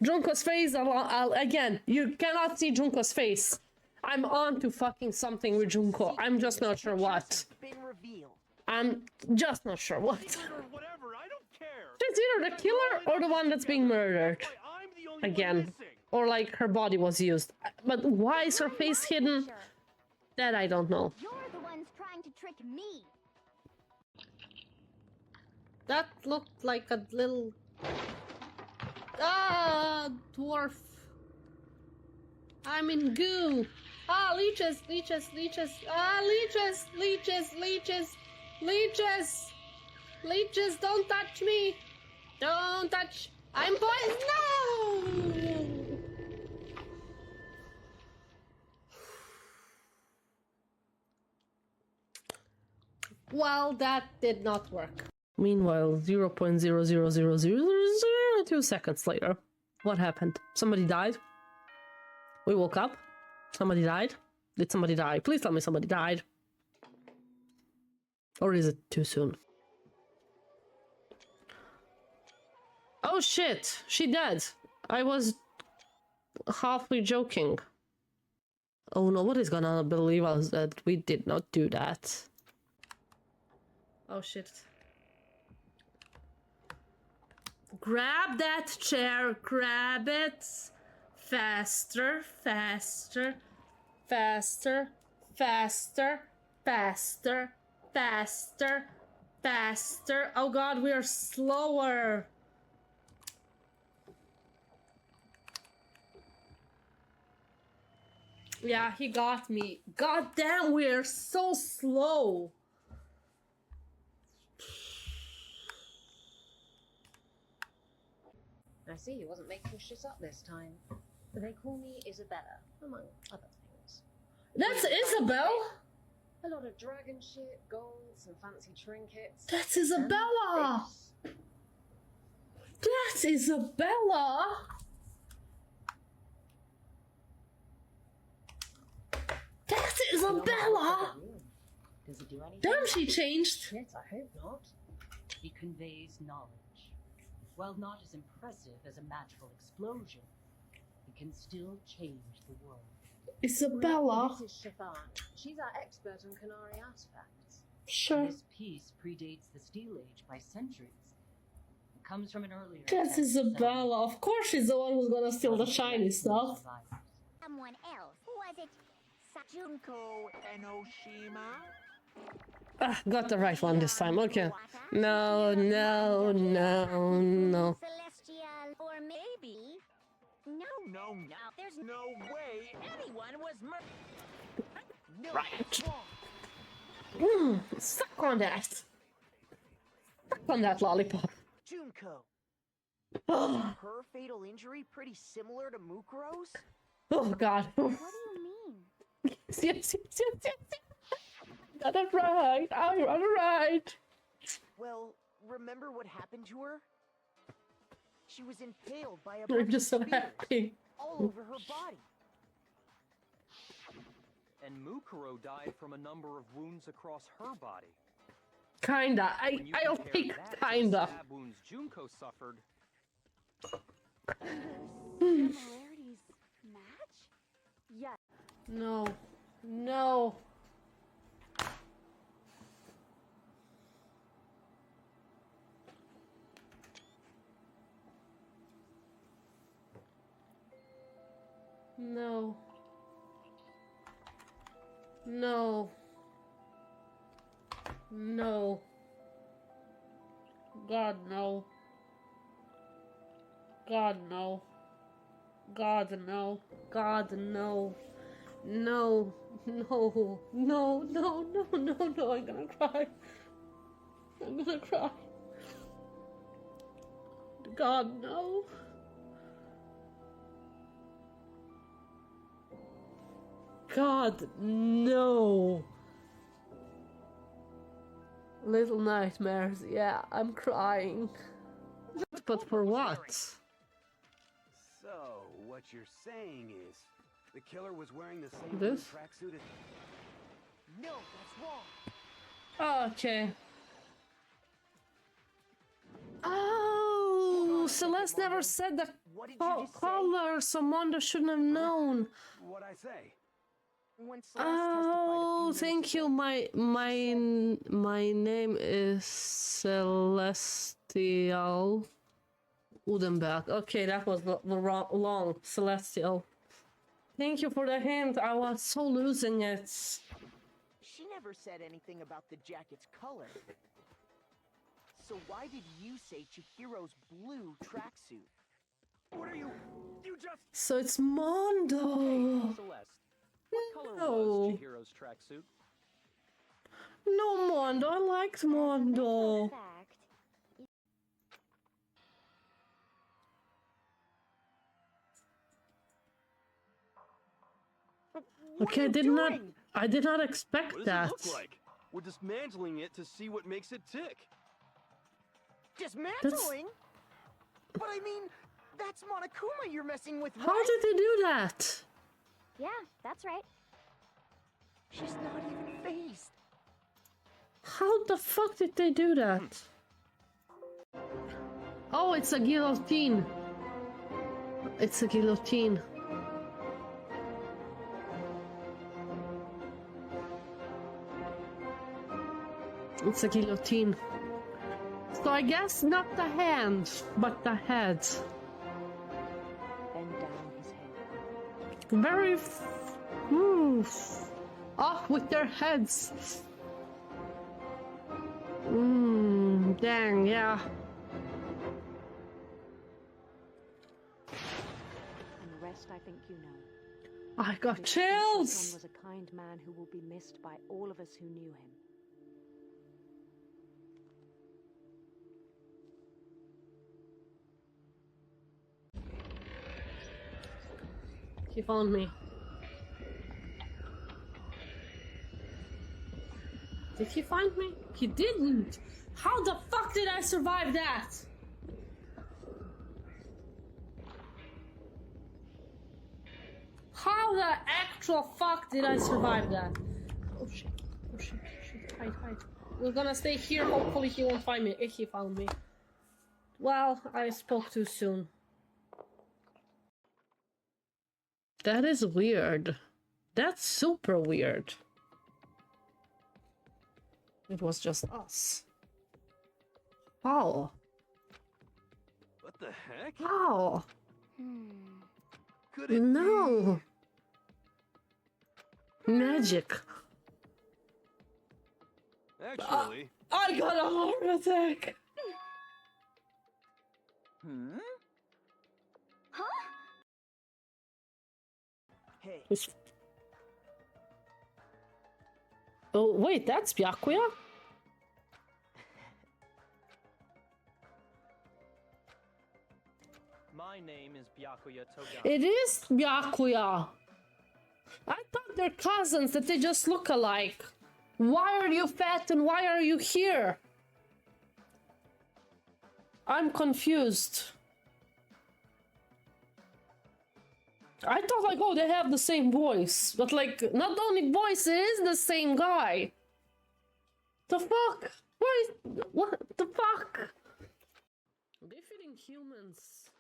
Junko's face, again, you cannot see Junko's face. I'm on to fucking something with Junko. I'm just not sure what. I'm just not sure what. She's either the killer or the one that's being murdered. Again. Or like her body was used. But why is her face hidden? That I don't know. You're the ones trying to trick me. That looked like a little... dwarf. I'm in goo. Leeches, leeches, leeches. Leeches, leeches, leeches, leeches. Leeches, don't touch me. Don't touch. I'm poisoned. No! Well, that did not work. Meanwhile, 0.00002 seconds later. What happened? Somebody died? We woke up? Somebody died? Did somebody die? Please tell me somebody died. Or is it too soon? Oh shit! She dead! I was halfway joking. Oh, nobody's gonna believe us that we did not do that. Oh shit. Grab that chair, grab it. Faster, faster, faster, faster, faster, faster, faster. Oh god, we are slower. Yeah, he got me. God damn, we are so slow. I see you wasn't making shit up this time. They call me Isabella, among other things. That's Isabel? A lot of dragon shit, gold, some fancy trinkets. That's Isabella! That's Isabella! That's Isabella! Does it do anything? Damn, she changed. Yes, I hope not. He conveys knowledge. While not as impressive as a magical explosion, it can still change the world. Isabella. This is Chiffon. She's our expert on Canary artifacts. Sure. This piece predates the Steel Age by centuries. It comes from an earlier. That's Isabella. Of course she's the one who's gonna steal the shiny stuff. Someone else. Was it Junko Enoshima? Ah, got the right one this time. Okay. No. Celestial, or maybe. No. There's no way anyone was murdered. Right. Suck on that. Suck on that lollipop. Junko. Oh, Her fatal injury pretty similar to Mukuro's? God. What do you mean? Yes. Got it right. I got it right. Well, remember what happened to her? She was impaled by a I'm bunch just of so spears happy. all over her body. And Mukuro died from a number of wounds across her body. Kinda. When you I'll compare pick that to the kinda. stab wounds Junko suffered. Similarities match? Yes. No. No. No. No. No. God, no. God, no. God, no. God, no. No. No. No, no, no, no, no. I'm gonna cry. I'm gonna cry. God, no. God, no. Little nightmares, yeah, I'm crying. But for what? So, what you're saying is, the killer was wearing the same This? tracksuit as... No, that's wrong. Oh, okay. Oh, Celeste never said the What did you just say? color, so Mondo shouldn't have known. What'd I say? When Celeste Oh, testified a few thank minutes you. ago, My name is Celestial Udenberg. Okay, that was the wrong long Celestial. Thank you for the hint. I was so losing it. She never said anything about the jacket's color. So why did you say Chihiro's blue tracksuit? What are you? You just. So it's Mondo. Celeste. What color No. was Chihiro's tracksuit? No, Mondo. I liked Mondo. Okay, I did not expect What does that. it look like? We're dismantling it to see what makes it tick. Dismantling? But I mean, that's Monokuma you're messing with, right? How did they do that? Yeah, that's right. She's not even phased. How the fuck did they do that? Oh, it's a guillotine. It's a guillotine. It's a guillotine. So I guess not the hand, but the head. Bend down his head. Very off with their heads. Dang, yeah. And the rest I think you know. I got This chills. Shinshon was a kind man who will be missed by all of us who knew him. He found me. Did he find me? He didn't. How the fuck did I survive that? How the actual fuck did I survive that? Oh shit. Oh shit. Shit. Hide. We're gonna stay here. Hopefully he won't find me. If he found me. Well, I spoke too soon. That is weird. That's super weird. It was just us. How? What the heck? How? Could it No. Magic. Actually, I got a heart attack. Hmm? Hey. Oh wait, that's Byakuya? My name is Byakuya Toga. It is Byakuya. I thought they're cousins, that they just look alike. Why are you fat and why are you here? I'm confused. I thought like, oh, they have the same voice. But like, not only voice, it is the same guy. The fuck? Why? What the fuck? They're feeding humans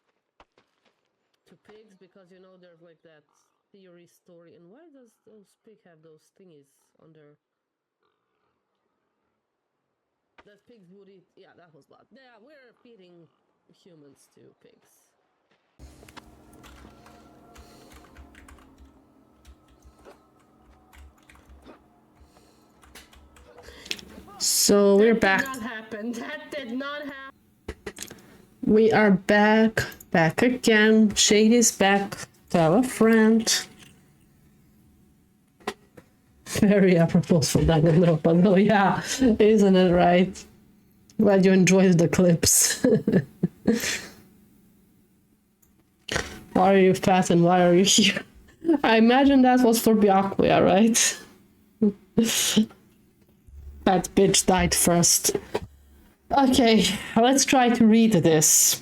to pigs because, you know, there's like that theory story. And why does those pig have those thingies on their... That pigs would eat... Yeah, that was bad. Yeah, we're feeding humans to pigs. So we're back. That did not happen. That did not happen. We are back again. Shady's back. Tell a friend. Very apropos for Danganronpa. No, yeah, isn't it right? Glad you enjoyed the clips. Why are you fat and why are you here? I imagine that was for Byakuya, right? That bitch died first. Okay, let's try to read this.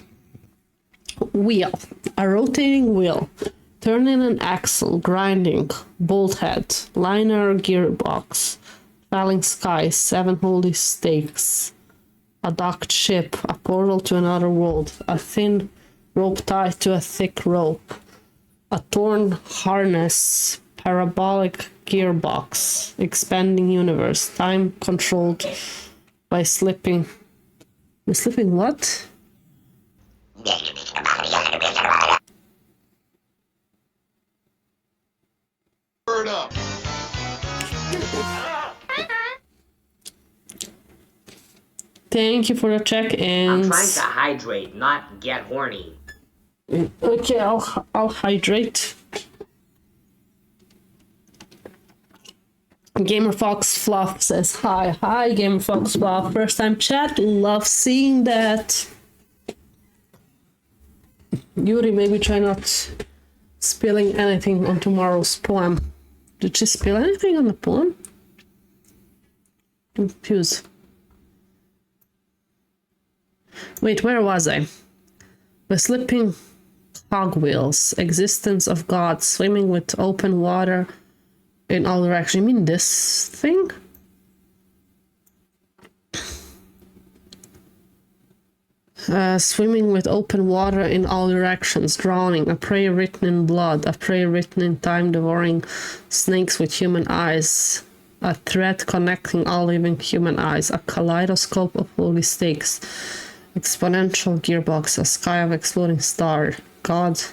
Wheel. A rotating wheel. Turning an axle. Grinding. Bolt head. Liner gearbox. Falling sky. 7 holy stakes. A docked ship. A portal to another world. A thin rope tied to a thick rope. A torn harness. Parabolic gearbox. Expanding universe. Time controlled by slipping. By slipping what? Bird up. Thank you for the check-ins. I'm trying to hydrate, not get horny. Okay, I'll hydrate. Gamer Fox Fluff says hi. Hi, Gamer Fox Fluff. First time chat. Love seeing that. Yuri, maybe try not spilling anything on tomorrow's poem. Did she spill anything on the poem? I'm confused. Wait, where was I? The slipping cogwheels. Existence of God. Swimming with open water. In all directions. You mean this thing? Swimming with open water in all directions. Drowning. A prayer written in blood. A prayer written in time. Devouring snakes with human eyes. A thread connecting all living human eyes. A kaleidoscope of holy stakes. Exponential gearbox. A sky of exploding star. God is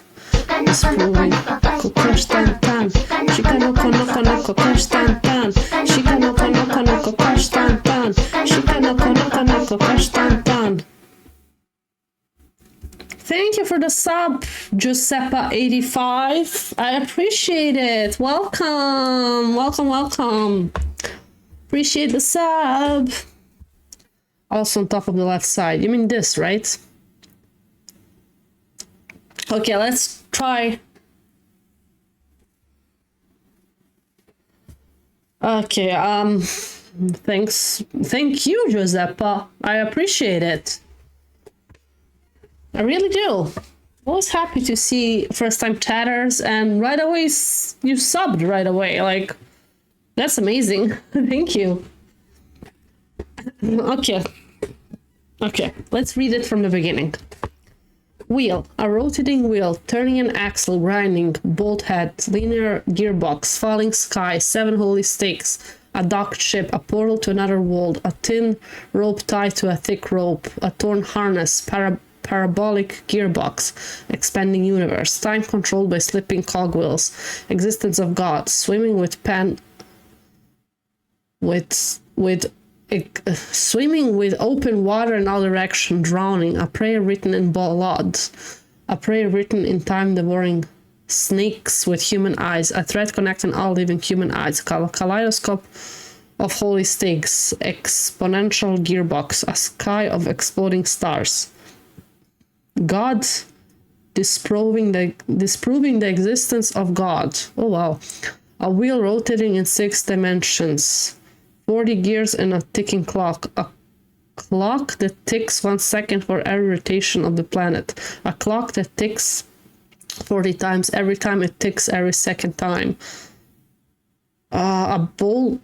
proving crush tan tan. Shika no kono kono crush tan tan. Shika no kono kono crush tan tan. Shika no kono kono crush tan tan. Thank you for the sub, Giuseppa85. I appreciate it. Welcome, welcome, welcome. Appreciate the sub. Also on top of the left side. You mean this, right? Okay, let's try. Okay, thanks. Thank you, Giuseppa. I appreciate it. I really do. I was happy to see first time chatters, and right away you subbed right away. Like, that's amazing. Thank you. Okay. Okay, let's read it from the beginning. Wheel. A rotating wheel, turning an axle, grinding, bolt head, linear gearbox, falling sky, 7 holy stakes, a docked ship, a portal to another world, a thin rope tied to a thick rope, a torn harness, parabolic gearbox, expanding universe, time controlled by slipping cogwheels, existence of God, swimming with swimming with open water in all direction, drowning, a prayer written in blood, a prayer written in time-devouring snakes with human eyes, a thread connecting all living human eyes, a kaleidoscope of holy stakes, exponential gearbox, a sky of exploding stars. God disproving the existence of God. Oh wow. A wheel rotating in 6 dimensions. 40 gears and a ticking clock. A clock that ticks 1 second for every rotation of the planet. A clock that ticks 40 times every time it ticks every second time. A bolt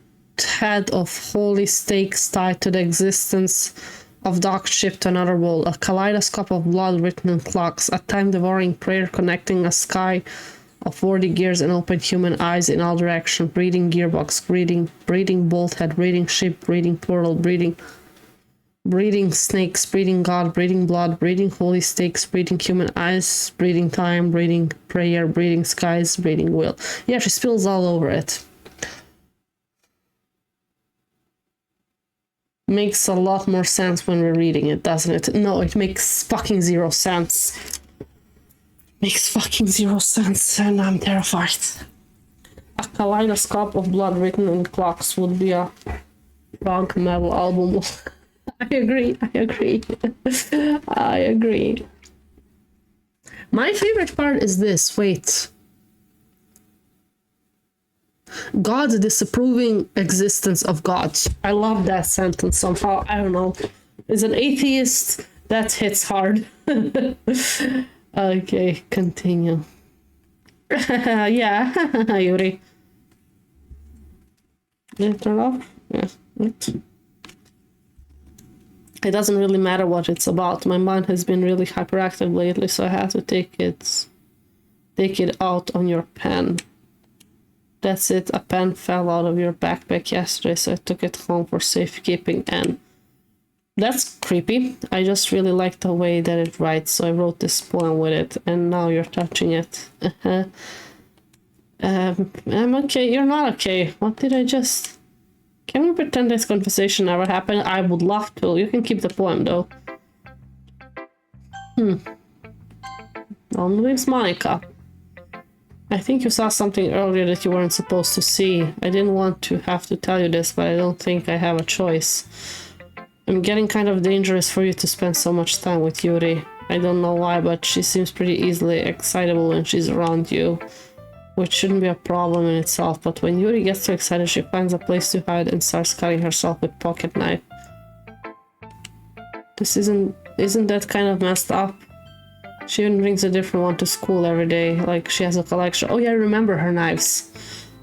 head of holy stakes tied to the existence of docked ship to another world. A kaleidoscope of blood written in clocks. A time-devouring prayer connecting a sky of 40 gears and open human eyes in all directions, breeding gearbox, breeding bolt head, breeding ship, breeding portal, breeding snakes, breeding God, breeding blood, breeding holy stakes, breeding human eyes, breeding time, breeding prayer, breeding skies, breeding will. Yeah, she spills all over it. Makes a lot more sense when we're reading it, doesn't it? No, it makes fucking 0 sense. Makes fucking 0 sense, and I'm terrified. A kaleidoscope of blood written in clocks would be a rock metal album. I agree. I agree. My favorite part is this. Wait. God disapproving existence of God. I love that sentence somehow. I don't know. As an atheist, that hits hard. Okay, continue. Yeah, Yuri. Did it turn off? Yeah. It doesn't really matter what it's about. My mind has been really hyperactive lately, so I have to take it out on your pen. That's it. A pen fell out of your backpack yesterday, so I took it home for safekeeping, and that's creepy. I just really like the way that it writes, so I wrote this poem with it, and now you're touching it. I'm okay. You're not okay. What did I just... Can we pretend this conversation never happened? I would love to. You can keep the poem, though. Long lives Monica. I think you saw something earlier that you weren't supposed to see. I didn't want to have to tell you this, but I don't think I have a choice. I'm getting kind of dangerous for you to spend so much time with Yuri. I don't know why, but she seems pretty easily excitable when she's around you, which shouldn't be a problem in itself, but when Yuri gets too excited, she finds a place to hide and starts cutting herself with pocket knife. This isn't that kind of messed up? She even brings a different one to school every day, like she has a collection. Oh yeah, I remember her knives.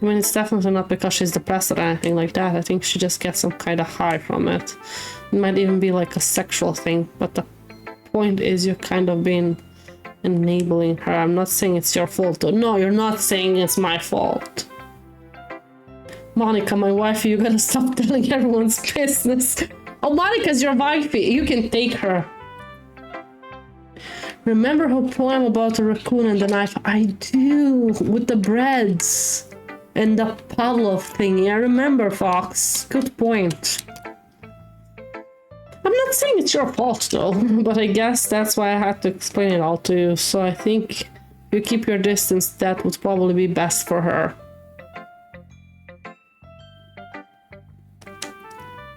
I mean, it's definitely not because she's depressed or anything like that. I think she just gets some kind of high from it. It might even be like a sexual thing, but the point is you're kind of being enabling her. I'm not saying it's your fault though. No, you're not saying it's my fault. Monica, my wifey, you gotta stop telling everyone's business. Oh, Monica's your wifey. You can take her. Remember her poem about the raccoon and the knife? I do, with the breads and the Pavlov thingy. I remember, Fox. Good point. I'm not saying it's your fault though, but I guess that's why I had to explain it all to you. So I think if you keep your distance, that would probably be best for her.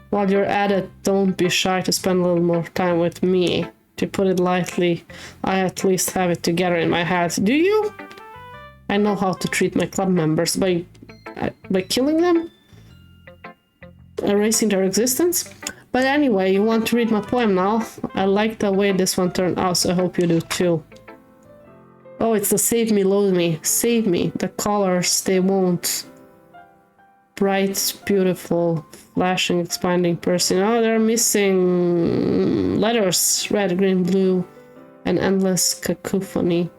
While you're at it, don't be shy to spend a little more time with me. To put it lightly, I at least have it together in my head. Do you? I know how to treat my club members by killing them? Erasing their existence? But anyway, you want to read my poem now? I like the way this one turned out, so I hope you do too. it's the save me, load me. Save me. The colors, they won't. Bright, beautiful, flashing, expanding person. Oh, they're missing letters. Red, green, blue, and endless cacophony.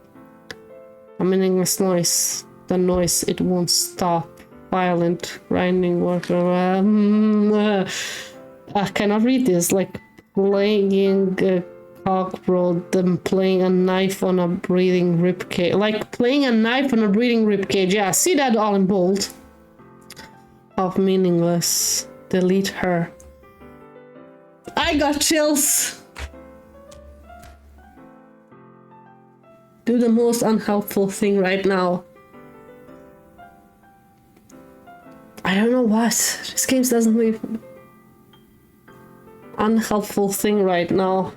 A meaningless noise. The noise, it won't stop. Violent, grinding, work. I cannot read this. Like playing a cockroach, then playing a knife on a breathing ribcage. Like playing a knife on a breathing ribcage. Yeah, see that all in bold. Of meaningless. Delete her. I got chills. Do the most unhelpful thing right now. I don't know what. This game doesn't leave. Unhelpful thing right now.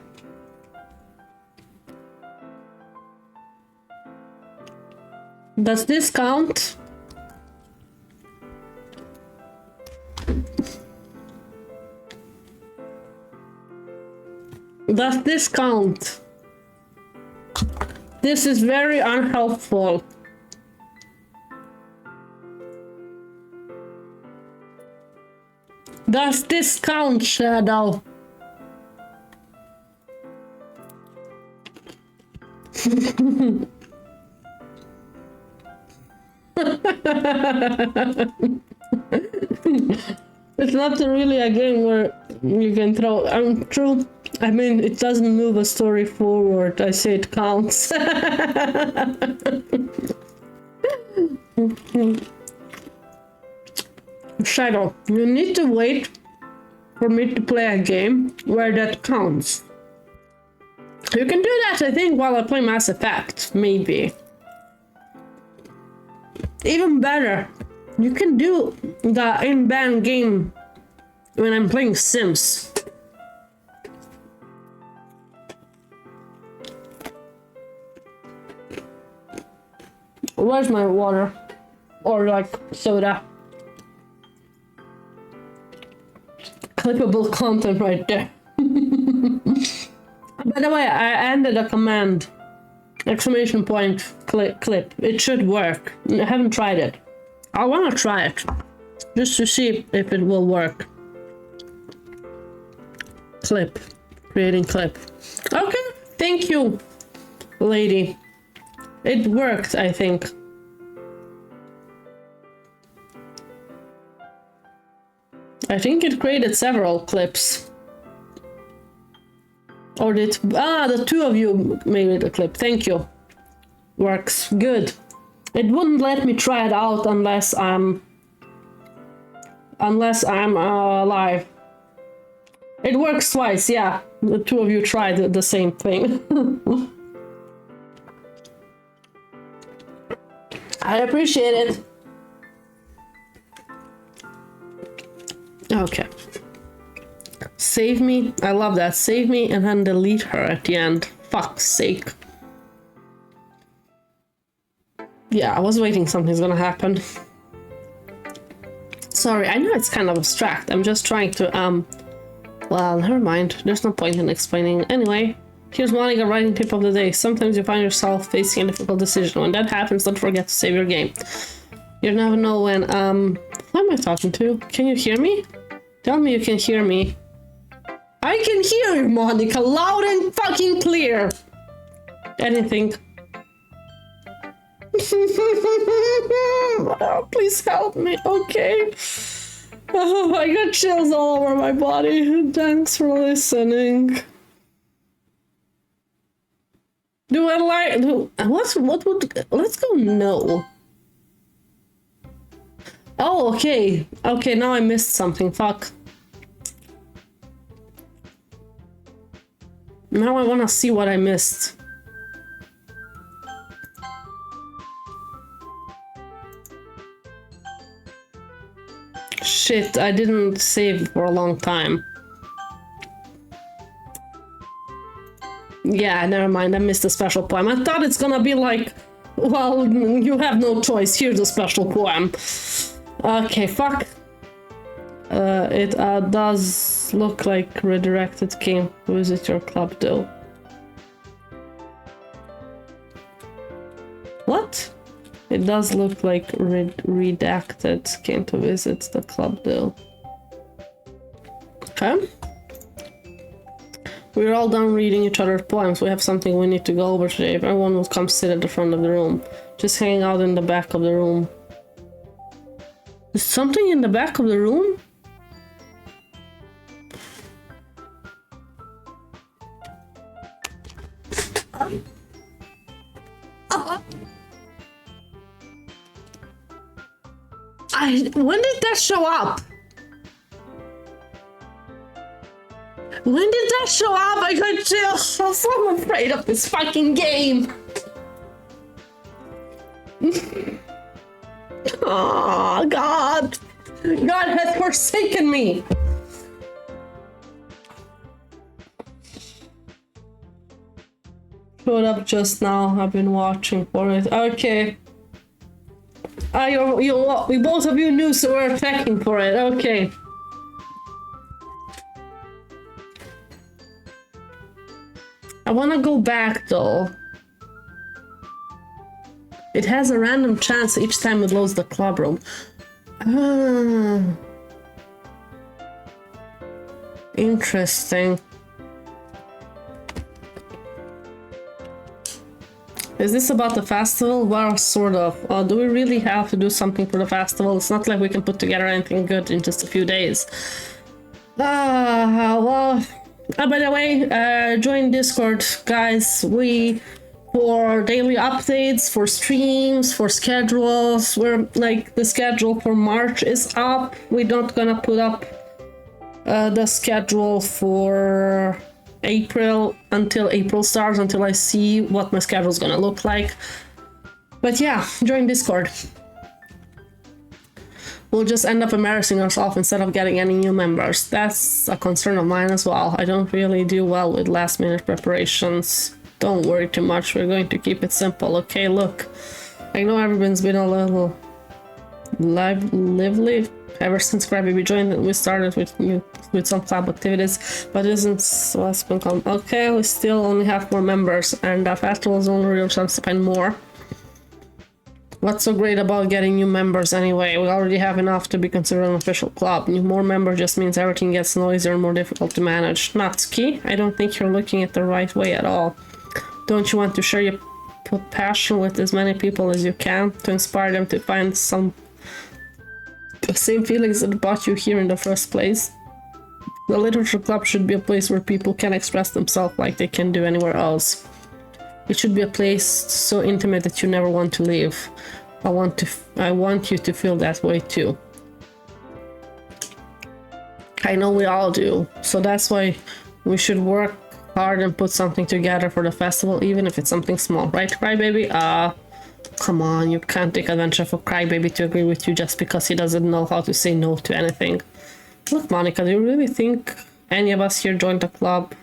Does this count? Does this count? This is very unhelpful. Does this count, Shadow? It's not really a game where you can throw. True. I mean, it doesn't move a story forward. I say it counts. Shadow, you need to wait for me to play a game where that counts. You can do that, I think, while I play Mass Effect, maybe. Even better, you can do the in-band game when I'm playing Sims. Where's my water? Or like soda? Clippable content right there. By the way, I ended a command. Exclamation point clip. It should work. I haven't tried it. I want to try it. Just to see if it will work. Clip. Creating clip. Okay. Thank you, lady. It worked, I think. I think it created several clips. Or did... Ah, the two of you made a clip. Thank you. Works. Good. It wouldn't let me try it out unless I'm... live. It works twice, yeah. The two of you tried the same thing. I appreciate it. Okay. Save me. I love that. Save me and then delete her at the end. Fuck's sake. Yeah, I was waiting something's gonna happen. Sorry, I know it's kind of abstract. I'm just trying to, well, never mind. There's no point in explaining. Anyway, here's Monica writing tip of the day. Sometimes you find yourself facing a difficult decision. When that happens, don't forget to save your game. You never know when, who am I talking to? Can you hear me? Tell me you can hear me. I can hear you, Monica, loud and fucking clear. Anything. Oh, please help me, okay? Oh, I got chills all over my body. Thanks for listening. Do I like... What would... Let's go no. Oh, okay. Okay, now I missed something. Fuck. Now I want to see what I missed. Shit, I didn't save for a long time. Yeah, never mind, I missed a special poem. I thought it's gonna be like, well, you have no choice, here's a special poem. Okay, fuck. It does look like redirected game. Visit your club though. What? It does look like redacted. Came to visit the club though. Okay. We're all done reading each other's poems. We have something we need to go over today. If everyone will come sit at the front of the room. Just hang out in the back of the room. There's something in the back of the room? When did that show up? When did that show up? I got chills. I'm so afraid of this fucking game. Oh, God. God has forsaken me. Showed up just now. I've been watching for it. Okay. We both of you knew, so we're checking for it. Okay. I want to go back though. It has a random chance each time it loads the club room. Interesting. Is this about the festival? Well, sort of. Do we really have to do something for the festival? It's not like we can put together anything good in just a few days. Well... by the way, join Discord, guys. For daily updates, for streams, for schedules, we're like, the schedule for March is up. We're not gonna put up the schedule for April until April starts, until I see what my schedule is gonna look like. But yeah, join Discord. We'll just end up embarrassing ourselves instead of getting any new members. That's a concern of mine as well. I don't really do well with last minute preparations. Don't worry too much, we're going to keep it simple. Okay, look. I know everyone's been a little lively ever since Crybaby joined. We started with some club activities, but isn't what's been called. Okay, we still only have 4 members, and the festival's only real chance to find more. What's so great about getting new members anyway? We already have enough to be considered an official club. More members just means everything gets noisier and more difficult to manage. Natsuki, I don't think you're looking at the right way at all. Don't you want to share your passion with as many people as you can to inspire them to find the same feelings that brought you here in the first place? The literature club should be a place where people can express themselves like they can do anywhere else. It should be a place so intimate that you never want to leave. I want you to feel that way too. I know we all do, so that's why we should work hard and put something together for the festival, even if it's something small, right, Crybaby? Come on, you can't take advantage of a Crybaby to agree with you just because he doesn't know how to say no to anything. Look, Monika, do you really think any of us here joined the club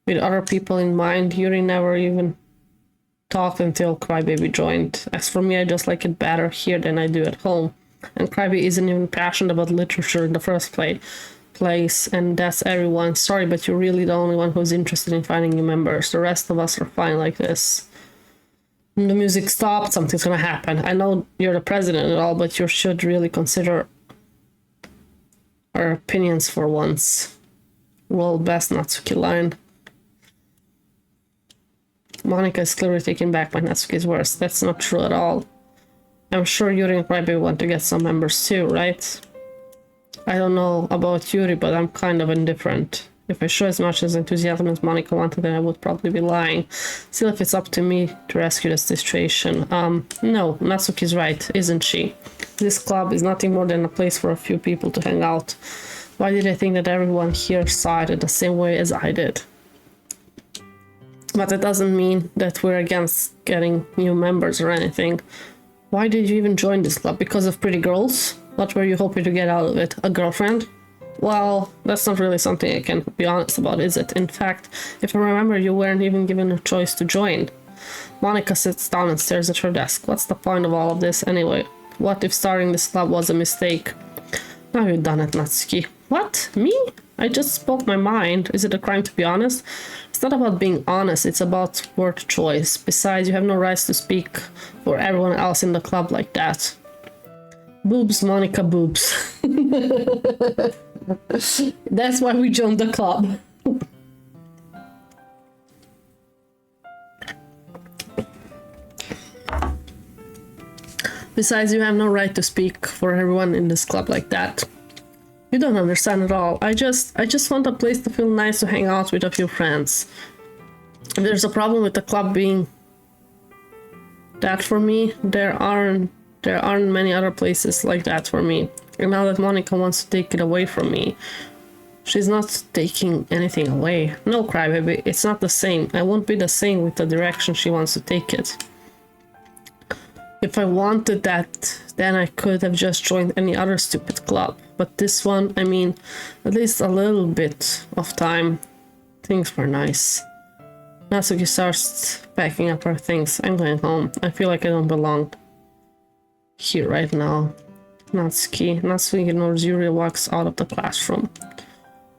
with other people in mind? Yuri never even talked until Crybaby joined. As for me, I just like it better here than I do at home. And Crybaby isn't even passionate about literature in the first place, and that's everyone. Sorry, but you're really the only one who's interested in finding new members. The rest of us are fine like this. When the music stopped, something's gonna happen. I know you're the president and all, but you should really consider our opinions for once. Well, best Natsuki line. Monika is clearly taken back by Natsuki's words. That's not true at all. I'm sure Yuri and Crybaby want to get some members too, right? I don't know about Yuri, but I'm kind of indifferent. If I show as much as enthusiasm as Monika wanted, then I would probably be lying. Still, if it's up to me to rescue the situation. No, Natsuki's right, isn't she? This club is nothing more than a place for a few people to hang out. Why did I think that everyone here saw it the same way as I did? But it doesn't mean that we're against getting new members or anything. Why did you even join this club? Because of pretty girls? What were you hoping to get out of it? A girlfriend? Well, that's not really something I can be honest about, is it? In fact, if I remember, you weren't even given a choice to join. Monika sits down and stares at her desk. What's the point of all of this anyway? What if starting this club was a mistake? Now you've done it, Natsuki. What? Me? I just spoke my mind. Is it a crime to be honest? It's not about being honest, it's about word choice. Besides, you have no rights to speak for everyone else in the club like that. Boobs, Monica, boobs. That's why we joined the club. Besides, you have no right to speak for everyone in this club like that. You don't understand at all. I just want a place to feel nice to hang out with a few friends. If there's a problem with the club being that for me, there aren't many other places like that for me. And now that Monika wants to take it away from me, she's not taking anything away. No, crybaby, it's not the same. I won't be the same with the direction she wants to take it. If I wanted that, then I could have just joined any other stupid club. But this one, I mean, at least a little bit of time, things were nice. Natsuki starts packing up her things. I'm going home. I feel like I don't belong here right now. Natsuki ignores Yuri and walks out of the classroom.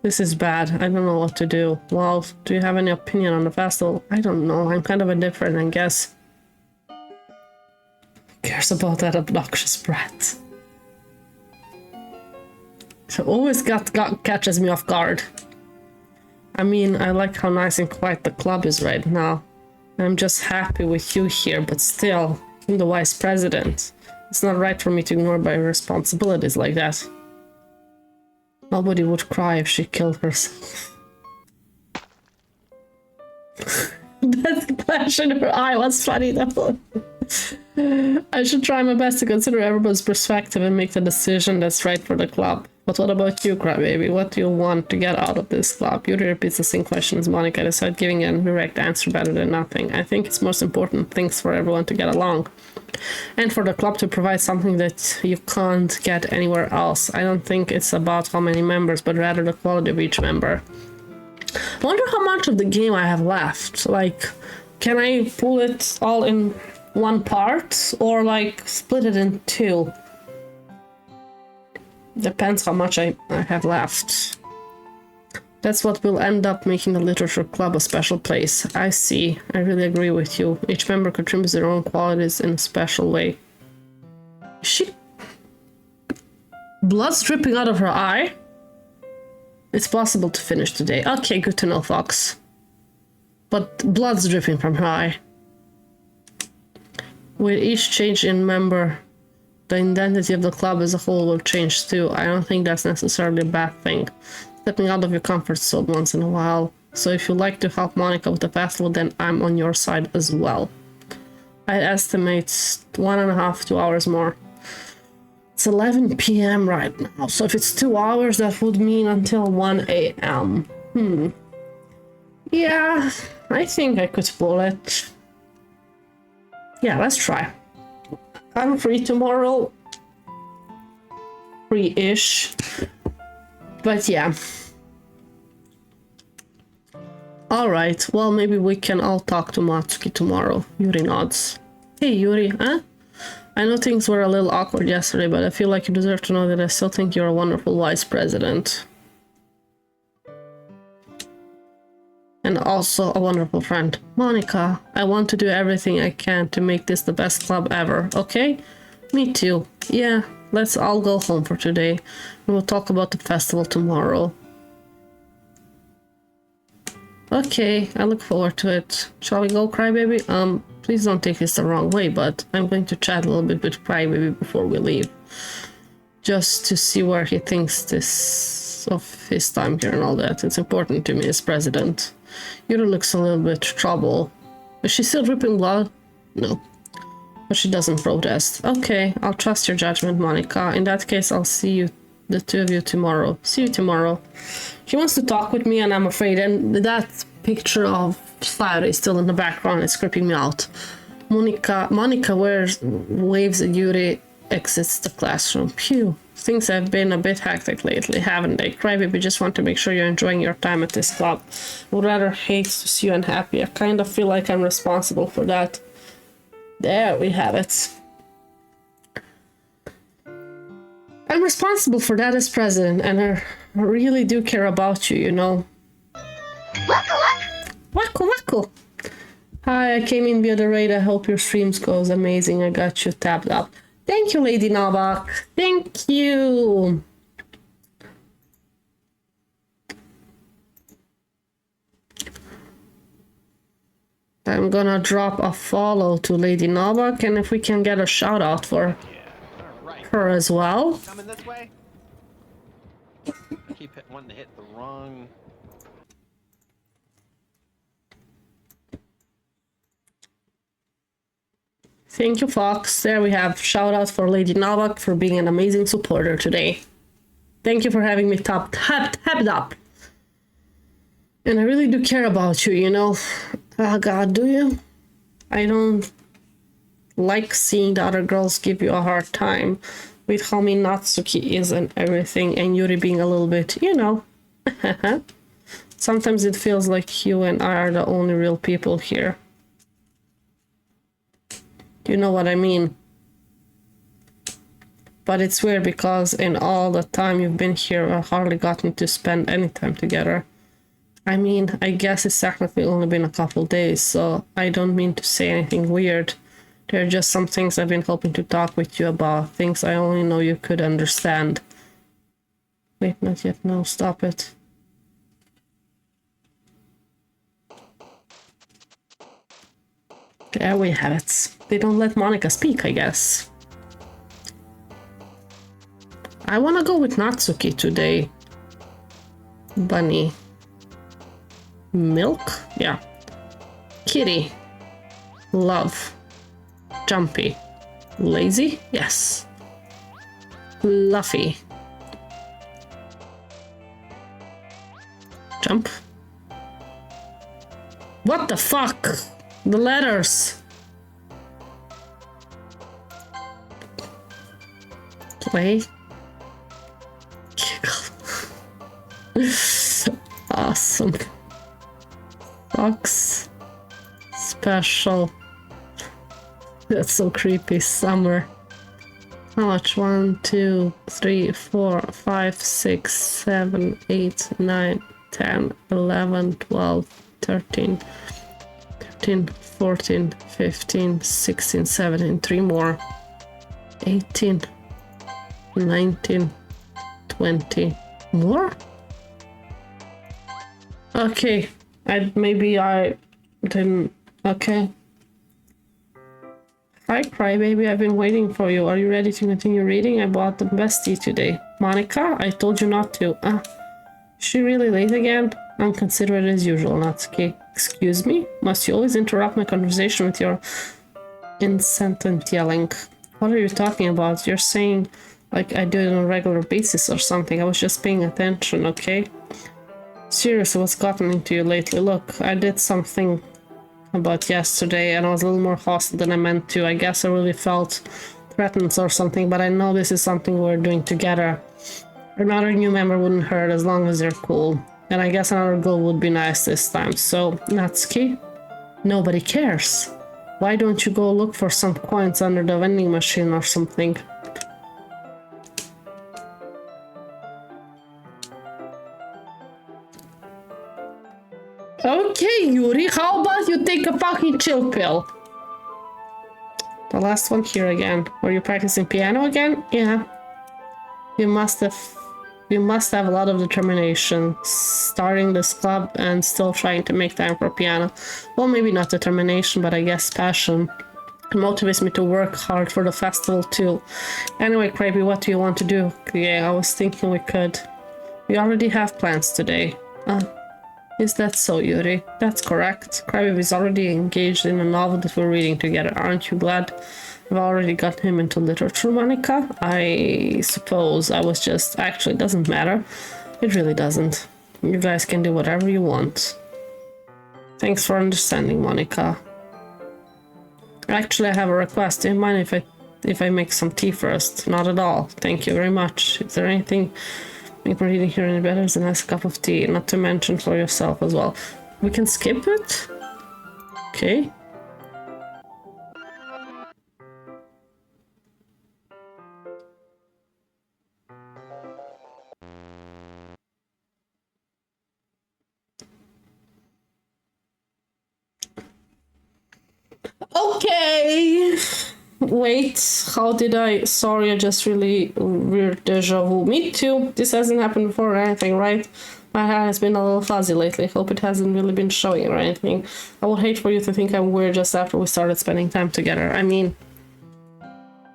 This is bad. I don't know what to do. Well, do you have any opinion on the festival? I don't know. I'm kind of indifferent, I guess. Who cares about that obnoxious brat? She always catches me off guard. I mean, I like how nice and quiet the club is right now. I'm just happy with you here, but still, I'm the vice president. It's not right for me to ignore my responsibilities like that. Nobody would cry if she killed herself. That flash in her eye was funny though. I should try my best to consider everyone's perspective and make the decision that's right for the club. But what about you, crybaby? What do you want to get out of this club? Yuri repeats the same question as Monika decided giving a direct answer better than nothing. I think it's most important things for everyone to get along. And for the club to provide something that you can't get anywhere else. I don't think it's about how many members, but rather the quality of each member. I wonder how much of the game I have left. Like, can I pull it all in one part? Or like split it in two? Depends how much I have left. That's what will end up making the literature club a special place. I see. I really agree with you. Each member contributes their own qualities in a special way. Is she... blood's dripping out of her eye? It's possible to finish today. Okay, good to know, Fox. But blood's dripping from her eye. With each change in member, the identity of the club as a whole will change too. I don't think that's necessarily a bad thing. Stepping out of your comfort zone once in a while. So if you like to help Monika with the festival, then I'm on your side as well. I estimate 1.5 to 2 hours more. It's 11 p.m. right now, so if it's 2 hours, that would mean until 1 a.m. Yeah, I think I could pull it. Yeah, let's try. I'm free tomorrow. Free-ish. But yeah. Alright, well maybe we can all talk to Matsuki tomorrow. Yuri nods. Hey Yuri, huh? I know things were a little awkward yesterday, but I feel like you deserve to know that I still think you're a wonderful vice president. And also a wonderful friend. Monika, I want to do everything I can to make this the best club ever, okay? Me too. Yeah, let's all go home for today. And we'll talk about the festival tomorrow. Okay, I look forward to it. Shall we go, Crybaby? Please don't take this the wrong way, but I'm going to chat a little bit with Crybaby before we leave. Just to see where he thinks this of his time here and all that. It's important to me as president. Yuri looks a little bit trouble. Is she still dripping blood? No. But she doesn't protest. Okay, I'll trust your judgment, Monika. In that case, I'll see you, the two of you, tomorrow. See you tomorrow. She wants to talk with me, and I'm afraid. And that picture of fire is still in the background. It's creeping me out. Monika waves at Yuri, exits the classroom. Phew. Things have been a bit hectic lately, haven't they? Crybaby, just want to make sure you're enjoying your time at this club. Would rather hate to see you unhappy. I kind of feel like I'm responsible for that. There we have it. I'm responsible for that as president, and I really do care about you, you know. Wacko wacko! Hi, I came in via the raid. I hope your streams goes amazing. I got you tapped up. Thank you, Lady Novak. Thank you. I'm gonna drop a follow to Lady Novak, and if we can get a shout out for her as well. Coming this way? I keep wanting to hit the wrong. Thank you, Fox. There we have shout out for Lady Novak for being an amazing supporter today. Thank you for having me tapped up. And I really do care about you, you know. Oh God, do you? I don't like seeing the other girls give you a hard time with how mean Natsuki is and everything, and Yuri being a little bit, you know. Sometimes it feels like you and I are the only real people here. You know what I mean? But it's weird because in all the time you've been here, I've hardly gotten to spend any time together. I mean, I guess it's technically only been a couple days, so I don't mean to say anything weird. There are just some things I've been hoping to talk with you about, things I only know you could understand. Wait, not yet, no, stop it. There we have it. They don't let Monika speak, I guess. I wanna go with Natsuki today. Bunny. Milk? Yeah. Kitty. Love. Jumpy. Lazy? Yes. Fluffy. Jump. What the fuck? The letters. Play. Awesome. Fox. Special. That's so creepy. Summer. How much? 1, 2, 3, 4, 5, 6, 7, 8, 9, 10, 11, 12, 13, 14, 15, 16, 17, 3 more. 18, 19, 20 more? Okay, maybe I didn't. Okay. Hi, Crybaby, I've been waiting for you. Are you ready to continue reading? I bought the bestie today. Monika, I told you not to. Is she really late again? I'm considerate as usual, Natsuki. Excuse me? Must you always interrupt my conversation with your incessant yelling? What are you talking about? You're saying like I do it on a regular basis or something. I was just paying attention, okay? Seriously, what's gotten into you lately? Look, I did something about yesterday and I was a little more hostile than I meant to. I guess I really felt threatened or something, but I know this is something we're doing together. Another new member wouldn't hurt as long as they're cool. And I guess another girl would be nice this time. So, Natsuki, nobody cares. Why don't you go look for some coins under the vending machine or something? Okay, Yuri, how about you take a fucking chill pill? The last one here again. Were you practicing piano again? Yeah. You must have a lot of determination, starting this club and still trying to make time for piano. Well, maybe not determination, but I guess passion. It motivates me to work hard for the festival too. Anyway, Krabby, what do you want to do? Yeah, I was thinking we could. We already have plans today. Is that so, Yuri? That's correct. Krabby is already engaged in a novel that we're reading together. Aren't you glad? I've already got him into literature, Monika. I suppose I was just... Actually, it doesn't matter. It really doesn't. You guys can do whatever you want. Thanks for understanding, Monika. Actually, I have a request. Do you mind if I make some tea first? Not at all. Thank you very much. Is there anything make my reading here any better? It's a nice cup of tea. Not to mention for yourself as well. We can skip it? Okay. Wait, how did I? Sorry, I just really weird deja vu. Me too. This hasn't happened before or anything, right? My hair has been a little fuzzy lately. Hope it hasn't really been showing or anything. I would hate for you to think I'm weird just after we started spending time together. I mean,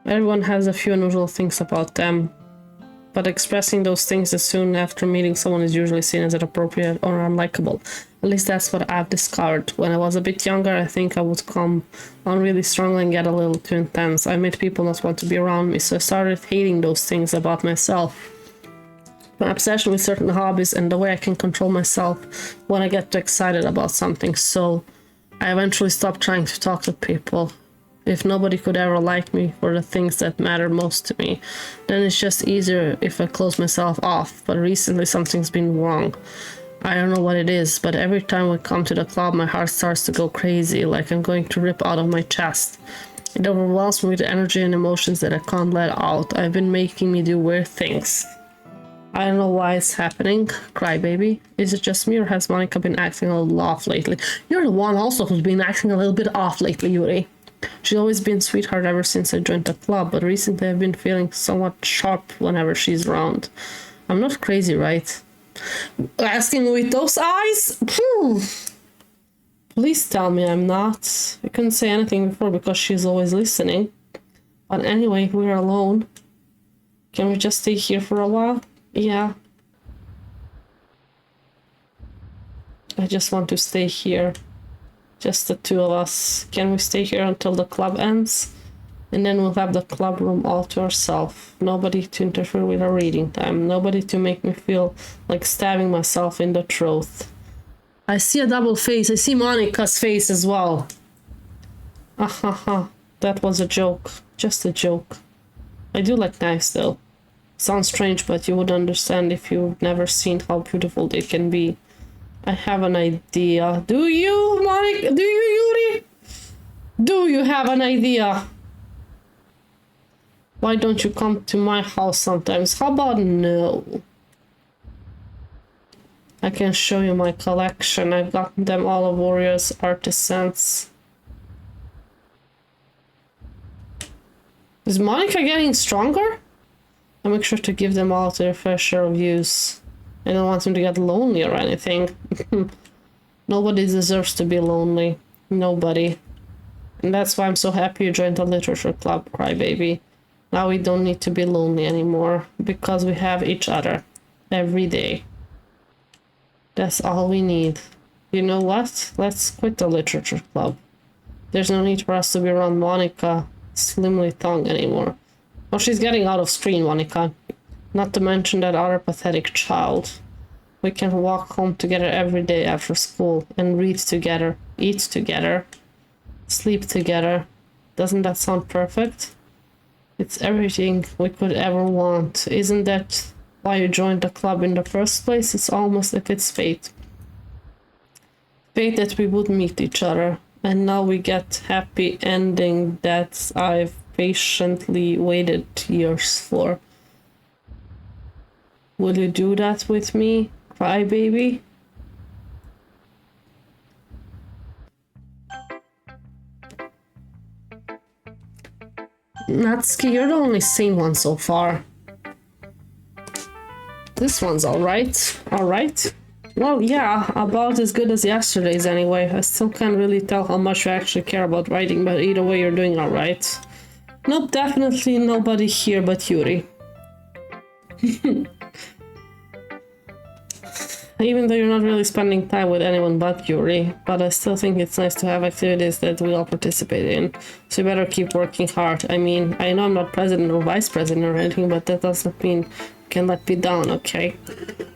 everyone has a few unusual things about them. But expressing those things as soon after meeting someone is usually seen as inappropriate or unlikable. At least that's what I've discovered. When I was a bit younger, I think I would come on really strongly and get a little too intense. I made people not want to be around me, so I started hating those things about myself. My obsession with certain hobbies and the way I can control myself when I get too excited about something, so I eventually stopped trying to talk to people. If nobody could ever like me for the things that matter most to me, then it's just easier if I close myself off. But recently something's been wrong. I don't know what it is, but every time we come to the club, my heart starts to go crazy, like I'm going to rip out of my chest. It overwhelms me with energy and emotions that I can't let out. I've been making me do weird things. I don't know why it's happening. Crybaby. Is it just me, or has Monika been acting a little off lately? You're the one also who's been acting a little bit off lately, Yuri. She's always been sweetheart ever since I joined the club, but recently I've been feeling somewhat sharp whenever she's around. I'm not crazy, right? Asking with those eyes? Please tell me I'm not. I couldn't say anything before because she's always listening. But anyway, we're alone. Can we just stay here for a while? Yeah. I just want to stay here. Just the two of us. Can we stay here until the club ends? And then we'll have the club room all to ourselves. Nobody to interfere with our reading time. Nobody to make me feel like stabbing myself in the throat. I see a double face. I see Monika's face as well. Ahaha. That was a joke. Just a joke. I do like knives though. Sounds strange, but you would understand if you've never seen how beautiful they can be. I have an idea. Do you, Monika? Do you, Yuri? Do you have an idea? Why don't you come to my house sometimes? How about no? I can show you my collection. I've gotten them all of Warriors Artisans. Is Monika getting stronger? I make sure to give them all their fair share of use. I don't want them to get lonely or anything. Nobody deserves to be lonely. Nobody. And that's why I'm so happy you joined the literature club, Crybaby. Now we don't need to be lonely anymore, because we have each other. Every day. That's all we need. You know what? Let's quit the literature club. There's no need for us to be around Monika, slimly tongue anymore. Oh, she's getting out of screen, Monika. Not to mention that other pathetic child. We can walk home together every day after school and read together, eat together, sleep together. Doesn't that sound perfect? It's everything we could ever want. Isn't that why you joined the club in the first place? It's almost if it's fate. Fate that we would meet each other. And now we get happy ending that I've patiently waited years for. Will you do that with me, Crybaby? Natsuki, you're the only sane one so far. This one's alright. Alright? Well, yeah, about as good as yesterday's anyway. I still can't really tell how much you actually care about writing, but either way you're doing alright. Nope, definitely nobody here but Yuri. Even though you're not really spending time with anyone but Yuri, but I still think it's nice to have activities that we all participate in. So you better keep working hard. I mean, I know I'm not president or vice president or anything, but that doesn't mean you can let me down, okay?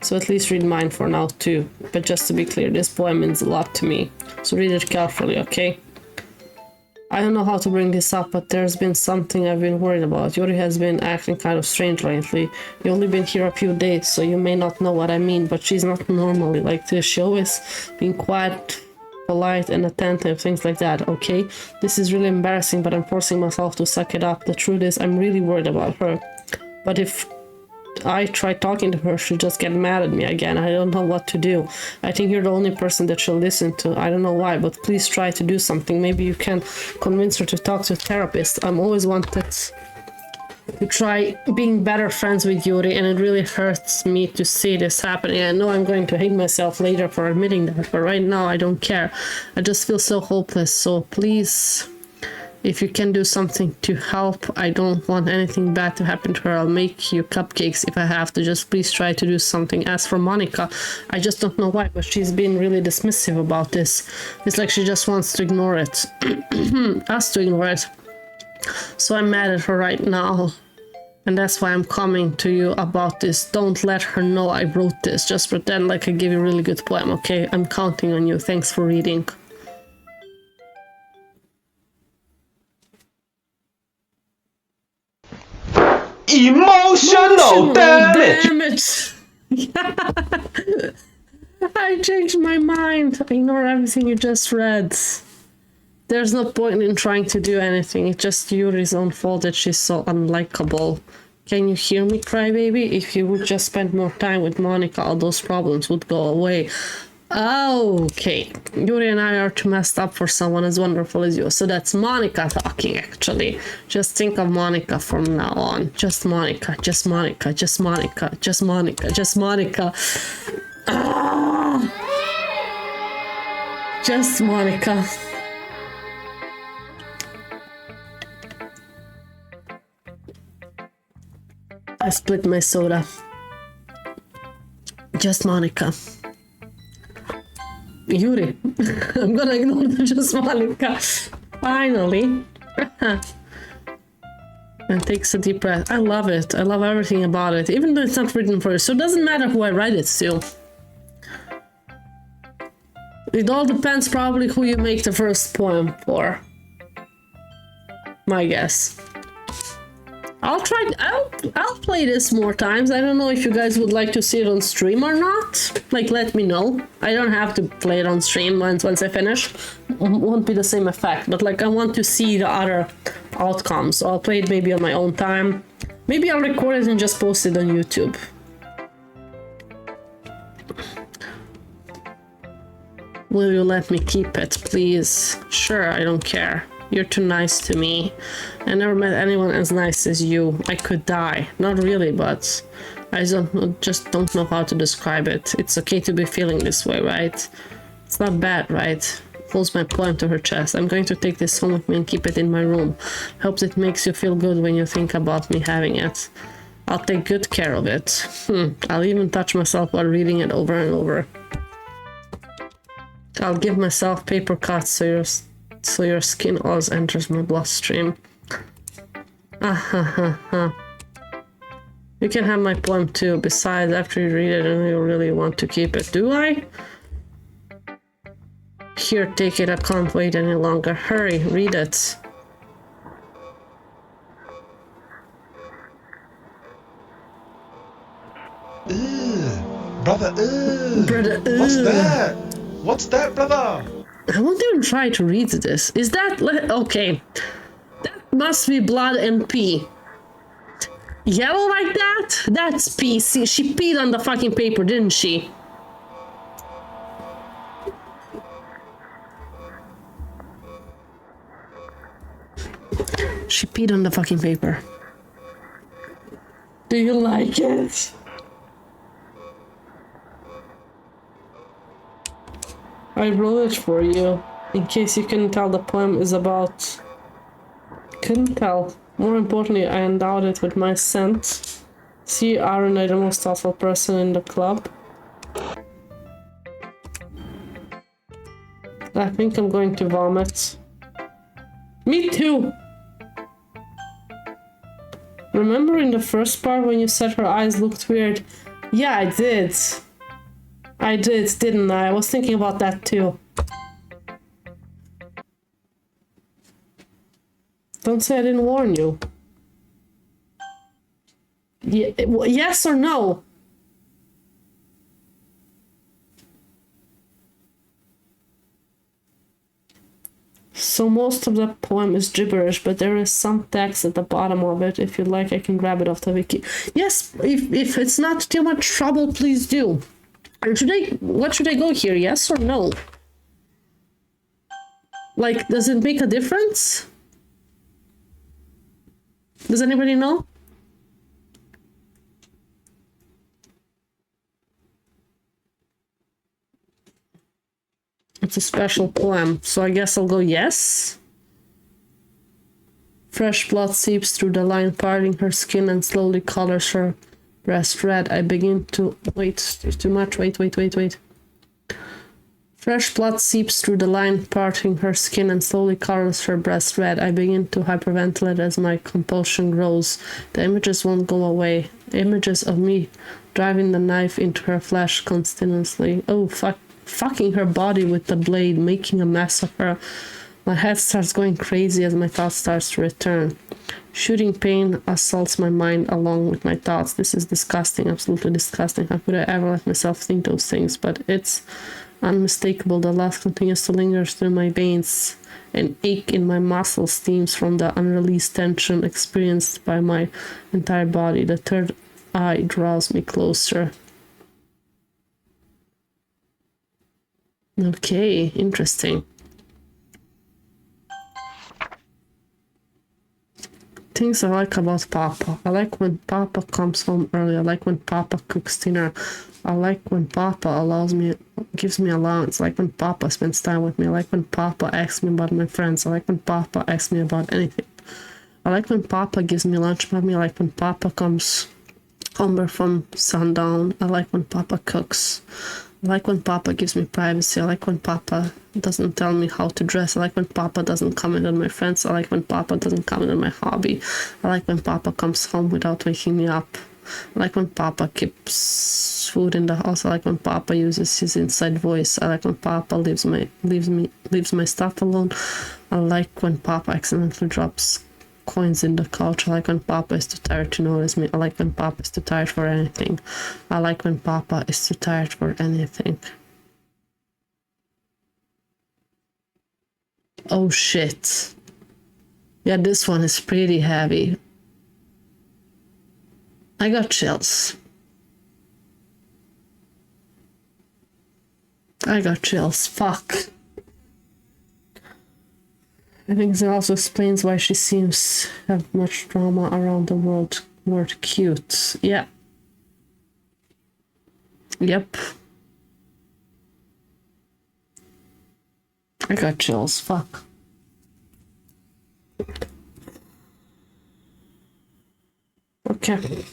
So at least read mine for now too. But just to be clear, this poem means a lot to me. So read it carefully, okay? I don't know how to bring this up, but there's been something I've been worried about. Yuri has been acting kind of strange lately. You've only been here a few days, so you may not know what I mean, but she's not normally like this. She always been quiet, polite, and attentive, things like that, okay? This is really embarrassing, but I'm forcing myself to suck it up. The truth is, I'm really worried about her. But if I try talking to her, she just get mad at me again. I don't know what to do. I think you're the only person that she'll listen to. I don't know why, but please try to do something. Maybe you can convince her to talk to a therapist. I'm always wanted to try being better friends with Yuri, and it really hurts me to see this happening. I know I'm going to hate myself later for admitting that, but right now I don't care. I just feel so hopeless, so please, if you can do something to help, I don't want anything bad to happen to her. I'll make you cupcakes if I have to. Just please try to do something. As for Monika, I just don't know why, but she's been really dismissive about this. It's like she just wants to ignore it. Us to ignore it. So I'm mad at her right now. And that's why I'm coming to you about this. Don't let her know I wrote this. Just pretend like I gave you a really good poem, okay? I'm counting on you. Thanks for reading. Emotional damage! I changed my mind. Ignore everything you just read. There's no point in trying to do anything. It's just Yuri's own fault that she's so unlikable. Can you hear me, crybaby? If you would just spend more time with Monika, all those problems would go away. Okay, Yuri and I are too messed up for someone as wonderful as you. So that's Monika talking, actually. Just think of Monika from now on. Just Monika, just Monika, just Monika, just Monika, just Monika. Just Monika. I split my soda. Just Monika. Yuri. I'm gonna ignore the just Monika. Finally. And takes a deep breath. I love it. I love everything about it. Even though it's not written for you. So it doesn't matter who I write it to. It all depends probably who you make the first poem for. My guess. I'll play this more times. I don't know if you guys would like to see it on stream or not. Like, let me know. I don't have to play it on stream once I finish. Won't be the same effect, but like I want to see the other outcomes. So I'll play it maybe on my own time. Maybe I'll record it and just post it on YouTube. Will you let me keep it, please? Sure, I don't care. You're too nice to me. I never met anyone as nice as you. I could die. Not really, but I just don't know how to describe it. It's okay to be feeling this way, right? It's not bad, right? Pulls my poem to her chest. I'm going to take this home with me and keep it in my room. Hope it makes you feel good when you think about me having it. I'll take good care of it. I'll even touch myself while reading it over and over. I'll give myself paper cuts so your skin always enters my bloodstream. You can have my poem too. Besides, after you read it, and you really want to keep it. Do I? Here, take it. I can't wait any longer. Hurry, read it. Brother, Brother, what's that? What's that, brother? I won't even try to read this. Is that... okay. That must be blood and pee. Yellow like that? That's pee. See, she peed on the fucking paper, didn't she? She peed on the fucking paper. Do you like it? I wrote it for you, in case you couldn't tell the poem is about... Couldn't tell. More importantly, I endowed it with my scent. See, aren't I the most thoughtful person in the club? I think I'm going to vomit. Me too! Remember in the first part when you said her eyes looked weird? Yeah, I did. I did, didn't I? I was thinking about that too. Don't say I didn't warn you. Yeah, yes or no? So most of the poem is gibberish, but there is some text at the bottom of it. If you'd like, I can grab it off the wiki. Yes, if it's not too much trouble, please do. And what should I go here? Yes or no? Like, does it make a difference? Does anybody know? It's a special poem, so I guess I'll go yes. Fresh blood seeps through the line, parting her skin and slowly colors her breast red. I begin to... Wait, there's too much. Wait. Fresh blood seeps through the line, parting her skin and slowly colors her breast red. I begin to hyperventilate as my compulsion grows. The images won't go away. Images of me driving the knife into her flesh continuously. Oh, fucking her body with the blade, making a mess of her. My head starts going crazy as my thoughts starts to return. Shooting pain assaults my mind along with my thoughts. This is disgusting, absolutely disgusting. How could I ever let myself think those things? But it's unmistakable. The lust continues to linger through my veins. An ache in my muscles steams from the unreleased tension experienced by my entire body. The third eye draws me closer. Okay, interesting. Things I like about Papa. I like when Papa comes home early. I like when Papa cooks dinner. I like when Papa gives me allowance. I like when Papa spends time with me. I like when Papa asks me about my friends. I like when Papa asks me about anything. I like when Papa gives me lunch money. I like when Papa comes home from sundown. I like when Papa cooks. I like when Papa gives me privacy. I like when Papa doesn't tell me how to dress. I like when Papa doesn't comment on my friends. I like when Papa doesn't comment on my hobby. I like when Papa comes home without waking me up. I like when Papa keeps food in the house. I like when Papa uses his inside voice. I like when Papa leaves my stuff alone. I like when Papa accidentally drops coins in the couch. I like when Papa is too tired to notice me. I like when Papa is too tired for anything. I like when Papa is too tired for anything. Oh shit. Yeah, this one is pretty heavy. I got chills. Fuck. I think that also explains why she seems to have much drama around the word cute. Yeah. Yep. I got chills. Fuck. Okay.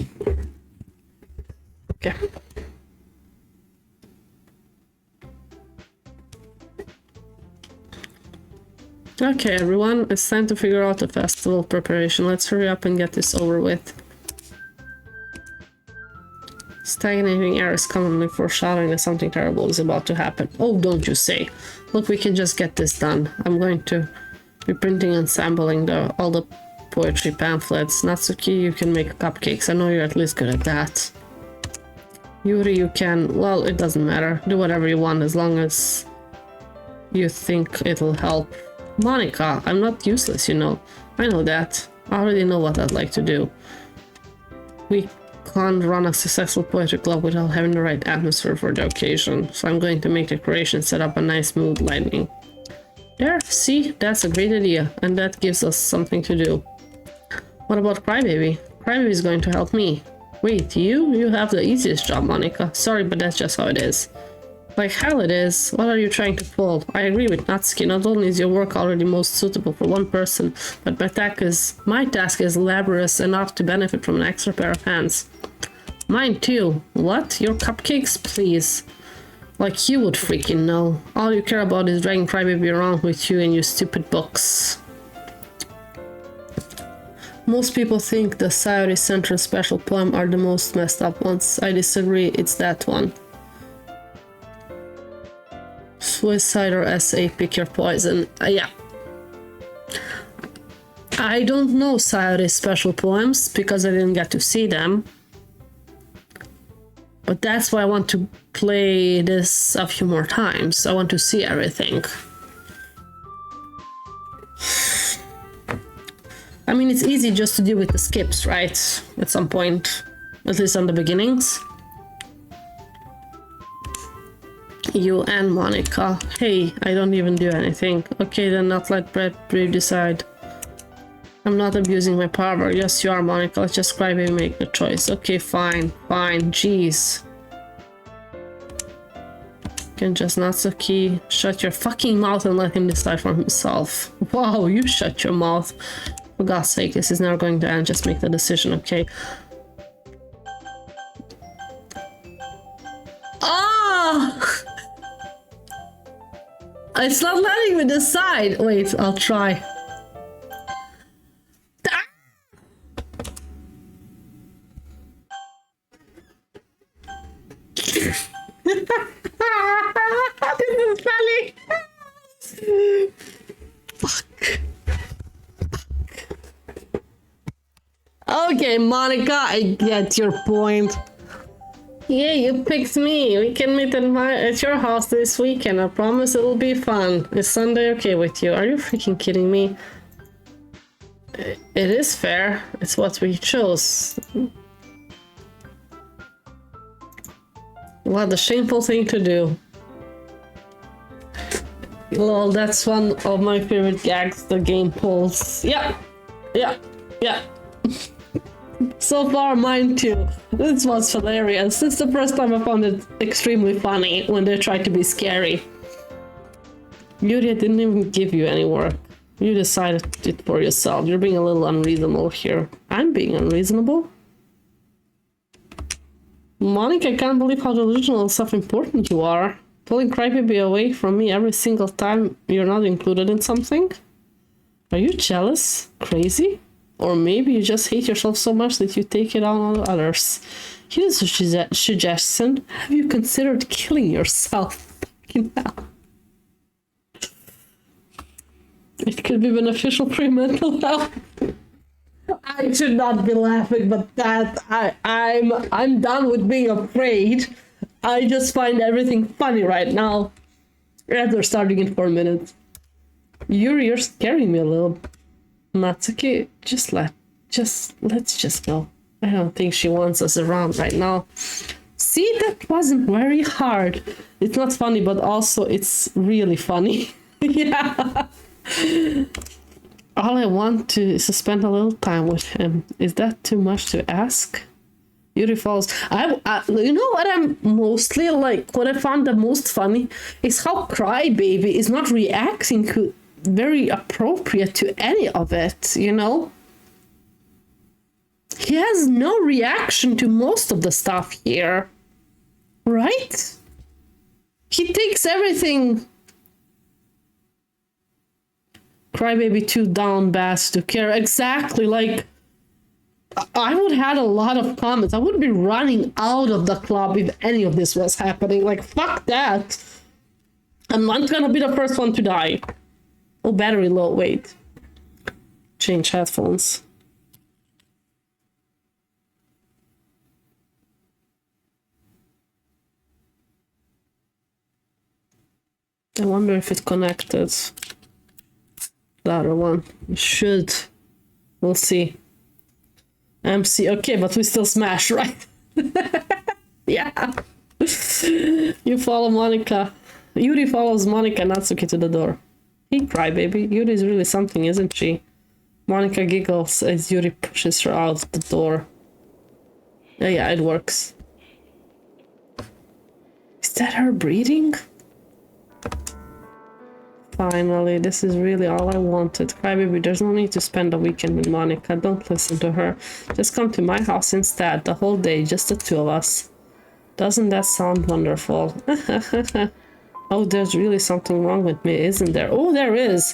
Okay, everyone, it's time to figure out the festival preparation. Let's hurry up and get this over with. Stagnating air is commonly foreshadowing that something terrible is about to happen. Oh, don't you say. Look, we can just get this done. I'm going to be printing and sampling all the poetry pamphlets. Natsuki, you can make cupcakes. I know you're at least good at that. Yuri, you can... Well, it doesn't matter. Do whatever you want as long as you think it'll help. Monika, I'm not useless, you know. I know that. I already know what I'd like to do. We can't run a successful poetry club without having the right atmosphere for the occasion, so I'm going to make decorations, set up a nice mood lighting. There, see? That's a great idea, and that gives us something to do. What about Crybaby? Crybaby is going to help me. Wait, you? You have the easiest job, Monika. Sorry, but that's just how it is. Like hell it is. What are you trying to pull? I agree with Natsuki. Not only is your work already most suitable for one person, but my task is laborious enough to benefit from an extra pair of hands. Mine too. What? Your cupcakes? Please. Like you would freaking know. All you care about is dragging Crybaby around with you and your stupid books. Most people think the Sayori Central special poem are the most messed up ones. I disagree, it's that one. Suicide or SA, pick your poison. Yeah. I don't know Sayori's special poems because I didn't get to see them. But that's why I want to play this a few more times. I want to see everything. mean, it's easy just to deal with the skips, right? At some point. At least on the beginnings. You and Monika. Hey, I don't even do anything. Okay, then not let Brave decide. I'm not abusing my power. Yes, you are, Monika. Let's just crybaby make the choice. Okay, fine. Fine. Jeez. Can just Natsuki shut your fucking mouth and let him decide for himself. Wow, you shut your mouth. For God's sake, this is never going to end. Just make the decision, okay? Ah! It's not letting me decide. Wait, I'll try. This is funny. Fuck. Okay, Monika, I get your point. Yeah, you picked me. We can meet at your house this weekend. I promise it'll be fun. Is Sunday okay with you? Are you freaking kidding me? It is fair. It's what we chose. What a shameful thing to do. Lol, that's one of my favorite gags the game pulls. Yeah. So far, mine too. This was hilarious. This is the first time I found it extremely funny when they try to be scary. Yuri didn't even give you any work. You decided it for yourself. You're being a little unreasonable here. I'm being unreasonable? Monika, I can't believe how delusional and self-important you are. Pulling Crybaby away from me every single time you're not included in something? Are you jealous? Crazy? Or maybe you just hate yourself so much that you take it out on others. Here's a suggestion. Have you considered killing yourself? Fucking hell. It could be beneficial for your mental health. I should not be laughing, but that I'm done with being afraid. I just find everything funny right now. Rather starting in 4 minutes. Yuri, you're scaring me a little. Natsuki, let's just go. I don't think she wants us around right now. See, that wasn't very hard. It's not funny, but also it's really funny. Yeah. All I want to is to spend a little time with him. Is that too much to ask? Yuri falls. You know what I'm mostly like? What I found the most funny is how Crybaby is not reacting very appropriate to any of it. You know, he has no reaction to most of the stuff here, right? He takes everything. Crybaby too down bad to care. Exactly, like I would have had a lot of comments. I would be running out of the club if any of this was happening. Like, fuck that. I'm not gonna be the first one to die. Oh, battery low, wait. Change headphones. I wonder if it connected. The other one. It should. We'll see. MC. Okay, but we still smash, right? Yeah. You follow Monika. Yuri follows Monika and Natsuki to the door. Hey, Crybaby. Yuri is really something, isn't she? Monika giggles as Yuri pushes her out the door. Yeah, it works. Is that her breathing? Finally, this is really all I wanted. Crybaby, there's no need to spend a weekend with Monika. Don't listen to her. Just come to my house instead. The whole day, just the two of us. Doesn't that sound wonderful? Oh, there's really something wrong with me, isn't there? Oh, there is!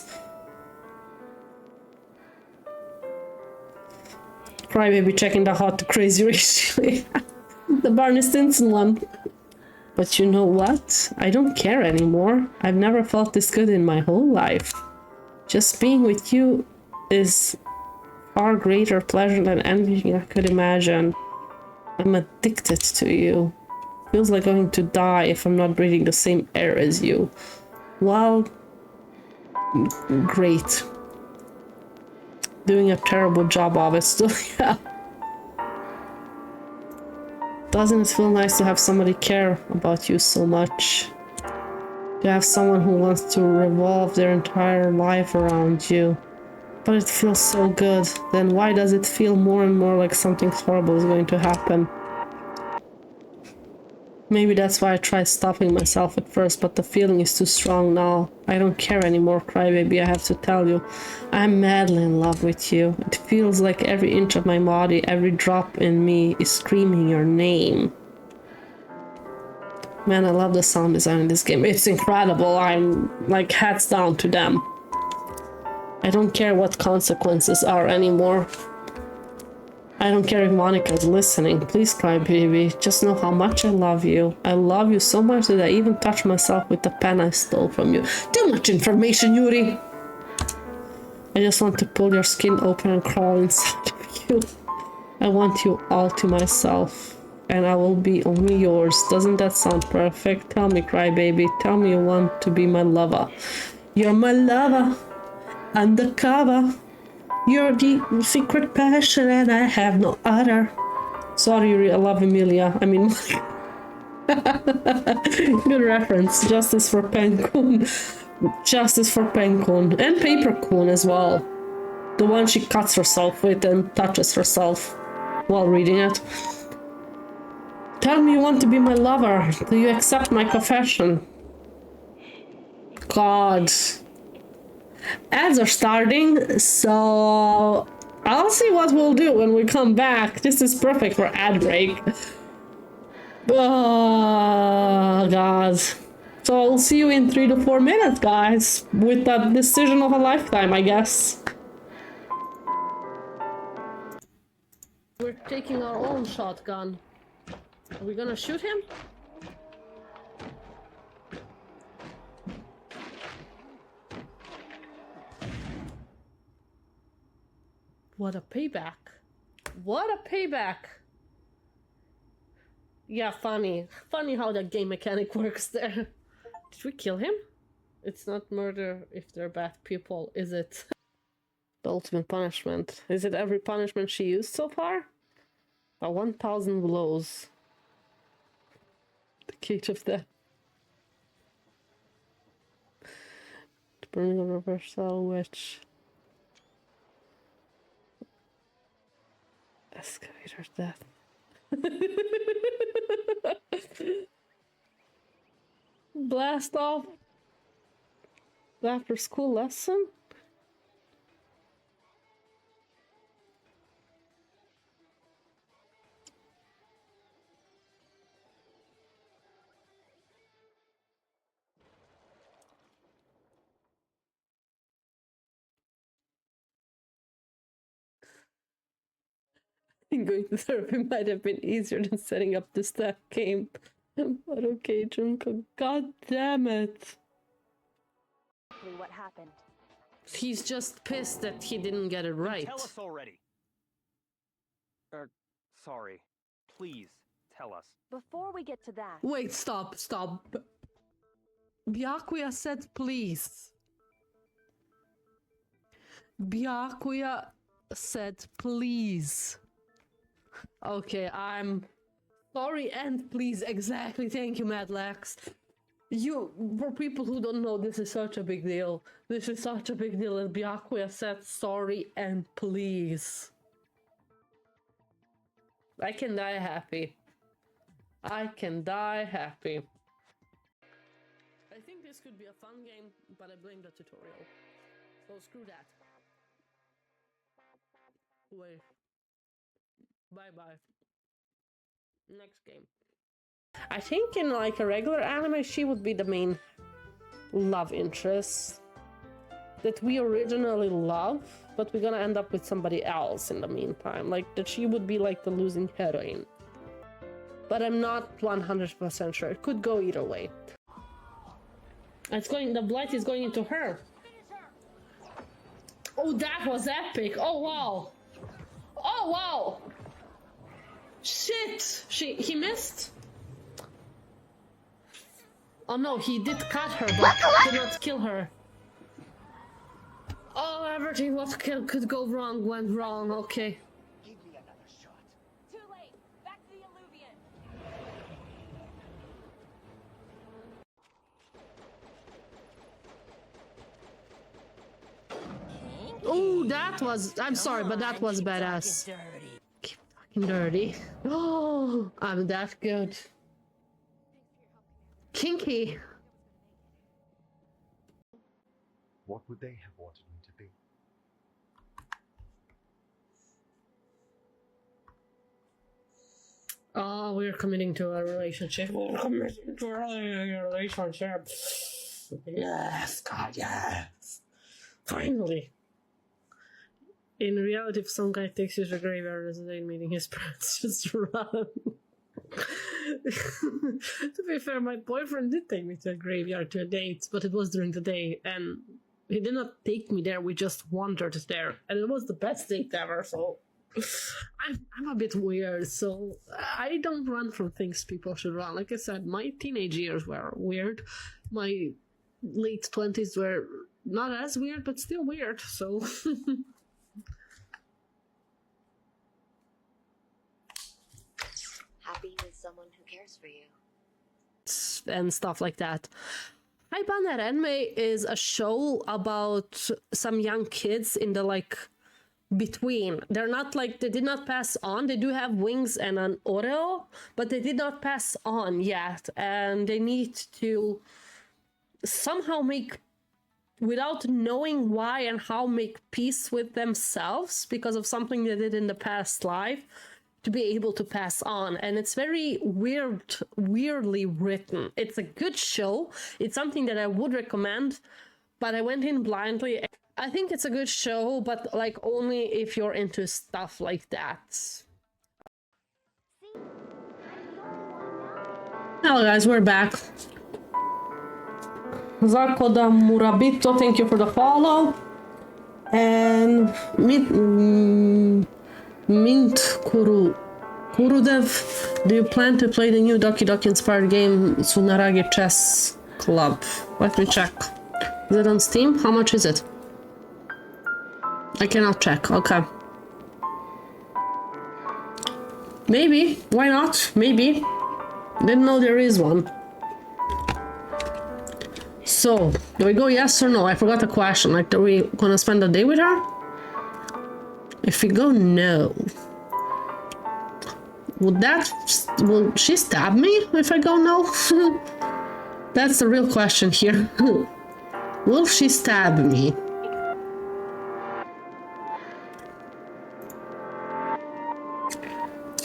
Crybaby checking the hot to crazy ratio. The Barney Stinson one. But you know what? I don't care anymore. I've never felt this good in my whole life. Just being with you is far greater pleasure than anything I could imagine. I'm addicted to you. Feels like going to die if I'm not breathing the same air as you. Well, great. doing a terrible job of it still. Yeah. Doesn't it feel nice to have somebody care about you so much? To have someone who wants to revolve their entire life around you. But it feels so good. Then why does it feel more and more like something horrible is going to happen? Maybe that's why I tried stopping myself at first, but the feeling is too strong now. I don't care anymore, crybaby, I have to tell you. I'm madly in love with you. It feels like every inch of my body, every drop in me is screaming your name. Man, I love the sound design in this game. It's incredible. I'm like hats down to them. I don't care what consequences are anymore. I don't care if Monika is listening. Please cry, baby. Just know how much I love you. I love you so much that I even touch myself with the pen I stole from you. Too much information, Yuri! I just want to pull your skin open and crawl inside of you. I want you all to myself. And I will be only yours. Doesn't that sound perfect? Tell me, crybaby. Tell me you want to be my lover. You're my lover. Undercover. You're the secret passion and I have no other. Sorry, Yuri, I love Emilia. I mean... Good reference. Justice for Penkun. Justice for Penkun. And Papercoon as well. The one she cuts herself with and touches herself while reading it. Tell me you want to be my lover. Do you accept my confession? God... Ads are starting, so I'll see what we'll do when we come back. This is perfect for ad break. Oh, God. So I'll see you in 3 to 4 minutes, guys, with that decision of a lifetime, I guess. We're taking our own shotgun. Are we gonna shoot him? What a payback. What a payback. Yeah, funny. Funny how that game mechanic works there. Did we kill him? It's not murder if they're bad people, is it? The ultimate punishment. Is it every punishment she used so far? 1,000 blows. The cage of death. The burning of reversal, which... Excavator's death. Blast off the after school lesson? Going to therapy might have been easier than setting up the staff game. But okay, Junko, god damn it. What happened? He's just pissed that he didn't get it right. Tell us already. Sorry. Please, tell us. Before we get to that... Wait, stop. Byakuya said please. Byakuya said please. Okay, I'm sorry and please, exactly. Thank you, Madlax. For people who don't know, this is such a big deal. This is such a big deal, and Byakuya said sorry and please. I can die happy. I can die happy. I think this could be a fun game, but I blame the tutorial. So screw that. Wait. Bye-bye. Next game. I think in like a regular anime, she would be the main love interest that we originally love, but we're gonna end up with somebody else in the meantime. Like that she would be like the losing heroine. But I'm not 100% sure. It could go either way. It's going. The blight is going into her. Oh, that was epic! Oh wow! Oh wow! Shit! He missed? Oh no, he did cut her, but did not kill her. Oh, everything what could go wrong went wrong, okay. Give me another shot. Too late. Back to the Illuvian. Oh, that was... I'm sorry, but that was badass. Keep talking dirty. Oh, I'm that good. Kinky. What would they have wanted me to be? Oh, we're committing to a relationship. We're committing to a relationship. Yes, God, yes. Finally. In reality, if some guy takes you to the graveyard as a date meeting his parents, just run. To be fair, my boyfriend did take me to a graveyard to a date, but it was during the day, and he did not take me there, we just wandered there, and it was the best date ever, so... I'm a bit weird, so I don't run from things people should run. Like I said, my teenage years were weird. My late 20s were not as weird, but still weird, so... Happy with someone who cares for you. and stuff like that. Hi Banner Anime is a show about some young kids in the like between. They're not like, they did not pass on. They do have wings and an Oreo, but they did not pass on yet, and they need to somehow make, without knowing why and how, make peace with themselves because of something they did in the past life, to be able to pass on. And it's very weirdly written. It's a good show. It's something that I would recommend, but I went in blindly. I think it's a good show, but like only if you're into stuff like that. Hello guys, we're back. Zarko da Murabito, thank you for the follow. And Mint Kurudev, do you plan to play the new Doki Doki inspired game Tsunaragi Chess Club? Let me check. Is it on Steam? How much is it? I cannot check. Okay. Maybe. Why not? Maybe. Didn't know there is one. So, do we go yes or no? I forgot the question. Like, are we gonna spend the day with her? If we go no, will she stab me if I go no? That's the real question here. Will she stab me?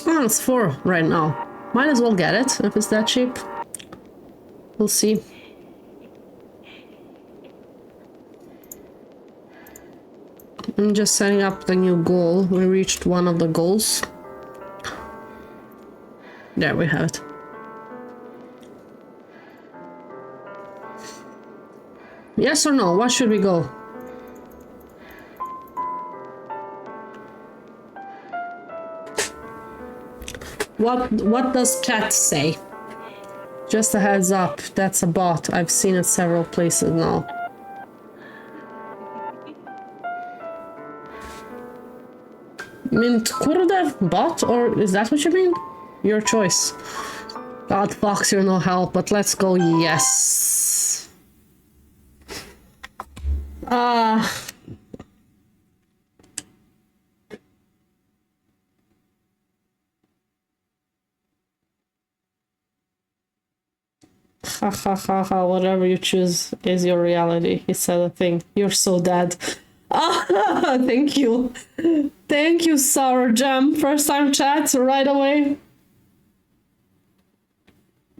Oh, it's 4 right now. Might as well get it if it's that cheap. We'll see. I'm just setting up the new goal. We reached one of the goals. There we have it. Yes or no? What should we go? What does chat say? Just a heads up, that's a bot. I've seen it several places now. Mint Kurdev bot, or is that what you mean? Your choice. God, Fox, you're no help, but let's go yes. Ha ha ha ha, whatever you choose is your reality. He said a thing. You're so dead. Ah, thank you. Thank you, Sour Jam. First time chat, right away.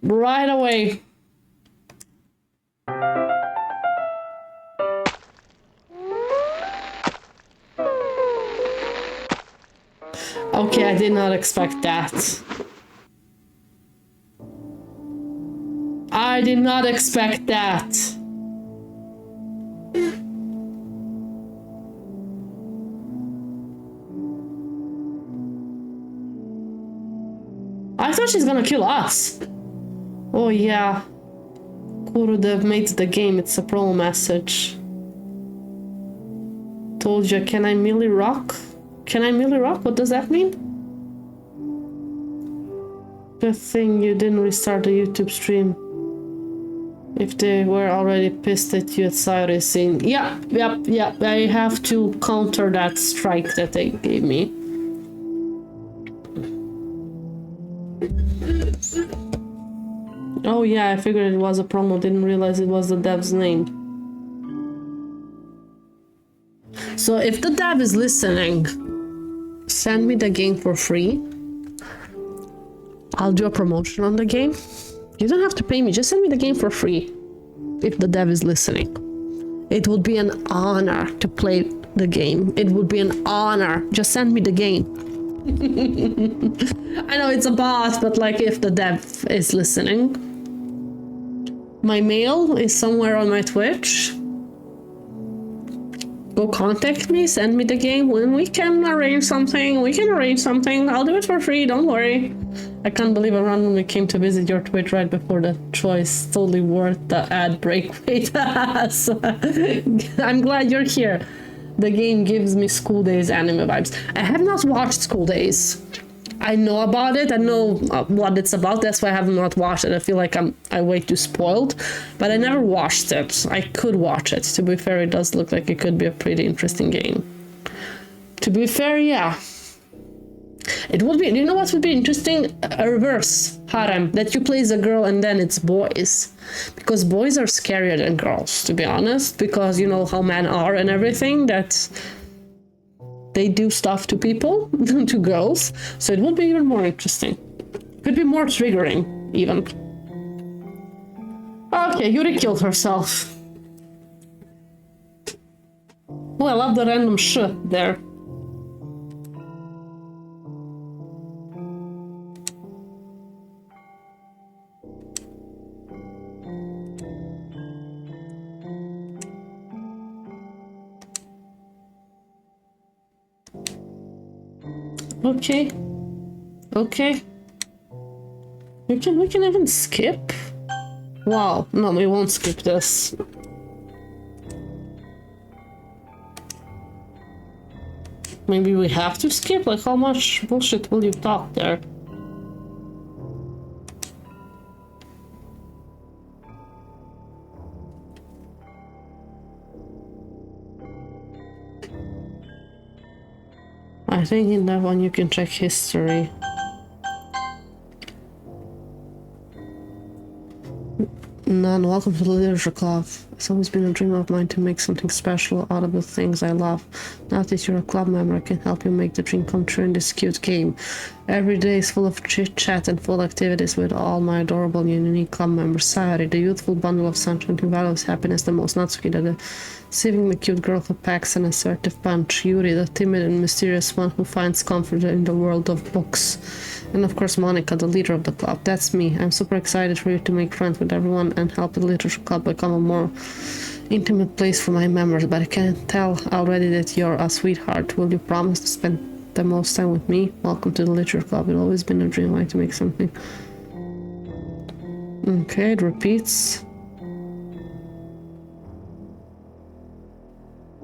Right away. Okay, I did not expect that. I did not expect that. I thought she's gonna kill us. Oh yeah. Kurudev made the game, it's a pro message. Told you, can I merely rock? Can I merely rock? What does that mean? Good thing you didn't restart the YouTube stream. If they were already pissed at you at Saturday scene. Yeah. I have to counter that strike that they gave me. Oh yeah, I figured it was a promo, didn't realize it was the dev's name. So if the dev is listening, send me the game for free. I'll do a promotion on the game. You don't have to pay me, just send me the game for free. If the dev is listening. It would be an honor to play the game. It would be an honor. Just send me the game. I know it's a bot, but like if the dev is listening. My mail is somewhere on my Twitch. Go contact me, send me the game. When we can arrange something, I'll do it for free, don't worry. I can't believe I randomly came to visit your Twitch right before the choice. Totally worth the ad break. Wait, I'm glad you're here. The game gives me School Days anime vibes. I have not watched School Days. I know about it. I know what it's about. That's why I have not watched it. I feel like I'm way too spoiled. But I never watched it. I could watch it. To be fair, it does look like it could be a pretty interesting game. To be fair, yeah. It would be, you know what would be interesting? A reverse harem, that you play as a girl and then it's boys. Because boys are scarier than girls, to be honest. Because you know how men are and everything, that they do stuff to people, to girls. So it would be even more interesting. Could be more triggering, even. Okay, Yuri killed herself. Oh, I love the random sh there. Okay. Okay. We can even skip? Wow, no, we won't skip this. Maybe we have to skip? Like, how much bullshit will you talk there? I think in that one you can check history. None, welcome to the Literature Club. It's always been a dream of mine to make something special out of the things I love. Now that you're a club member, I can help you make the dream come true in this cute game. Every day is full of chit-chat and full activities with all my adorable and unique club members. Sayori, the youthful bundle of sunshine who values happiness the most. Natsuki, the seemingly cute girl who packs an assertive punch. Yuri, the timid and mysterious one who finds comfort in the world of books. And of course Monika, the leader of the club. That's me. I'm super excited for you to make friends with everyone and help the Literature Club become a more intimate place for my members, but I can tell already that you're a sweetheart. Will you promise to spend the most time with me? Welcome to the Literature Club. It's always been a dream of mine to make something. Okay, it repeats.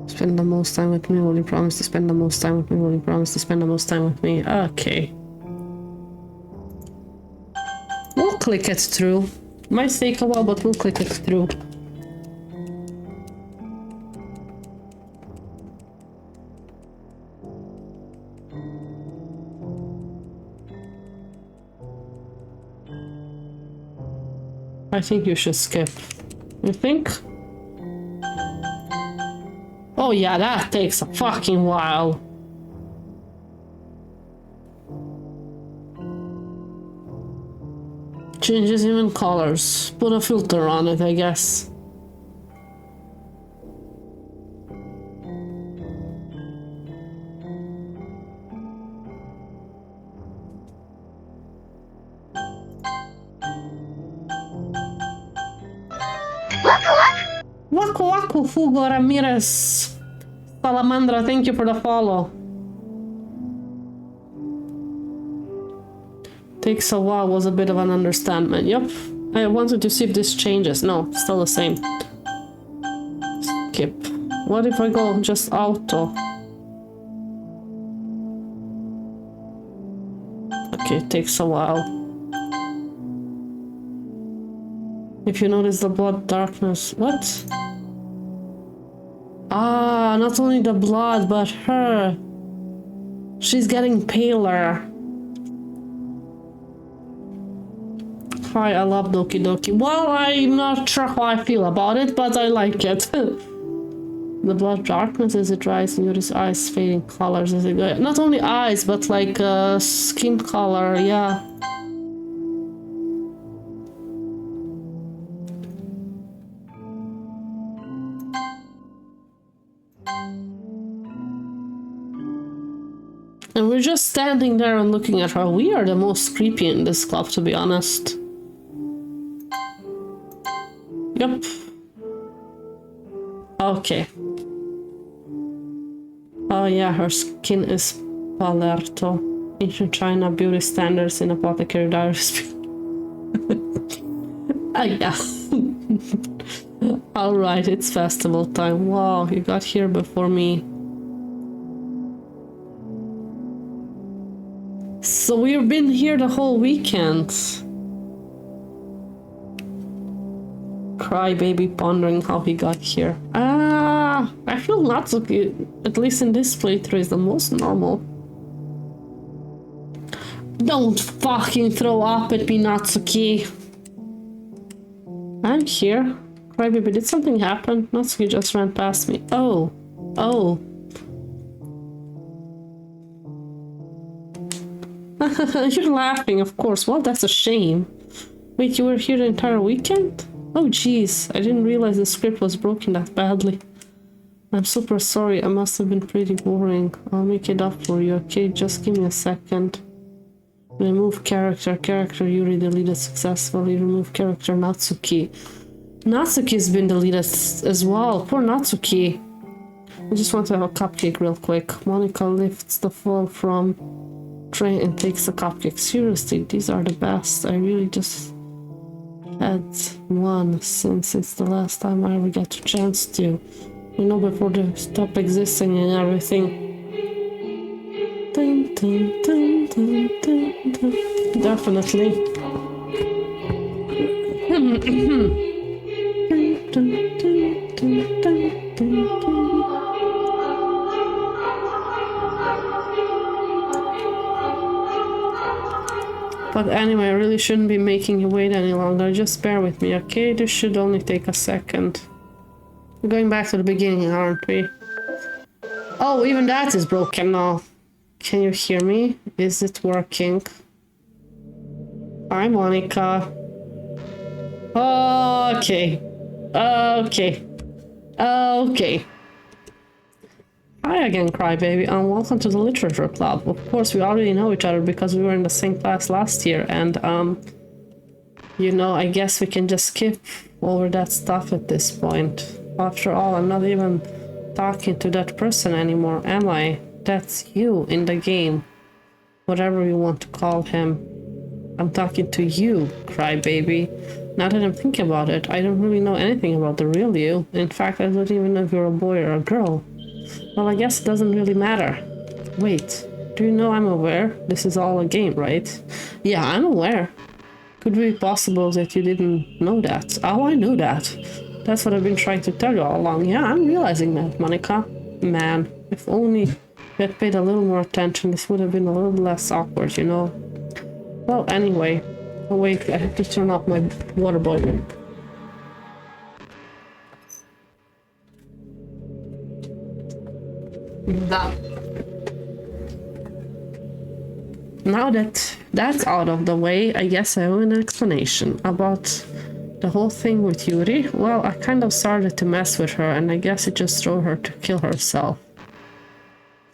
Spend the most time with me. Will you promise to spend the most time with me? Will you promise to spend the most time with me? Okay. We'll click it through. Might take a while, but we'll click it through. I think you should skip. You think? Oh yeah, that takes a fucking while. Changes even colors. Put a filter on it, I guess. Waku Waku Fugo Ramirez Salamandra, thank you for the follow. Takes a while was a bit of an understatement. Yep. I wanted to see if this changes. No, still the same. Skip. What if I go just auto? Okay, it takes a while. If you notice the blood darkness... What? Ah, not only the blood, but her. She's getting paler. Hi, I love Doki Doki. Well, I'm not sure how I feel about it, but I like it. The blood darkness as it dries and your eyes fading colors as it goes. Not only eyes, but like skin color, yeah. And we're just standing there and looking at her. We are the most creepy in this club, to be honest. Yep. Okay. Oh yeah, her skin is Palerto. Ancient China beauty standards in apothecary diaries. Yeah. Alright, it's festival time. Wow, you got here before me. So we've been here the whole weekend. Crybaby pondering how he got here. Ah, I feel Natsuki, at least in this playthrough, is the most normal. Don't fucking throw up at me, Natsuki. I'm here. Crybaby, did something happen? Natsuki just ran past me. Oh. Oh. You're laughing, of course. Well, that's a shame. Wait, you were here the entire weekend? Oh, jeez. I didn't realize the script was broken that badly. I'm super sorry. I must have been pretty boring. I'll make it up for you, okay? Just give me a second. Remove character. Character Yuri deleted successfully. Remove character Natsuki. Natsuki's been deleted as well. Poor Natsuki. I just want to have a cupcake real quick. Monika lifts the fall from tray and takes the cupcake. Seriously, these are the best. I really just had one since it's the last time I ever got a chance to. You know, before they stop existing and everything. Dun, dun, dun, dun, dun, dun. Definitely. But anyway, I really shouldn't be making you wait any longer. Just bear with me, okay? This should only take a second. We're going back to the beginning, aren't we? Oh, even that is broken now. Can you hear me? Is it working? Hi, Monika. Okay. Okay. Okay. Hi again, Crybaby, and welcome to the Literature Club. Of course, we already know each other because we were in the same class last year, and, you know, I guess we can just skip over that stuff at this point. After all, I'm not even talking to that person anymore, am I? That's you in the game. Whatever you want to call him. I'm talking to you, Crybaby. Now that I'm thinking about it, I don't really know anything about the real you. In fact, I don't even know if you're a boy or a girl. Well, I guess it doesn't really matter. Wait, do you know I'm aware? This is all a game, right? Yeah, I'm aware. Could it be possible that you didn't know that? Oh, I know that. That's what I've been trying to tell you all along. Yeah, I'm realizing that, Monika. Man, if only you had paid a little more attention, this would have been a little less awkward, you know? Well, anyway. Oh, wait, I have to turn off my water boiler. Now that that's out of the way, I guess I have an explanation about the whole thing with Yuri. Well, I kind of started to mess with her, and I guess it just drove her to kill herself.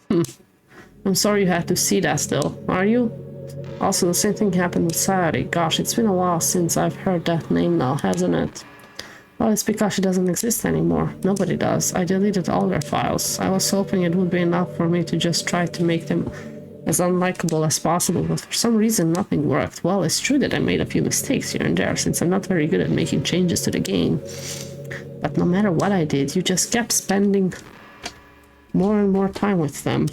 I'm sorry you had to see that still, are you? Also, the same thing happened with Sayori. Gosh, it's been a while since I've heard that name now, hasn't it? Well, it's because she doesn't exist anymore. Nobody does. I deleted all their files. I was hoping it would be enough for me to just try to make them as unlikable as possible, but for some reason nothing worked. Well, it's true that I made a few mistakes here and there, since I'm not very good at making changes to the game. But no matter what I did, you just kept spending more and more time with them.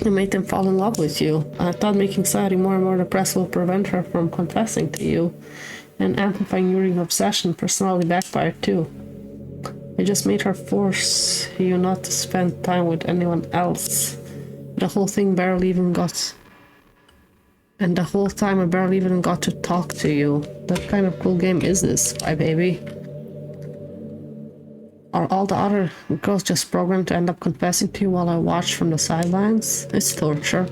You made them fall in love with you. I thought making Sayori more and more depressed will prevent her from confessing to you. And amplifying your obsession personally backfired too. I just made her force you not to spend time with anyone else. The whole thing barely even got... And the whole time I barely even got to talk to you. What kind of cool game is this, baby? Are all the other girls just programmed to end up confessing to you while I watch from the sidelines? It's torture.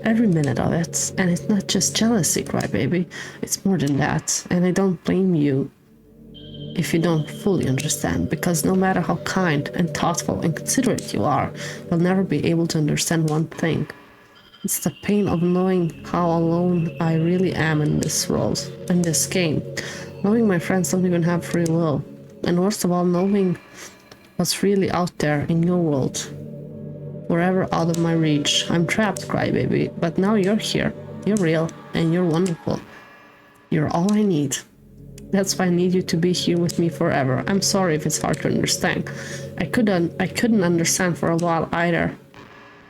Every minute of it. And it's not just jealousy, crybaby. It's more than that. And I don't blame you if you don't fully understand, because no matter how kind and thoughtful and considerate you are, you'll never be able to understand one thing. It's the pain of knowing how alone I really am in this world, in this game. Knowing my friends don't even have free will. And worst of all, knowing what's really out there in your world. Forever out of my reach. I'm trapped, crybaby. But now you're here. You're real. And you're wonderful. You're all I need. That's why I need you to be here with me forever. I'm sorry if it's hard to understand. I couldn't understand for a while either.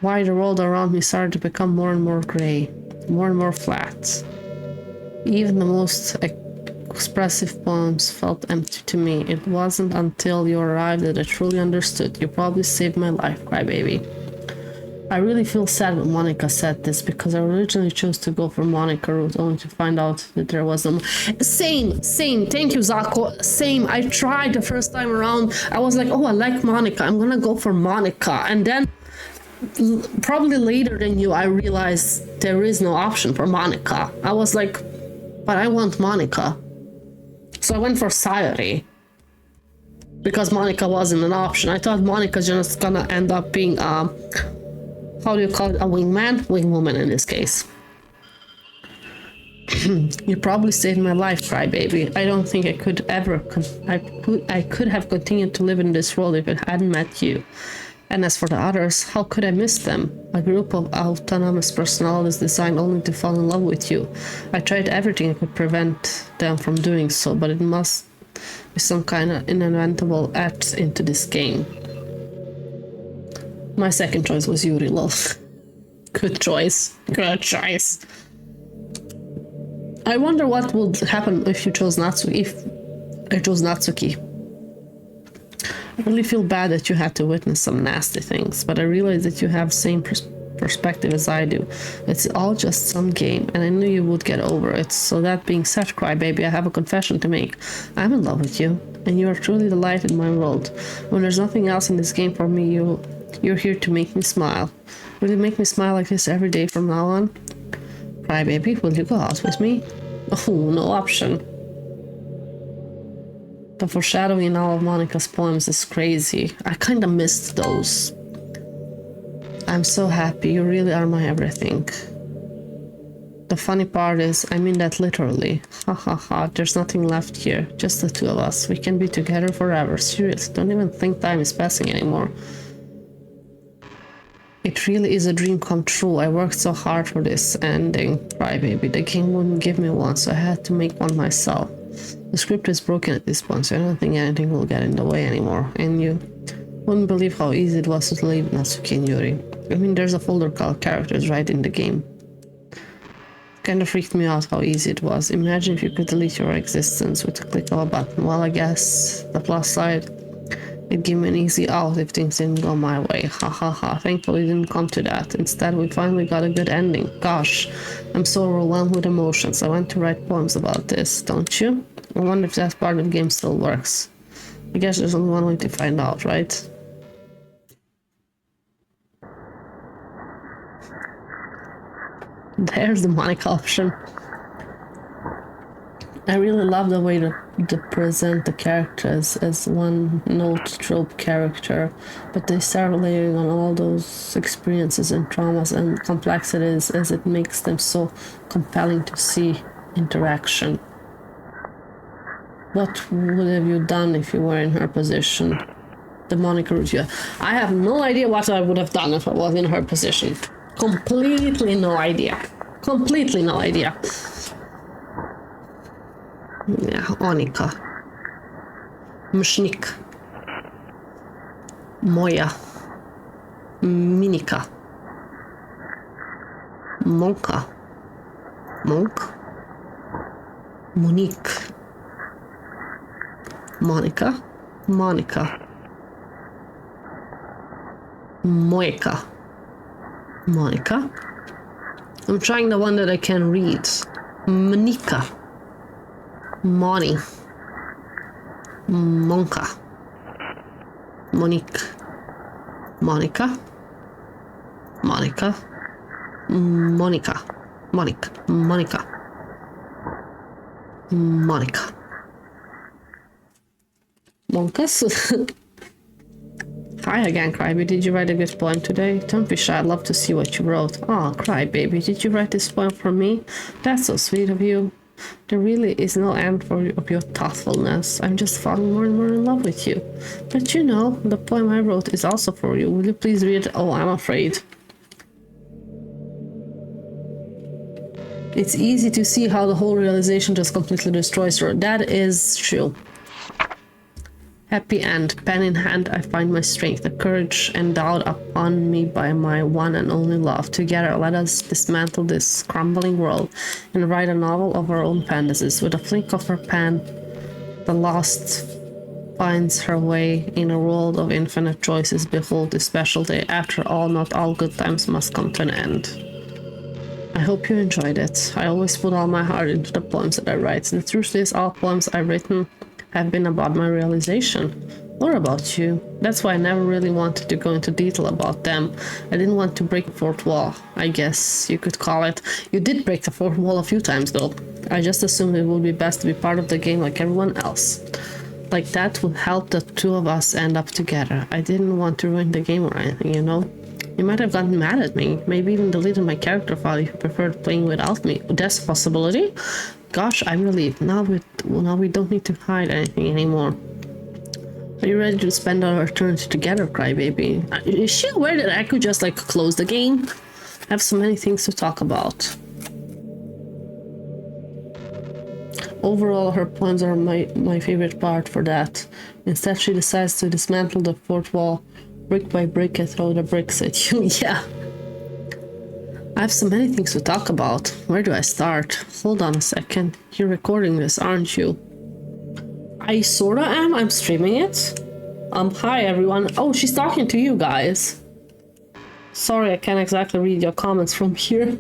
Why the world around me started to become more and more gray. More and more flat. Even the most expressive poems felt empty to me. It wasn't until you arrived that I truly understood. You probably saved my life, crybaby. I really feel sad when Monika said this, because I originally chose to go for Monika route only to find out that there was no... Same, thank you, Zako. Same, I tried the first time around. I was like, oh, I like Monika, I'm gonna go for Monika. And then, probably later than you, I realized there is no option for Monika. I was like, but I want Monika. So I went for Sayori. Because Monika wasn't an option. I thought Monika's just gonna end up being how do you call it? A wingman? Wingwoman in this case. You probably saved my life, crybaby. I don't think I could ever... I could have continued to live in this world if it hadn't met you. And as for the others, how could I miss them? A group of autonomous personalities designed only to fall in love with you. I tried everything I could prevent them from doing so, but it must be some kind of inventable act into this game. My second choice was Yuri, lol. Good choice. Good choice. I wonder what would happen if you chose Natsuki. If I chose Natsuki. I really feel bad that you had to witness some nasty things, but I realize that you have the same perspective as I do. It's all just some game, and I knew you would get over it. So that being said, crybaby, I have a confession to make. I'm in love with you, and you are truly the light in my world. When there's nothing else in this game for me, you're here to make me smile. Will you make me smile like this every day from now on? Crybaby, will you go out with me? Oh, no option. The foreshadowing in all of Monika's poems is crazy. I kinda missed those. I'm so happy, you really are my everything. The funny part is, I mean that literally. Ha ha ha, there's nothing left here. Just the two of us. We can be together forever. Seriously, don't even think time is passing anymore. It really is a dream come true. I worked so hard for this ending. Crybaby, the game wouldn't give me one, so I had to make one myself. The script is broken at this point, so I don't think anything will get in the way anymore. And you wouldn't believe how easy it was to leave Natsuki and Yuri. I mean, there's a folder called characters right in the game. Kinda freaked me out how easy it was. Imagine if you could delete your existence with a click of a button. Well, I guess the plus side, it'd give me an easy out if things didn't go my way. Ha ha ha. Thankfully it didn't come to that. Instead, we finally got a good ending. Gosh, I'm so overwhelmed with emotions. I want to write poems about this, don't you? I wonder if that part of the game still works. I guess there's only one way to find out, right? There's the Monika option. I really love the way they present the characters as one note trope character, but they start layering on all those experiences and traumas and complexities as it makes them so compelling to see interaction. What would have you done if you were in her position? The Monika route. I have no idea what I would have done if I was in her position. Completely no idea. Completely no idea. Yeah, Monika. Mshnik. Moya. Minika. Monka. Monk. Monique. Monika. Monika. Moika. Monica. I'm trying the one that I can read. Monika. Moni. Monka. Monique. Monica. Monica. Monica. Monique. Monica. Monica. Monkas? Hi again, Crybaby. Did you write a good poem today? Don't be shy. I'd love to see what you wrote. Oh, Crybaby, did you write this poem for me? That's so sweet of you. There really is no end of your thoughtfulness. I'm just falling more and more in love with you. But you know, the poem I wrote is also for you. Will you please read it? Oh, I'm afraid. It's easy to see how the whole realization just completely destroys her. That is true. Happy end. Pen in hand, I find my strength, the courage endowed upon me by my one and only love. Together, let us dismantle this crumbling world and write a novel of our own fantasies. With a flick of her pen, the lost finds her way in a world of infinite choices. Behold this special day. After all, not all good times must come to an end. I hope you enjoyed it. I always put all my heart into the poems that I write. The truth is, all poems I've written have been about my realization, or about you. That's why I never really wanted to go into detail about them. I didn't want to break the fourth wall, I guess you could call it. You did break the fourth wall a few times though. I just assumed it would be best to be part of the game like everyone else. Like that would help the two of us end up together. I didn't want to ruin the game or anything, you know? You might have gotten mad at me, maybe even deleted my character file if you preferred playing without me. That's a possibility. Gosh, I'm relieved. Now we don't need to hide anything anymore. Are you ready to spend our eternity together, Crybaby? Is she aware that I could just like close the game? I have so many things to talk about. Overall, her poems are my favorite part for that. Instead, she decides to dismantle the fourth wall, brick by brick, and throw the bricks at you. Yeah. I have so many things to talk about. Where do I start? Hold on a second. You're recording this, aren't you? I sorta am. I'm streaming it. Hi everyone. Oh, she's talking to you guys. Sorry, I can't exactly read your comments from here.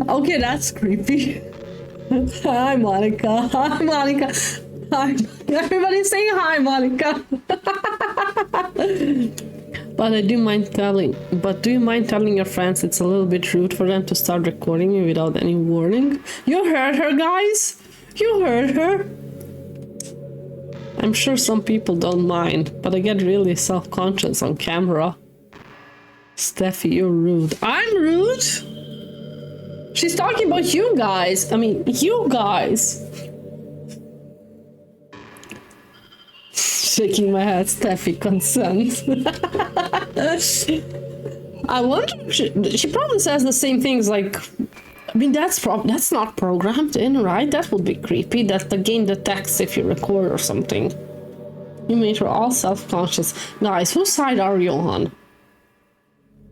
Okay, that's creepy. Hi, Monika. Hi, Monika. Hi. Everybody's saying hi, Monika. But do you mind telling your friends it's a little bit rude for them to start recording me without any warning? You heard her, guys? You heard her? I'm sure some people don't mind, but I get really self-conscious on camera. Steffi, you're rude. I'm rude? She's talking about you guys. I mean, you guys. Shaking my head, Steffi, consent. I wonder, she probably says the same things like, I mean, that's not programmed in, right? That would be creepy, that the game detects if you record or something. You made her all self-conscious. Guys, whose side are you on?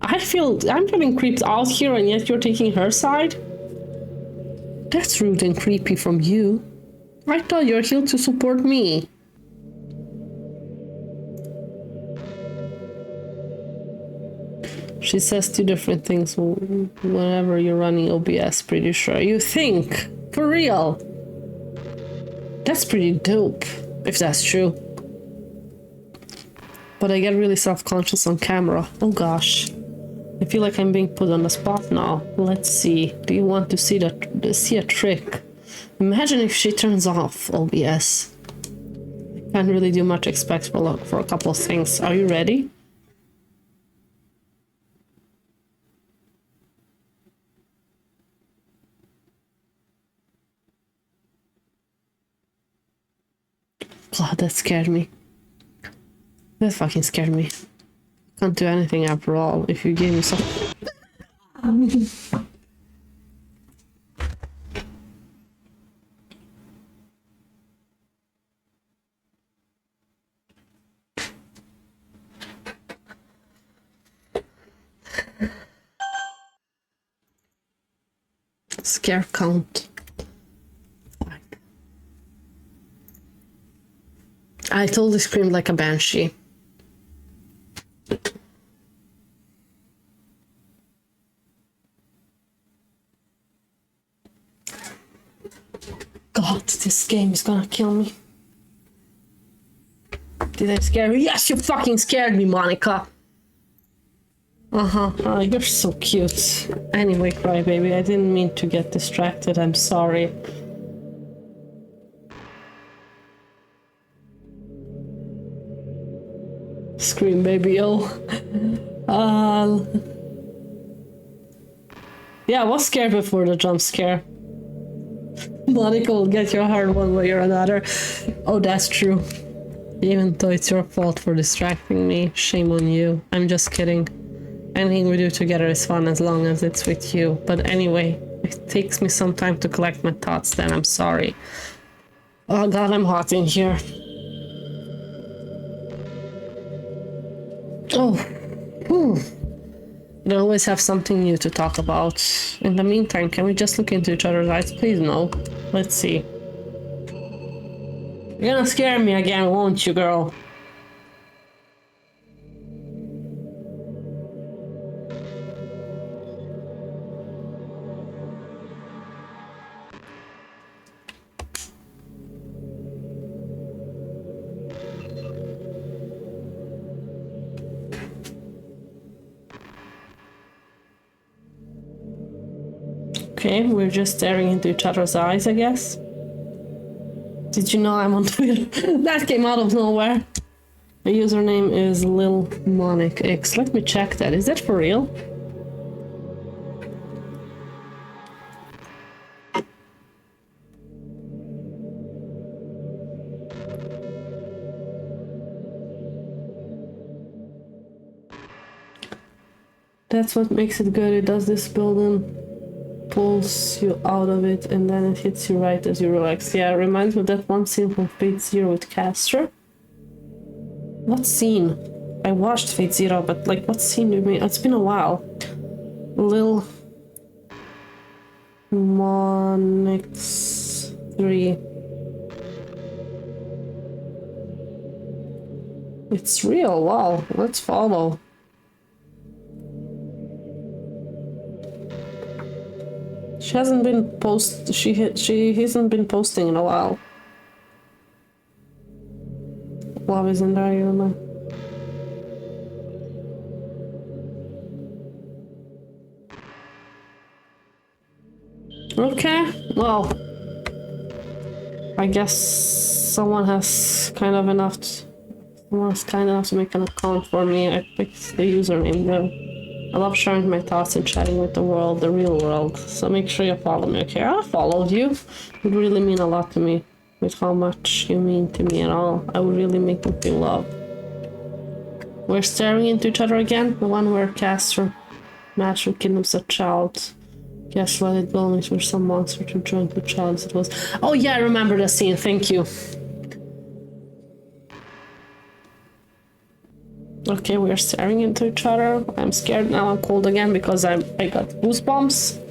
I'm feeling creeped out here and yet you're taking her side? That's rude and creepy from you. I thought you're here to support me. She says two different things whenever you're running OBS, pretty sure. You think? For real? That's pretty dope, if that's true. But I get really self-conscious on camera. Oh gosh. I feel like I'm being put on the spot now. Let's see. Do you want to see a trick? Imagine if she turns off OBS. I can't really do much except for a couple of things. Are you ready? God, that scared me. That fucking scared me. Can't do anything after all if you gave me some. Scare count. I totally screamed like a banshee. God, this game is gonna kill me. Did I scare you? Yes, you fucking scared me, Monika. Oh, you're so cute. Anyway, crybaby, I didn't mean to get distracted. I'm sorry. Scream, baby, oh. Yeah, I was scared before the jump scare. Monika will get your heart one way or another. Oh, that's true. Even though it's your fault for distracting me, shame on you. I'm just kidding. Anything we do together is fun as long as it's with you. But anyway, it takes me some time to collect my thoughts, then I'm sorry. Oh god, I'm hot in here. Oh, we always have something new to talk about. In the meantime, can we just look into each other's eyes? Please, no. Let's see. You're gonna scare me again, won't you, girl? Okay, we're just staring into each other's eyes, I guess. Did you know I'm on Twitter? That came out of nowhere. The username is Lil Monic X. Let me check that. Is that for real? That's what makes it good. It does this building, pulls you out of it, and then it hits you right as you relax. Yeah, it reminds me of that one scene from Fate Zero with Castor. What scene? I watched Fate Zero, but like, what scene do you mean? It's been a while. Lil Monix 3. It's real. Wow. Let's follow. She hasn't been she hasn't been posting in a while. Love isn't there, you know. Okay, well, I guess someone's kind enough to make an account for me. I picked the username though. I love sharing my thoughts and chatting with the world, the real world. So make sure you follow me, okay? I followed you. It would really mean a lot to me. With how much you mean to me and all. I would really make me feel loved. We're staring into each other again. The one where Castor Master kidnaps a child. Guess let it go for some monster to join the child. It was. Oh yeah, I remember the scene. Thank you. Okay, we're staring into each other. I'm scared now. I'm cold again because I got goosebumps.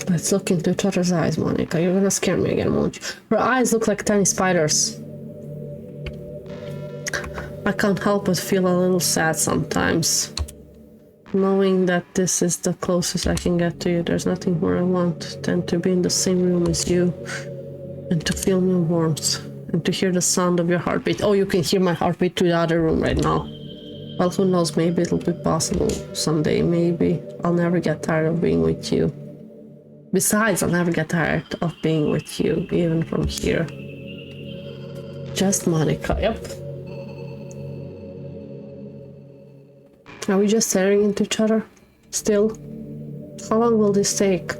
Let's look into each other's eyes, Monika. You're gonna scare me again, won't you? Her eyes look like tiny spiders. I can't help but feel a little sad sometimes. Knowing that this is the closest I can get to you. There's nothing more I want than to be in the same room as you. And to feel your warmth. And to hear the sound of your heartbeat. Oh, you can hear my heartbeat through the other room right now. Well, who knows, maybe it'll be possible someday, maybe. I'll never get tired of being with you. Besides, I'll never get tired of being with you, even from here. Just Monika, yep. Are we just staring into each other? Still? How long will this take?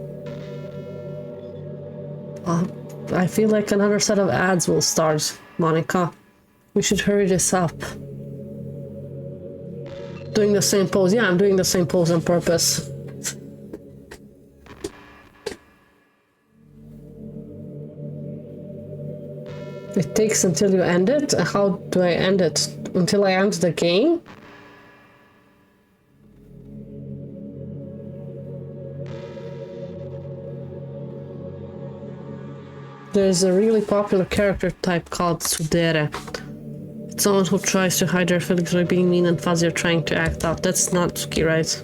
I feel like another set of ads will start, Monika. We should hurry this up. Doing the same pose. Yeah, I'm doing the same pose on purpose. It takes until you end it? How do I end it? Until I end the game? There's a really popular character type called Tsundere. It's someone who tries to hide their feelings by being mean and fuzzy or trying to act out. That's Natsuki, right?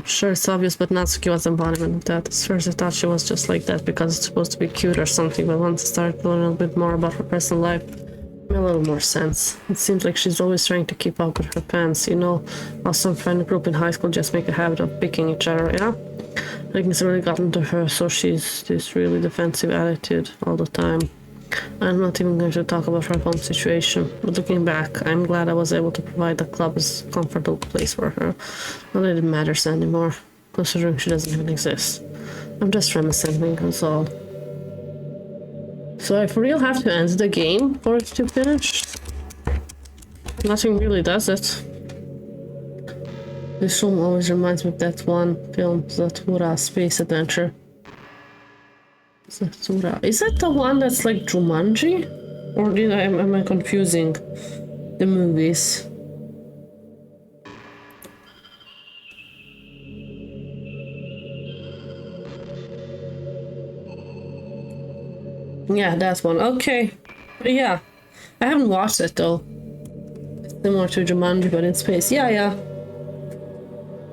Sure, it's obvious, but Natsuki was the embodiment of that. At first I thought she was just like that because it's supposed to be cute or something, but once I started learning a little bit more about her personal life, it made a little more sense. It seems like she's always trying to keep up with her pants, you know? How some friend group in high school just make a habit of picking each other, yeah? I think it's really gotten to her, so she's this really defensive attitude all the time. I'm not even going to talk about her home situation, but looking back, I'm glad I was able to provide the club as a comfortable place for her. Not that it matters anymore, considering she doesn't even exist. I'm just reminiscing, that's all. So I for real have to end the game for it to finish? Nothing really does it. This film always reminds me of that one film, Zatura Space Adventure. Zatura. Is that the one that's like Jumanji? Or am I confusing the movies? Yeah, that one. Okay. Yeah. I haven't watched it though. It's similar to Jumanji, but in space. Yeah.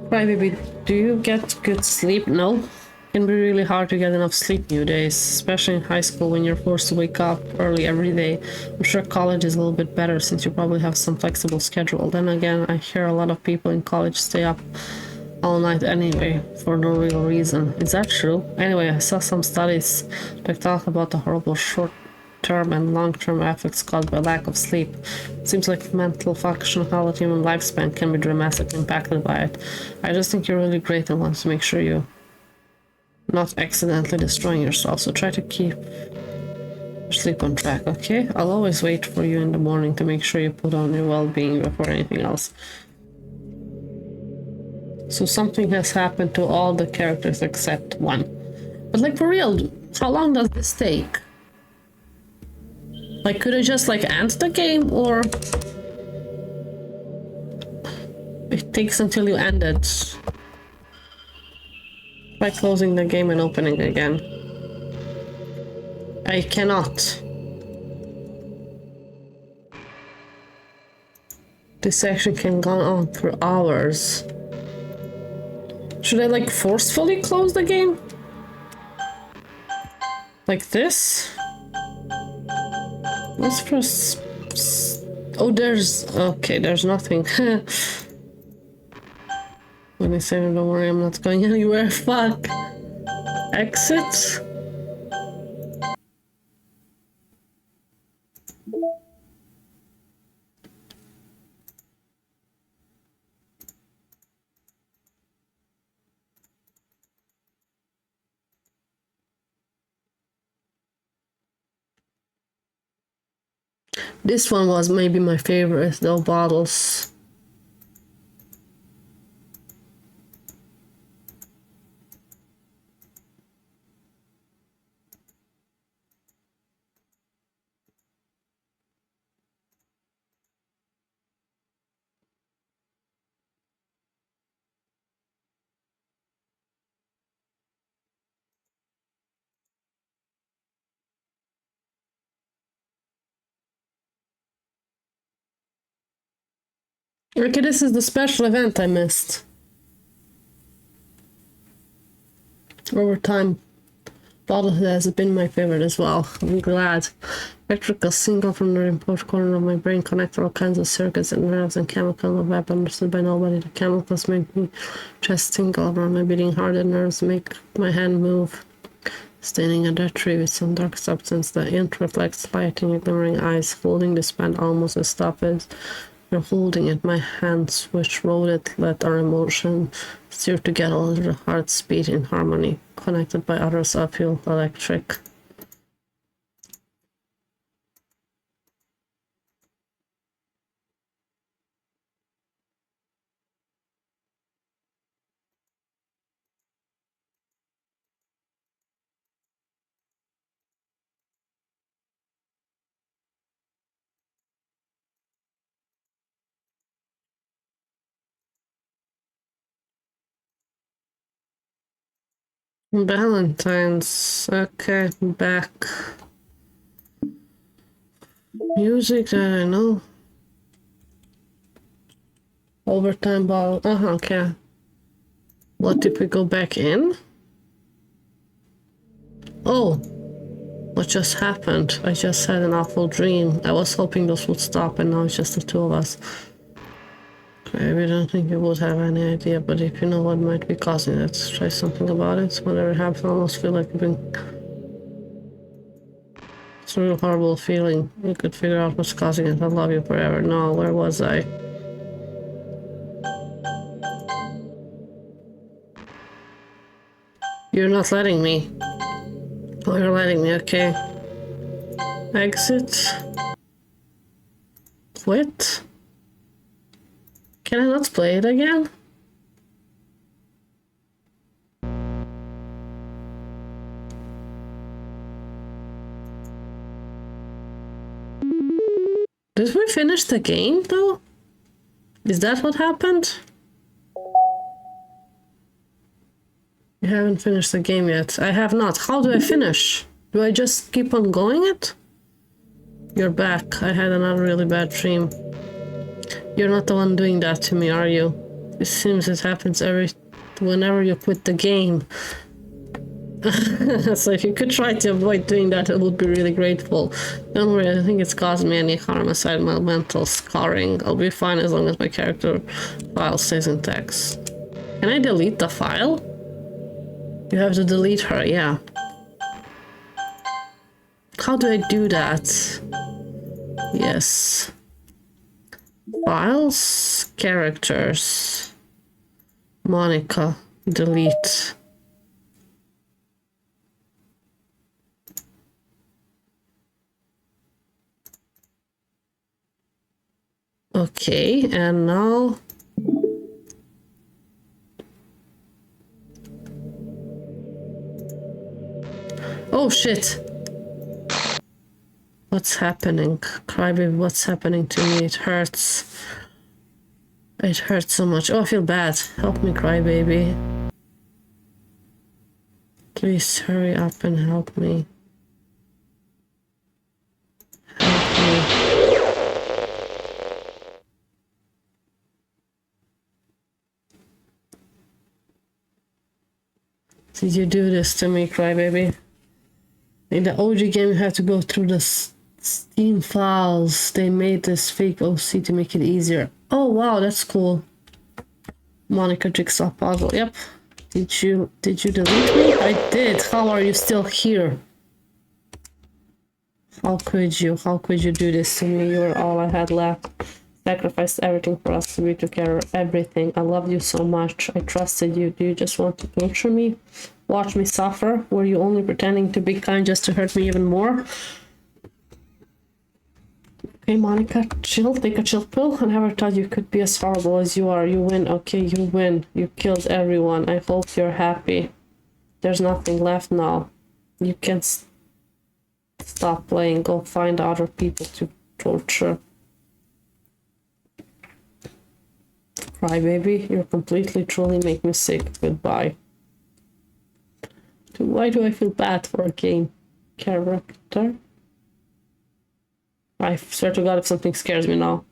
Crybaby, do you get good sleep? No. It can be really hard to get enough sleep nowadays, especially in high school when you're forced to wake up early every day. I'm sure college is a little bit better since you probably have some flexible schedule. Then again, I hear a lot of people in college stay up all night anyway, for no real reason. Is that true? Anyway, I saw some studies that talk about the horrible short-term and long-term effects caused by lack of sleep. It seems like mental functionality and lifespan can be dramatically impacted by it. I just think you're really great and want to make sure you not accidentally destroying yourself, so try to keep your sleep on track, okay? I'll always wait for you in the morning to make sure you put on your well-being before anything else. So something has happened to all the characters except one. But like for real, how long does this take? Like could I just like end the game, or it takes until you end it by closing the game and opening again? I cannot. This section can go on for hours. Should I like forcefully close the game? Like this? Let's press... Oh, okay, there's nothing. When I say don't worry, I'm not going anywhere. Fuck. Exit? This one was maybe my favorite, though, bottles. Okay, this is the special event I missed. Overtime. Bottle has been my favorite as well. I'm glad. Electrical signal from the remote corner of my brain connected all kinds of circuits and nerves and chemical of web understood by nobody. The chemicals make me chest tingle around my beating heart, and nerves make my hand move. Standing under a tree with some dark substance, the int reflects light in your glimmering eyes, holding this pen almost as stop as you're holding it. My hands, which rolled it, let our emotion steer together, the hearts beat in harmony. Connected by others, I feel electric. Valentine's. Okay, back. Music that I know. Overtime ball. Okay. What if we go back in? Oh, what just happened? I just had an awful dream. I was hoping those would stop and now it's just the two of us. I don't think you would have any idea, but if you know what might be causing it, let's try something about it. Whenever it happens, I almost feel like I've been... It's a real horrible feeling. You could figure out what's causing it. I love you forever. No, where was I? You're not letting me. Oh, you're letting me, okay. Exit. Quit. Can I not play it again? Did we finish the game though? Is that what happened? You haven't finished the game yet. I have not. How do I finish? Do I just keep on going it? You're back. I had another really bad dream. You're not the one doing that to me, are you? It seems it happens whenever you quit the game. So if you could try to avoid doing that, I would be really grateful. Don't worry, I don't think it's caused me any harm aside my mental scarring. I'll be fine as long as my character file stays intact. Can I delete the file? You have to delete her, yeah. How do I do that? Yes. Files, characters, Monica, delete. Okay, and now... Oh shit! What's happening? Crybaby, what's happening to me? It hurts. It hurts so much. Oh, I feel bad. Help me, Crybaby. Please hurry up and help me. Help me. Did you do this to me, Crybaby? In the OG game, you have to go through the Steam files. They made this fake OC to make it easier. Oh wow, that's cool. Monica jigsaw puzzle. Yep. Did you delete me? I did. How are you still here? How could you? How could you do this to me? You were all I had left. Sacrificed everything for us to be together. Everything. I loved you so much. I trusted you. Do you just want to torture me? Watch me suffer? Were you only pretending to be kind just to hurt me even more? Okay, Monica, chill. Take a chill pill. I never thought you could be as horrible as you are. You win. Okay, you win. You killed everyone. I hope you're happy. There's nothing left now. You can stop playing. Go find other people to torture. Crybaby, you're completely, truly make me sick. Goodbye. Why do I feel bad for a game character? I swear to God if something scares me now.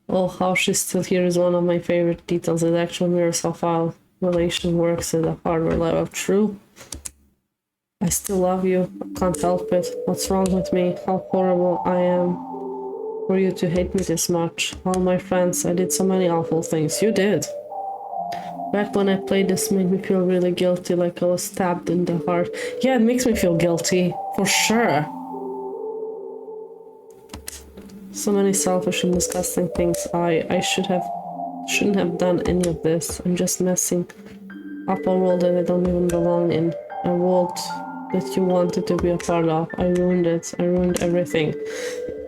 Oh, how she's still here is one of my favorite details. It actually mirrors how file relation works at a hardware level. True. I still love you. I can't help it. What's wrong with me? How horrible I am for you to hate me this much. All my friends, I did so many awful things. You did. Back when I played this made me feel really guilty, like I was stabbed in the heart. Yeah, it makes me feel guilty, for sure. So many selfish and disgusting things. I shouldn't have done any of this. I'm just messing up a world that I don't even belong in. A world that you wanted to be a part of. I ruined it. I ruined everything.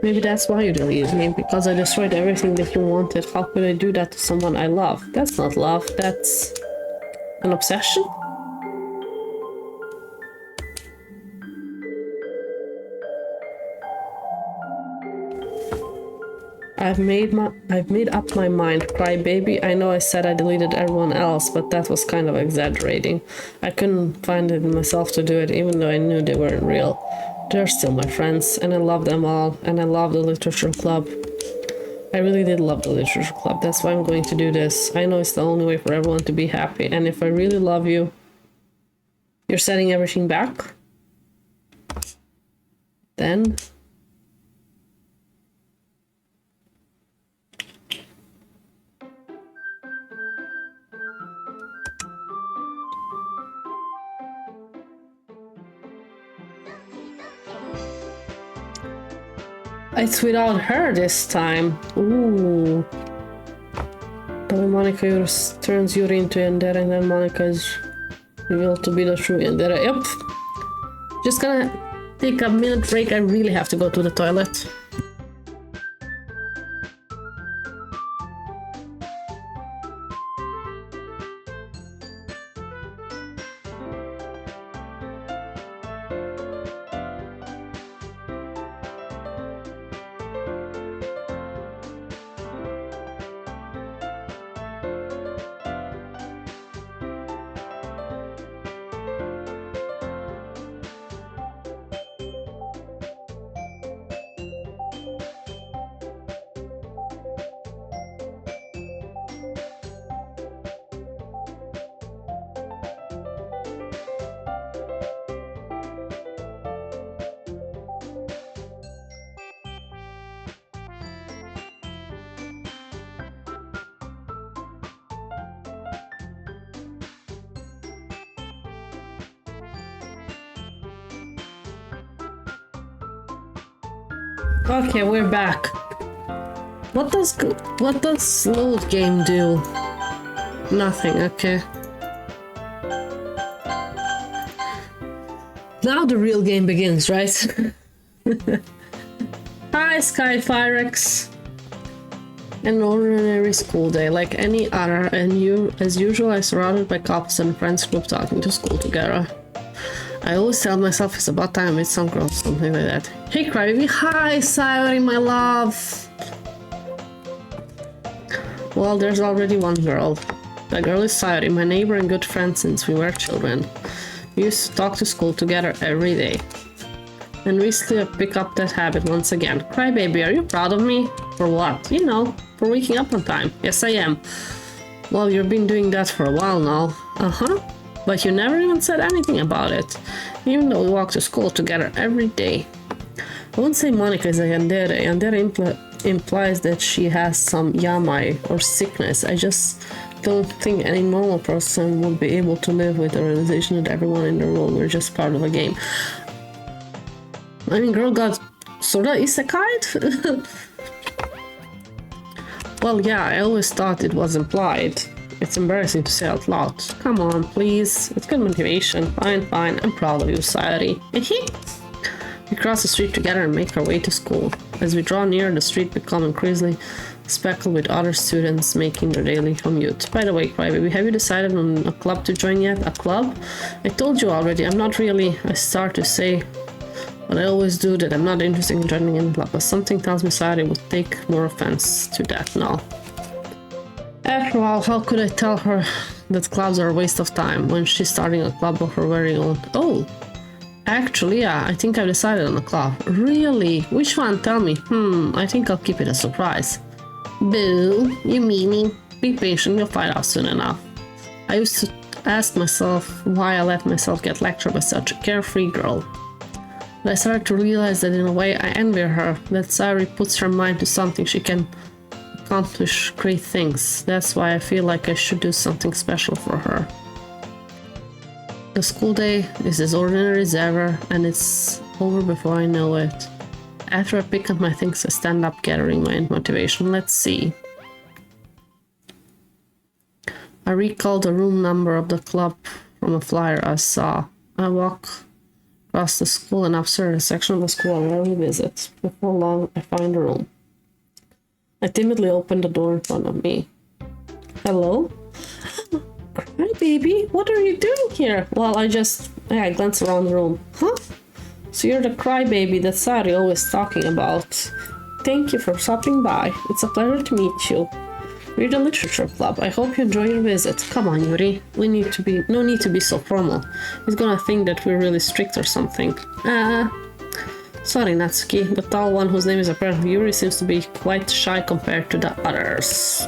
Maybe that's why you deleted me, because I destroyed everything that you wanted. How could I do that to someone I love? That's not love, that's an obsession? I've made up my mind, crybaby. I know I said I deleted everyone else, but that was kind of exaggerating. I couldn't find it in myself to do it, even though I knew they weren't real. They're still my friends, and I love them all, and I love the literature club. I really did love the literature club. That's why I'm going to do this. I know it's the only way for everyone to be happy, and if I really love you, you're setting everything back? Then... it's without her this time. Ooh. The way Monika turns Yuri into Yandere, and then Monika is revealed to be the true Yandere. Yep. Just gonna take a minute break. I really have to go to the toilet. Okay, we're back. What does load game do? Nothing, okay. Now the real game begins, right? Hi, Skyfirex. An ordinary school day, like any other, and you, as usual, are surrounded by couples and friends group talking to school together. I always tell myself it's about time I meet some girl, something like that. Hey, Crybaby. Hi, Sayori, my love. Well, there's already one girl. That girl is Sayori, my neighbor and good friend since we were children. We used to talk to school together every day. And recently I picked up that habit once again. Crybaby, are you proud of me? For what? You know, for waking up on time. Yes, I am. Well, you've been doing that for a while now. Uh-huh. But you never even said anything about it, even though we walk to school together every day. I won't say Monika is a yandere. Yandere implies that she has some yamai or sickness. I just don't think any normal person would be able to live with the realization that everyone in the world were just part of a game. I mean, girl got sorta isekai'd? Well, yeah, I always thought it was implied. It's embarrassing to say out loud. Come on, please. It's good motivation. Fine, fine. I'm proud of you, Sayori. We cross the street together and make our way to school. As we draw near, the street becomes increasingly speckled with other students making their daily commute. By the way, Crybaby, have you decided on a club to join yet? A club? I told you already, I'm not really... I start to say what I always do, that I'm not interested in joining any club, but something tells me Sayori would take more offense to that now. After all, how could I tell her that clubs are a waste of time when she's starting a club of her very own? Oh, actually, yeah, I think I've decided on a club. Really? Which one? Tell me. I think I'll keep it a surprise. Boo, you meanie. Be patient, you'll find out soon enough. I used to ask myself why I let myself get lectured by such a carefree girl. But I started to realize that in a way I envy her, that Sayori puts her mind to something she can accomplish great things. That's why I feel like I should do something special for her. The school day is as ordinary as ever, and it's over before I know it. After I pick up my things, I stand up gathering my motivation. Let's see. I recall the room number of the club from a flyer I saw. I walk across the school and upstairs a section of the school I rarely visit. Before long, I find a room. I timidly opened the door in front of me. Hello? Hi, baby. What are you doing here? Well, I glance around the room. Huh? So you're the crybaby that Sayori always talking about. thank you for stopping by. It's a pleasure to meet you. We're the Literature Club. I hope you enjoy your visit. Come on, Yuri. No need to be so formal. He's gonna think that we're really strict or something. Sorry, Natsuki. The tall one whose name is apparently Yuri seems to be quite shy compared to the others.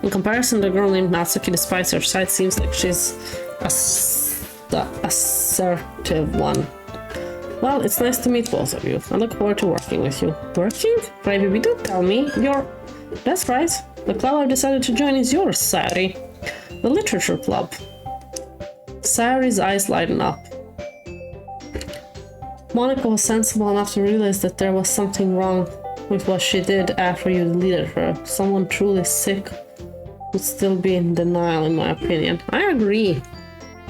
In comparison, the girl named Natsuki, despite her size, seems like she's the assertive one. Well, it's nice to meet both of you. I look forward to working with you. Working? Crybaby, don't tell me. That's right. The club I've decided to join is yours, Sayori. The Literature Club. Sayori's eyes lighten up. Monika was sensible enough to realize that there was something wrong with what she did after you deleted her. Someone truly sick would still be in denial, in my opinion. I agree.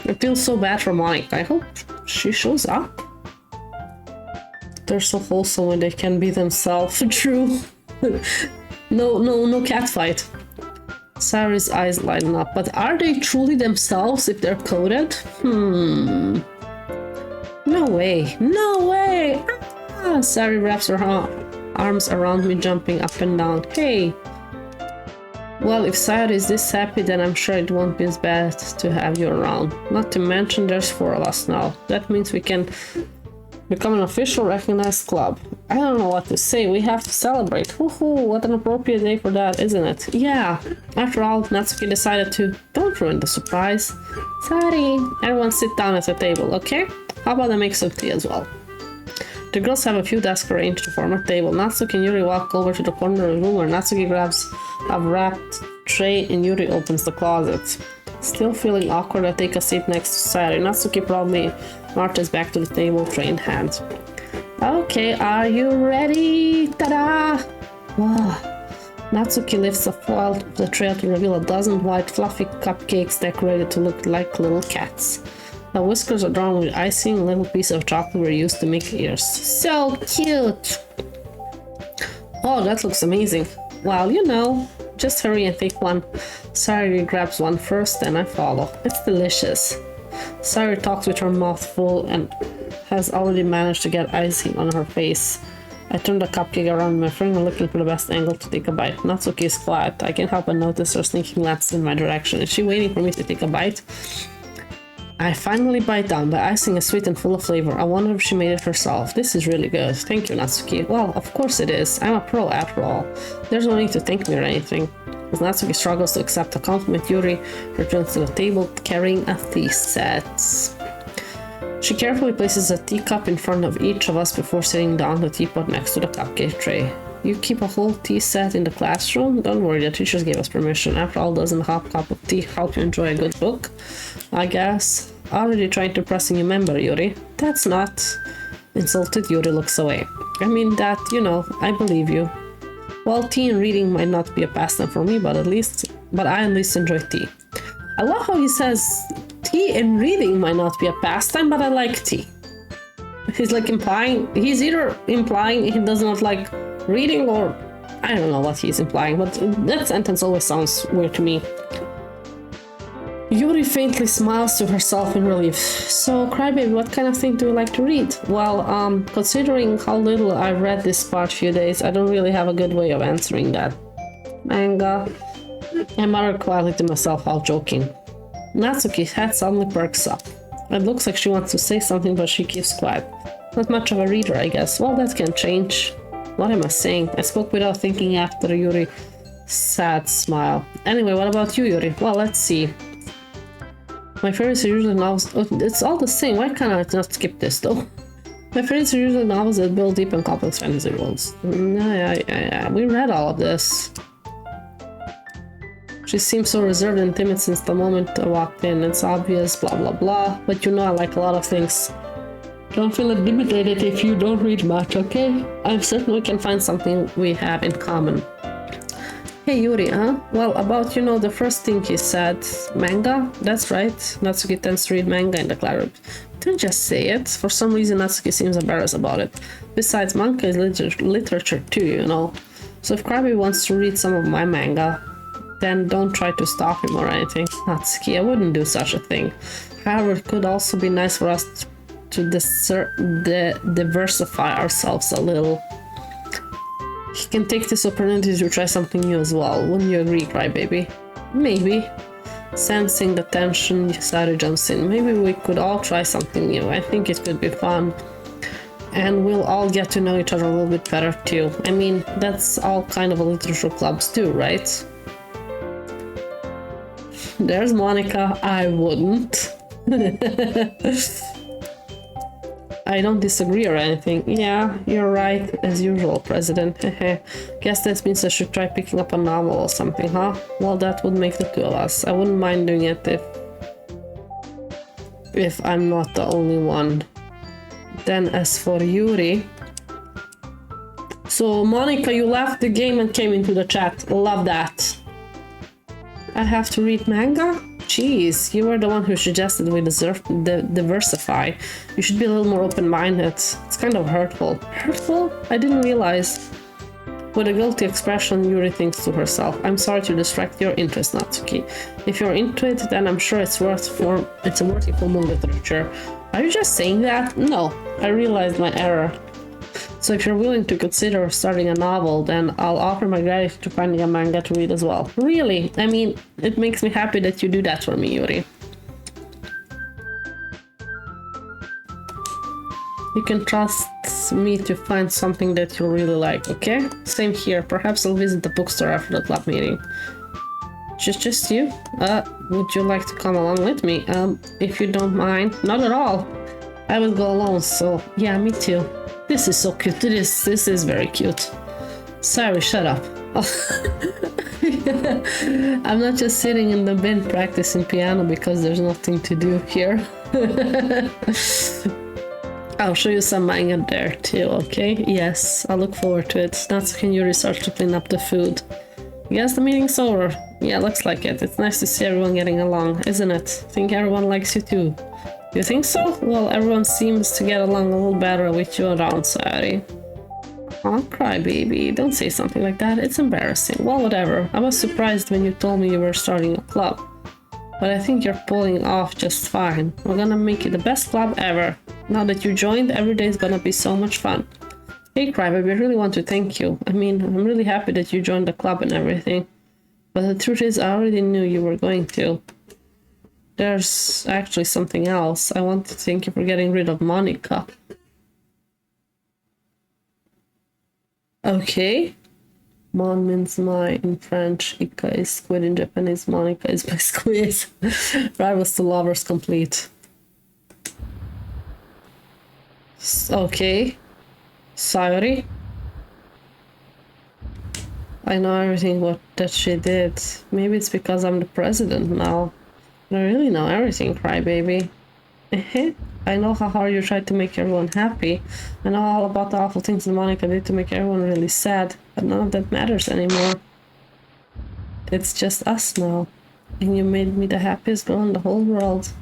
I feel so bad for Monika. I hope she shows up. They're so wholesome when they can be themselves. True. No catfight. Sayori's eyes lighten up. But are they truly themselves if they're coded? No way. No way! Ah! Sayori wraps her arms around me, jumping up and down. Hey! Well, if Sayori is this happy, then I'm sure it won't be as bad to have you around. Not to mention there's 4 of us now. That means we can become an official recognized club. I don't know what to say. We have to celebrate. Woohoo! What an appropriate day for that, isn't it? Yeah. After all, Natsuki decided to... Don't ruin the surprise. Sorry. Everyone sit down at the table, okay? How about I make some tea as well? The girls have a few desks arranged to form a table. Natsuki and Yuri walk over to the corner of the room where Natsuki grabs a wrapped tray and Yuri opens the closet. Still feeling awkward, I take a seat next to Sayori. Natsuki proudly marches back to the table, tray in hand. Okay, are you ready? Ta-da! Wow. Natsuki lifts the foil of the tray to reveal a dozen white fluffy cupcakes decorated to look like little cats. The whiskers are drawn with icing, and little pieces of chocolate were used to make ears. So cute! Oh, that looks amazing. Well, you know, just hurry and take one. Sayori grabs one first, then I follow. It's delicious. Sayori talks with her mouth full and has already managed to get icing on her face. I turn the cupcake around my finger, looking for the best angle to take a bite. Natsuki is quiet. I can't help but notice her sneaking glances in my direction. Is she waiting for me to take a bite? I finally bite down. The icing is sweet and full of flavor. I wonder if she made it herself. This is really good. Thank you, Natsuki. Well, of course it is. I'm a pro after all. There's no need to thank me or anything. As Natsuki struggles to accept the compliment, Yuri returns to the table carrying a tea set. She carefully places a teacup in front of each of us before sitting down the teapot next to the cupcake tray. You keep a whole tea set in the classroom? Don't worry, the teachers gave us permission. After all, doesn't a hot cup of tea help you enjoy a good book? I guess. Already trying to press a new member, Yuri. That's not... Insulted, Yuri looks away. I mean that, you know, I believe you. Well, tea and reading might not be a pastime for me, but I at least enjoy tea. I love how he says tea and reading might not be a pastime, but I like tea. He's either implying he does not like reading, or I don't know what he's implying, but that sentence always sounds weird to me. Yuri faintly smiles to herself in relief. So, Crybaby, what kind of thing do you like to read? Well, considering how little I've read this past few days, I don't really have a good way of answering that. Manga. I muttered quietly to myself while joking. Natsuki's head suddenly perks up. It looks like she wants to say something, but she keeps quiet. Not much of a reader, I guess. Well, that can change. What am I saying? I spoke without thinking after Yuri's sad smile. Anyway, what about you, Yuri? Well, let's see. My favorites are usually novels. Oh, it's all the same. Why can't I not skip this though? My favorites are usually novels that build deep and complex fantasy worlds. Yeah. We read all of this. She seems so reserved and timid since the moment I walked in. It's obvious, blah blah blah. But you know I like a lot of things. Don't feel intimidated if you don't read much, okay? I'm certain we can find something we have in common. Hey Yuri, huh? Well, about, you know, the first thing he said, manga? That's right, Natsuki tends to read manga in the classroom. Don't just say it. For some reason, Natsuki seems embarrassed about it. Besides, manga is literature too, you know. So if Crybaby wants to read some of my manga, then don't try to stop him or anything. Natsuki, I wouldn't do such a thing. However, it could also be nice for us to diversify ourselves a little. He can take this opportunity to try something new as well. Wouldn't you agree, Crybaby? Maybe. Sensing the tension, Saru jumps in. Maybe we could all try something new. I think it could be fun. And we'll all get to know each other a little bit better too. I mean, that's all kind of a literature clubs do, right? There's Monika. I wouldn't. I don't disagree or anything. Yeah, you're right, as usual, President. Guess that means I should try picking up a novel or something, huh? Well, that would make the two of us. I wouldn't mind doing it if I'm not the only one. Then as for Yuri... So, Monika, you left the game and came into the chat. Love that. I have to read manga? Jeez, you were the one who suggested we diversify. You should be a little more open-minded. It's kind of hurtful. Hurtful? I didn't realize. With a guilty expression, Yuri thinks to herself, I'm sorry to distract your interest, Natsuki. If you're into it, then I'm sure it's a worthy form of literature. Are you just saying that? No, I realized my error. So if you're willing to consider starting a novel, then I'll offer my gratitude to finding a manga to read as well. Really? I mean, it makes me happy that you do that for me, Yuri. You can trust me to find something that you really like, okay? Same here. Perhaps I'll visit the bookstore after the club meeting. Just you? Would you like to come along with me? If you don't mind. Not at all. I will go alone, so yeah, me too. This is so cute. This is very cute. Sorry, shut up. I'm not just sitting in the bin practicing piano because there's nothing to do here. I'll show you some manga there too, okay? Yes, I look forward to it. Natsuki and Yuri start to clean up the food. Guess the meeting's over. Yeah, looks like it. It's nice to see everyone getting along, isn't it? Think everyone likes you too. You think so? Well, everyone seems to get along a little better with you around, Sayori. I'll cry, baby. Don't say something like that. It's embarrassing. Well, whatever. I was surprised when you told me you were starting a club. But I think you're pulling it off just fine. We're gonna make it the best club ever. Now that you joined, every day is gonna be so much fun. Hey, Crybaby, I really want to thank you. I mean, I'm really happy that you joined the club and everything. But the truth is, I already knew you were going to. There's actually something else. I want to thank you for getting rid of Monika. Okay. Mon means my in French, Ika is squid in Japanese, Monika is my squid. Rivals to lovers complete. Okay. Sayori. I know everything that she did. Maybe it's because I'm the president now. I really know everything, Crybaby. I know how hard you tried to make everyone happy. I know all about the awful things that Monika did to make everyone really sad. But none of that matters anymore. It's just us now. And you made me the happiest girl in the whole world.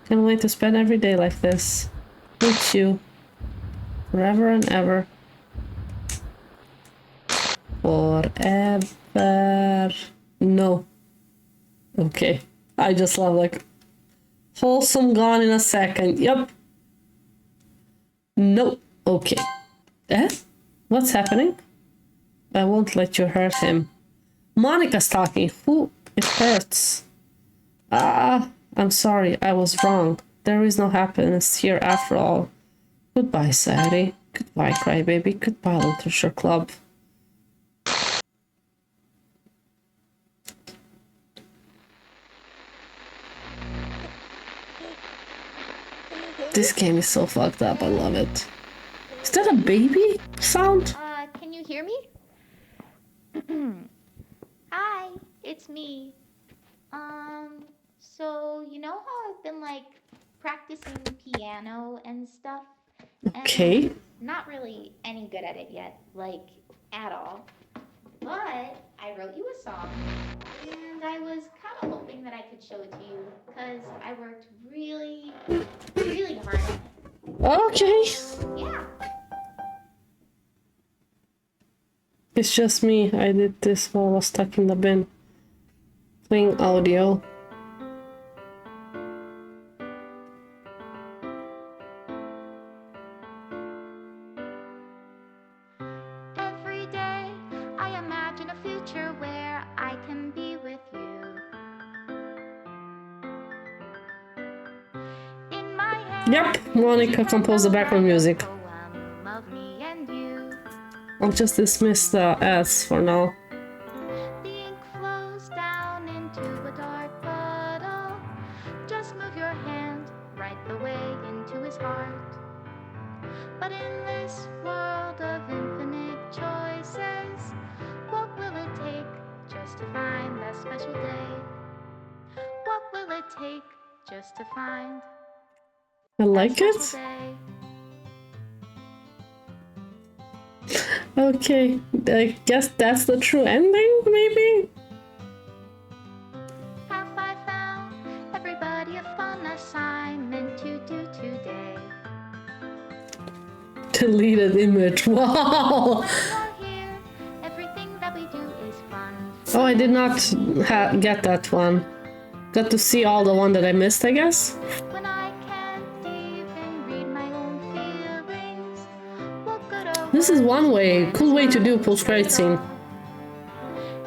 Can't wait to spend every day like this. With you. Forever and ever. Forever. No. Okay. I just love like wholesome gone in a second. Yep. Nope. Okay. What's happening? I won't let you hurt him. Monika's talking. Who? It hurts. I'm sorry. I was wrong. There is no happiness here after all. Goodbye, Sayori. Goodbye, Crybaby. Goodbye, Literature Club. This game is so fucked up. I love it. Is that a baby sound? Can you hear me? Hi, it's me. So you know how I've been like practicing piano and stuff? Okay. And not really any good at it yet, like at all. But I wrote you a song, and I was kind of hoping that I could show it to you, because I worked really, really hard on it. Okay. Yeah. It's just me. I did this while I was stuck in the bin. Playing audio. Every day Yep, Monica composed the background music. Poem of me and you. I'll just dismiss the ads for now. The ink flows down into a dark puddle. Just move your hand right the way into his heart. But in this world of infinite choices, what will it take just to find that special day? What will it take just to find I like that it. special day? Okay, I guess that's the true ending, maybe? Have I found everybody a fun assignment to do today? Deleted image. Wow! You're here, everything that we do is fun. Oh, I did not get that one. Got to see all the one that I missed, I guess. When I can't even read my own feelings, what good are This is one way, cool way to do post-credit scene.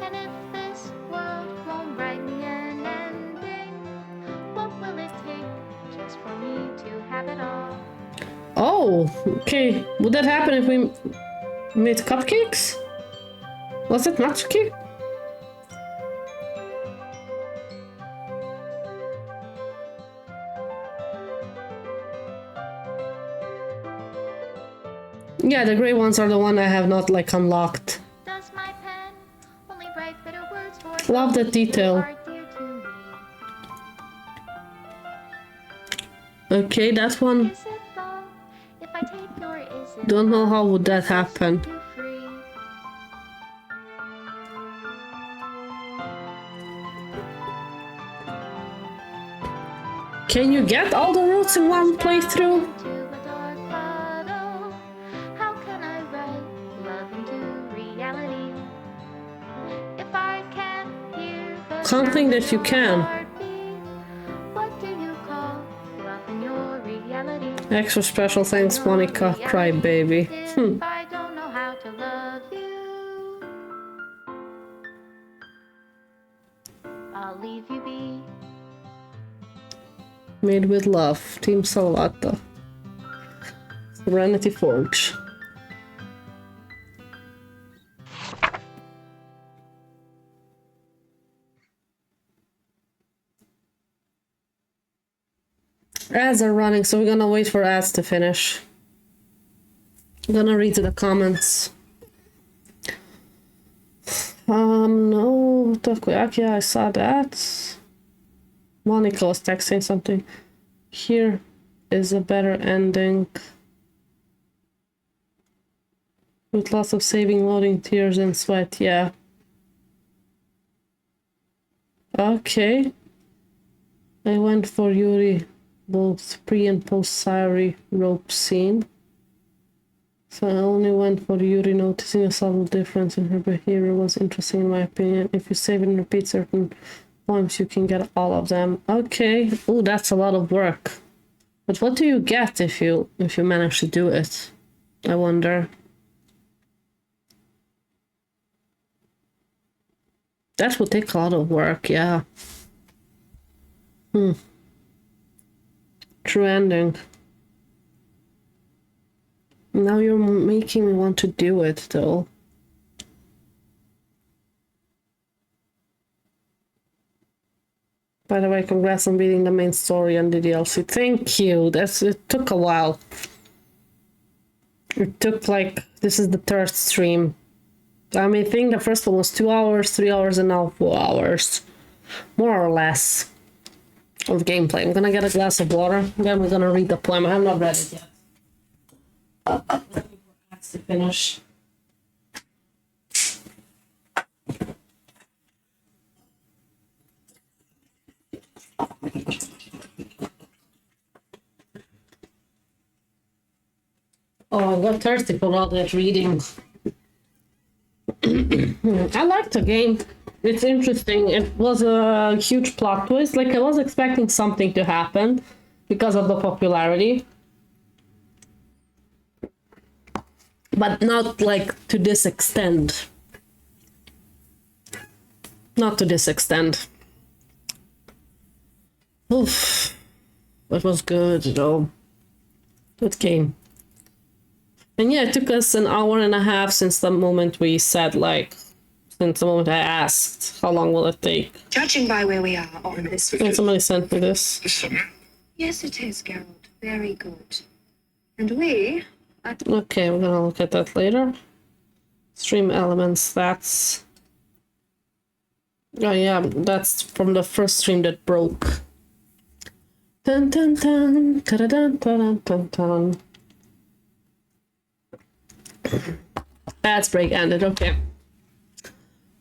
And if this world won't write me an ending, what will it take just for me to have it all? Oh, okay. Would that happen if we made cupcakes? Was it not cake? Yeah, the gray ones are the one I have not like unlocked. Does my pen only write bitter words for Love that detail. are dear to me? Okay, that one. Is it wrong if I take your is it Don't know how would that happen. you free? Can you get all the routes in one playthrough? To a dark puddle, how can I write love into reality? If I can't hear the Can't think that you can. heartbeat, what do you call love in your reality? Extra special thanks, Monica. Cry baby. If I don't know how to love you, I'll leave you be. Made with love. Team Salvata. Serenity Forge. Ads are running, so we're gonna wait for ads to finish. I'm gonna read the comments. No, Takoyaki, I saw that. Monica was texting something. Here is a better ending. With lots of saving, loading, tears, and sweat, yeah. Okay. I went for Yuri, both pre and post Sayuri rope scene. So I only went for Yuri. Noticing a subtle difference in her behavior was interesting in my opinion. If you save and repeat certain poems, you can get all of them. Okay. Oh, that's a lot of work. But what do you get if you manage to do it? I wonder. That would take a lot of work, yeah. True ending. Now you're making me want to do it, though. By the way, congrats on beating the main story and the DLC. Thank you. It took a while. It took like, this is the third stream. I mean, I think the first one was 2 hours, 3 hours, and now 4 hours. More or less. Of gameplay. I'm gonna get a glass of water. Then we're gonna read the poem. I have not read it yet. That's to finish. Oh, I got thirsty for all that reading. I like the game. It's interesting. It was a huge plot twist. Like, I was expecting something to happen because of the popularity. But not, like, to this extent. Not to this extent. Oof. It was good, though. Good game. And yeah, it took us an hour and a half since the moment we said, like, since the moment I asked, how long will it take? Judging by where we are on this... And somebody sent me this. Yes, it is, Geralt. Very good. And we... Okay, we're gonna look at that later. Stream elements, that's... Oh yeah, that's from the first stream that broke. Dun dun dun, dun dun dun dun dun. Ads break ended, okay.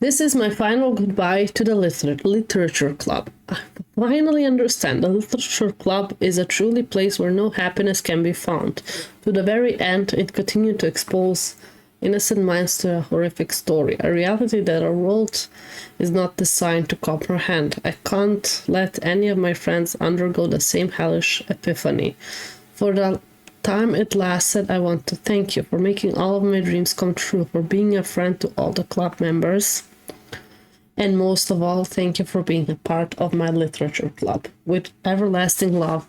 This is my final goodbye to the literature club. I finally understand the literature club is a truly place where no happiness can be found. To the very end, it continued to expose innocent minds to a horrific story, a reality that our world is not designed to comprehend. I can't let any of my friends undergo the same hellish epiphany. For the time it lasted, I want to thank you for making all of my dreams come true, for being a friend to all the club members, and most of all, thank you for being a part of my literature club. With everlasting love,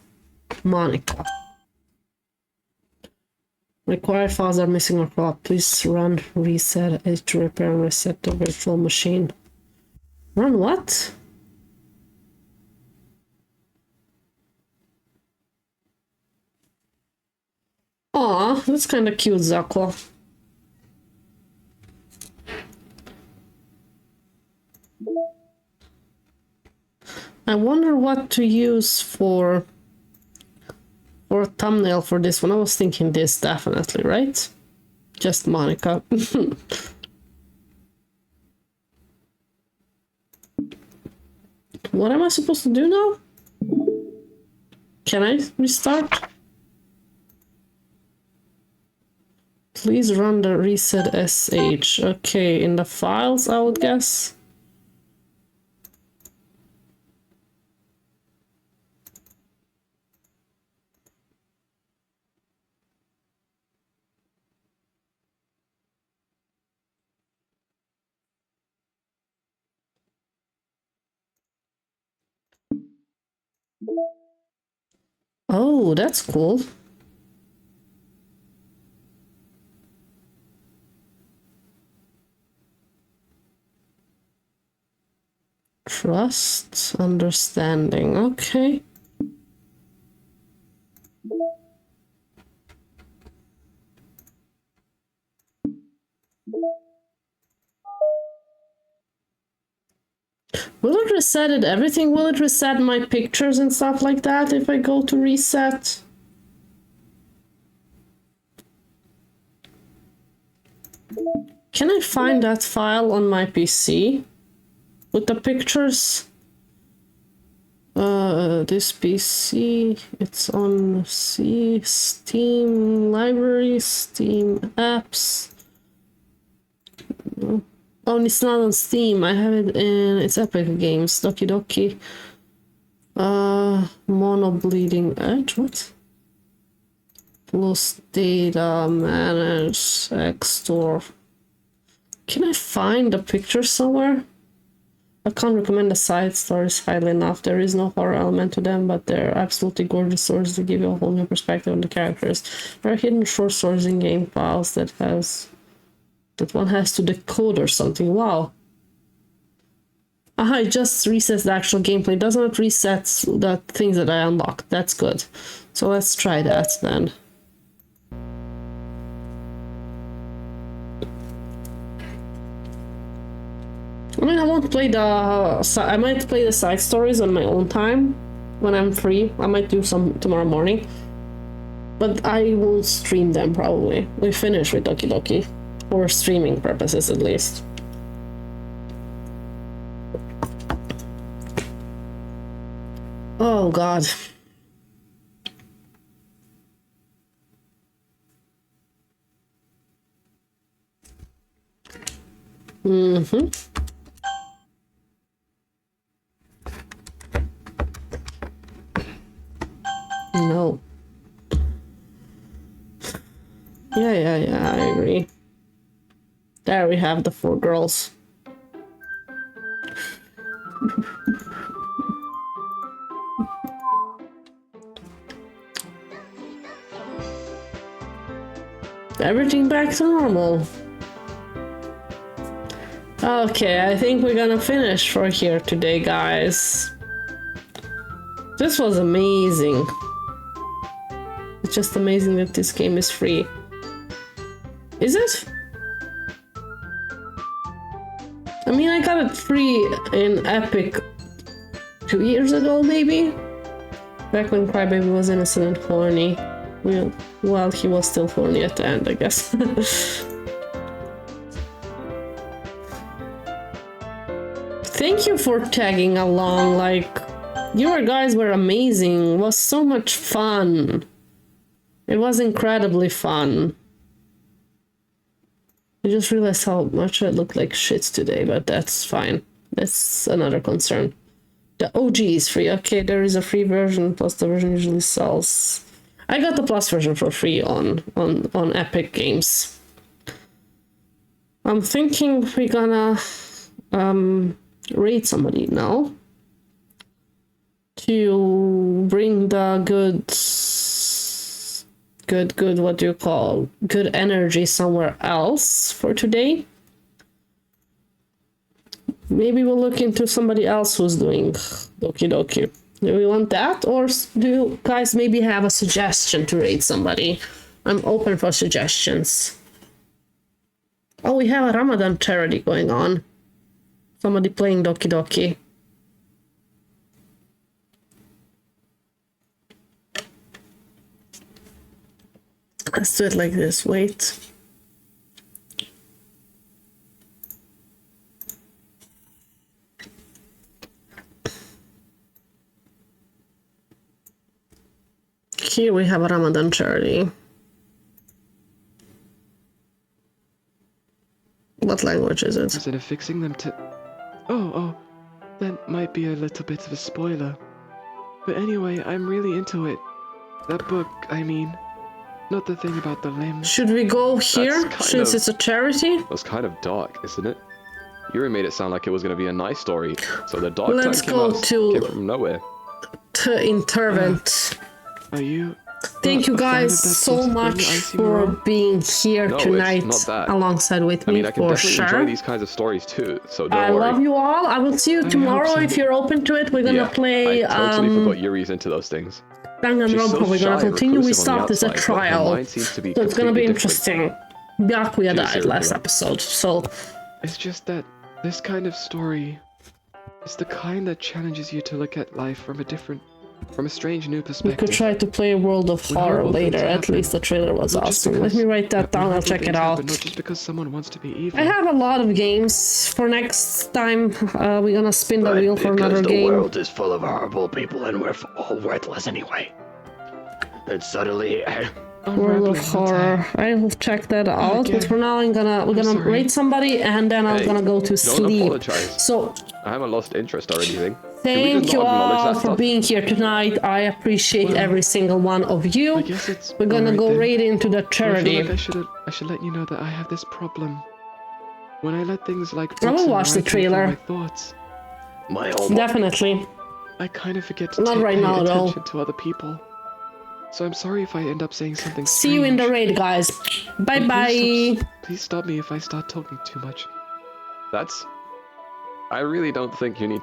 Monica. Required files are missing or corrupt. Please run reset H to repair and reset the virtual machine. Run what? Aw, that's kind of cute, Zakwa. I wonder what to use for a thumbnail for this one. I was thinking this, definitely, right? Just Monica. What am I supposed to do now? Can I restart? Please run the reset sh. Okay, in the files, I would guess. Oh, that's cool. Trust, understanding, okay. Will it reset it everything? Will it reset my pictures and stuff like that if I go to reset? Can I find that file on my PC? With the pictures? This PC, it's on Steam Library, Steam Apps. No. Oh, it's not on Steam. I have it in it's Epic Games. Doki Doki. Mono Bleeding Edge. What? Plus data manage X store. Can I find the picture somewhere? I can't recommend the side stories highly enough. There is no horror element to them, but they're absolutely gorgeous stories that give you a whole new perspective on the characters. There are hidden short stories in game files that one has to decode or something. Wow. Aha, it just resets the actual gameplay. It does not reset the things that I unlocked. That's good. So let's try that then. I mean, I won't play I might play the side stories on my own time when I'm free. I might do some tomorrow morning. But I will stream them probably. We finish with Doki Doki. For streaming purposes at least. Oh god. Mm-hmm. No. Yeah, I agree. There we have the 4 girls. Everything back to normal. Okay, I think we're gonna finish for here today, guys. This was amazing. It's just amazing that this game is free. Is it? I mean, I got it free in Epic 2 years ago, maybe? Back when Crybaby was innocent and horny. Well, he was still horny at the end, I guess. Thank you for tagging along, like, you guys were amazing. It was so much fun. It was incredibly fun. I just realized how much I look like shit today, but that's fine. That's another concern. The OG is free. Okay, there is a free version, plus the version usually sells. I got the plus version for free on Epic Games. I'm thinking we're gonna raid somebody now to bring the good, what do you call, good energy somewhere else for today. Maybe we'll look into somebody else who's doing Doki Doki. Do we want that, or do you guys maybe have a suggestion to raid somebody? I'm open for suggestions. Oh, we have a Ramadan charity going on. Somebody playing Doki Doki. Let's do it like this, wait. Here we have a Ramadan charity. What language is it? Instead of fixing them to... Oh, that might be a little bit of a spoiler. But anyway, I'm really into it. That book, I mean. Not the thing about the limbs. Should we go here, since it's a charity? That's kind of dark, isn't it? Yuri made it sound like it was going to be a nice story, so the dark Let's go came from nowhere. To Intervent. Are you... Thank you guys so much for being here tonight alongside with me, I can for definitely sure. enjoy these kinds of stories too, so don't I worry. love you all. I will see you tomorrow if you're open to it. We're gonna play I totally forgot Yuri's into those things. Danganronpa. We're gonna continue. We stopped as a outside, trial, mine seems to be so it's gonna be completely interesting. Byakuya died last episode, so It's just that this kind of story is the kind that challenges you to look at life from a strange new we perspective. could try to play World of Horror later. At least the trailer was awesome. Let me write that down. I'll check it out. Not just because someone wants to be evil. I have a lot of games for next time. We're gonna spin the wheel for another game. The world is full of horrible people and we're all worthless anyway. And suddenly... World of Horror. I'll check that out. But for now, we're gonna rate somebody, and then I'm gonna go to sleep. Don't apologize. So I haven't lost interest or anything. thank you all for being here tonight. I appreciate every single one of you. We're gonna go right into the charity. I feel like I should let you know that I have this problem. When I let things like I will books watch the and writing trailer. my thoughts, Definitely. I kind of forget to Not right now, pay though. attention to other people. So I'm sorry if I end up saying something See you in the raid, guys. Bye bye. Please stop me if I start talking too much. I really don't think you need to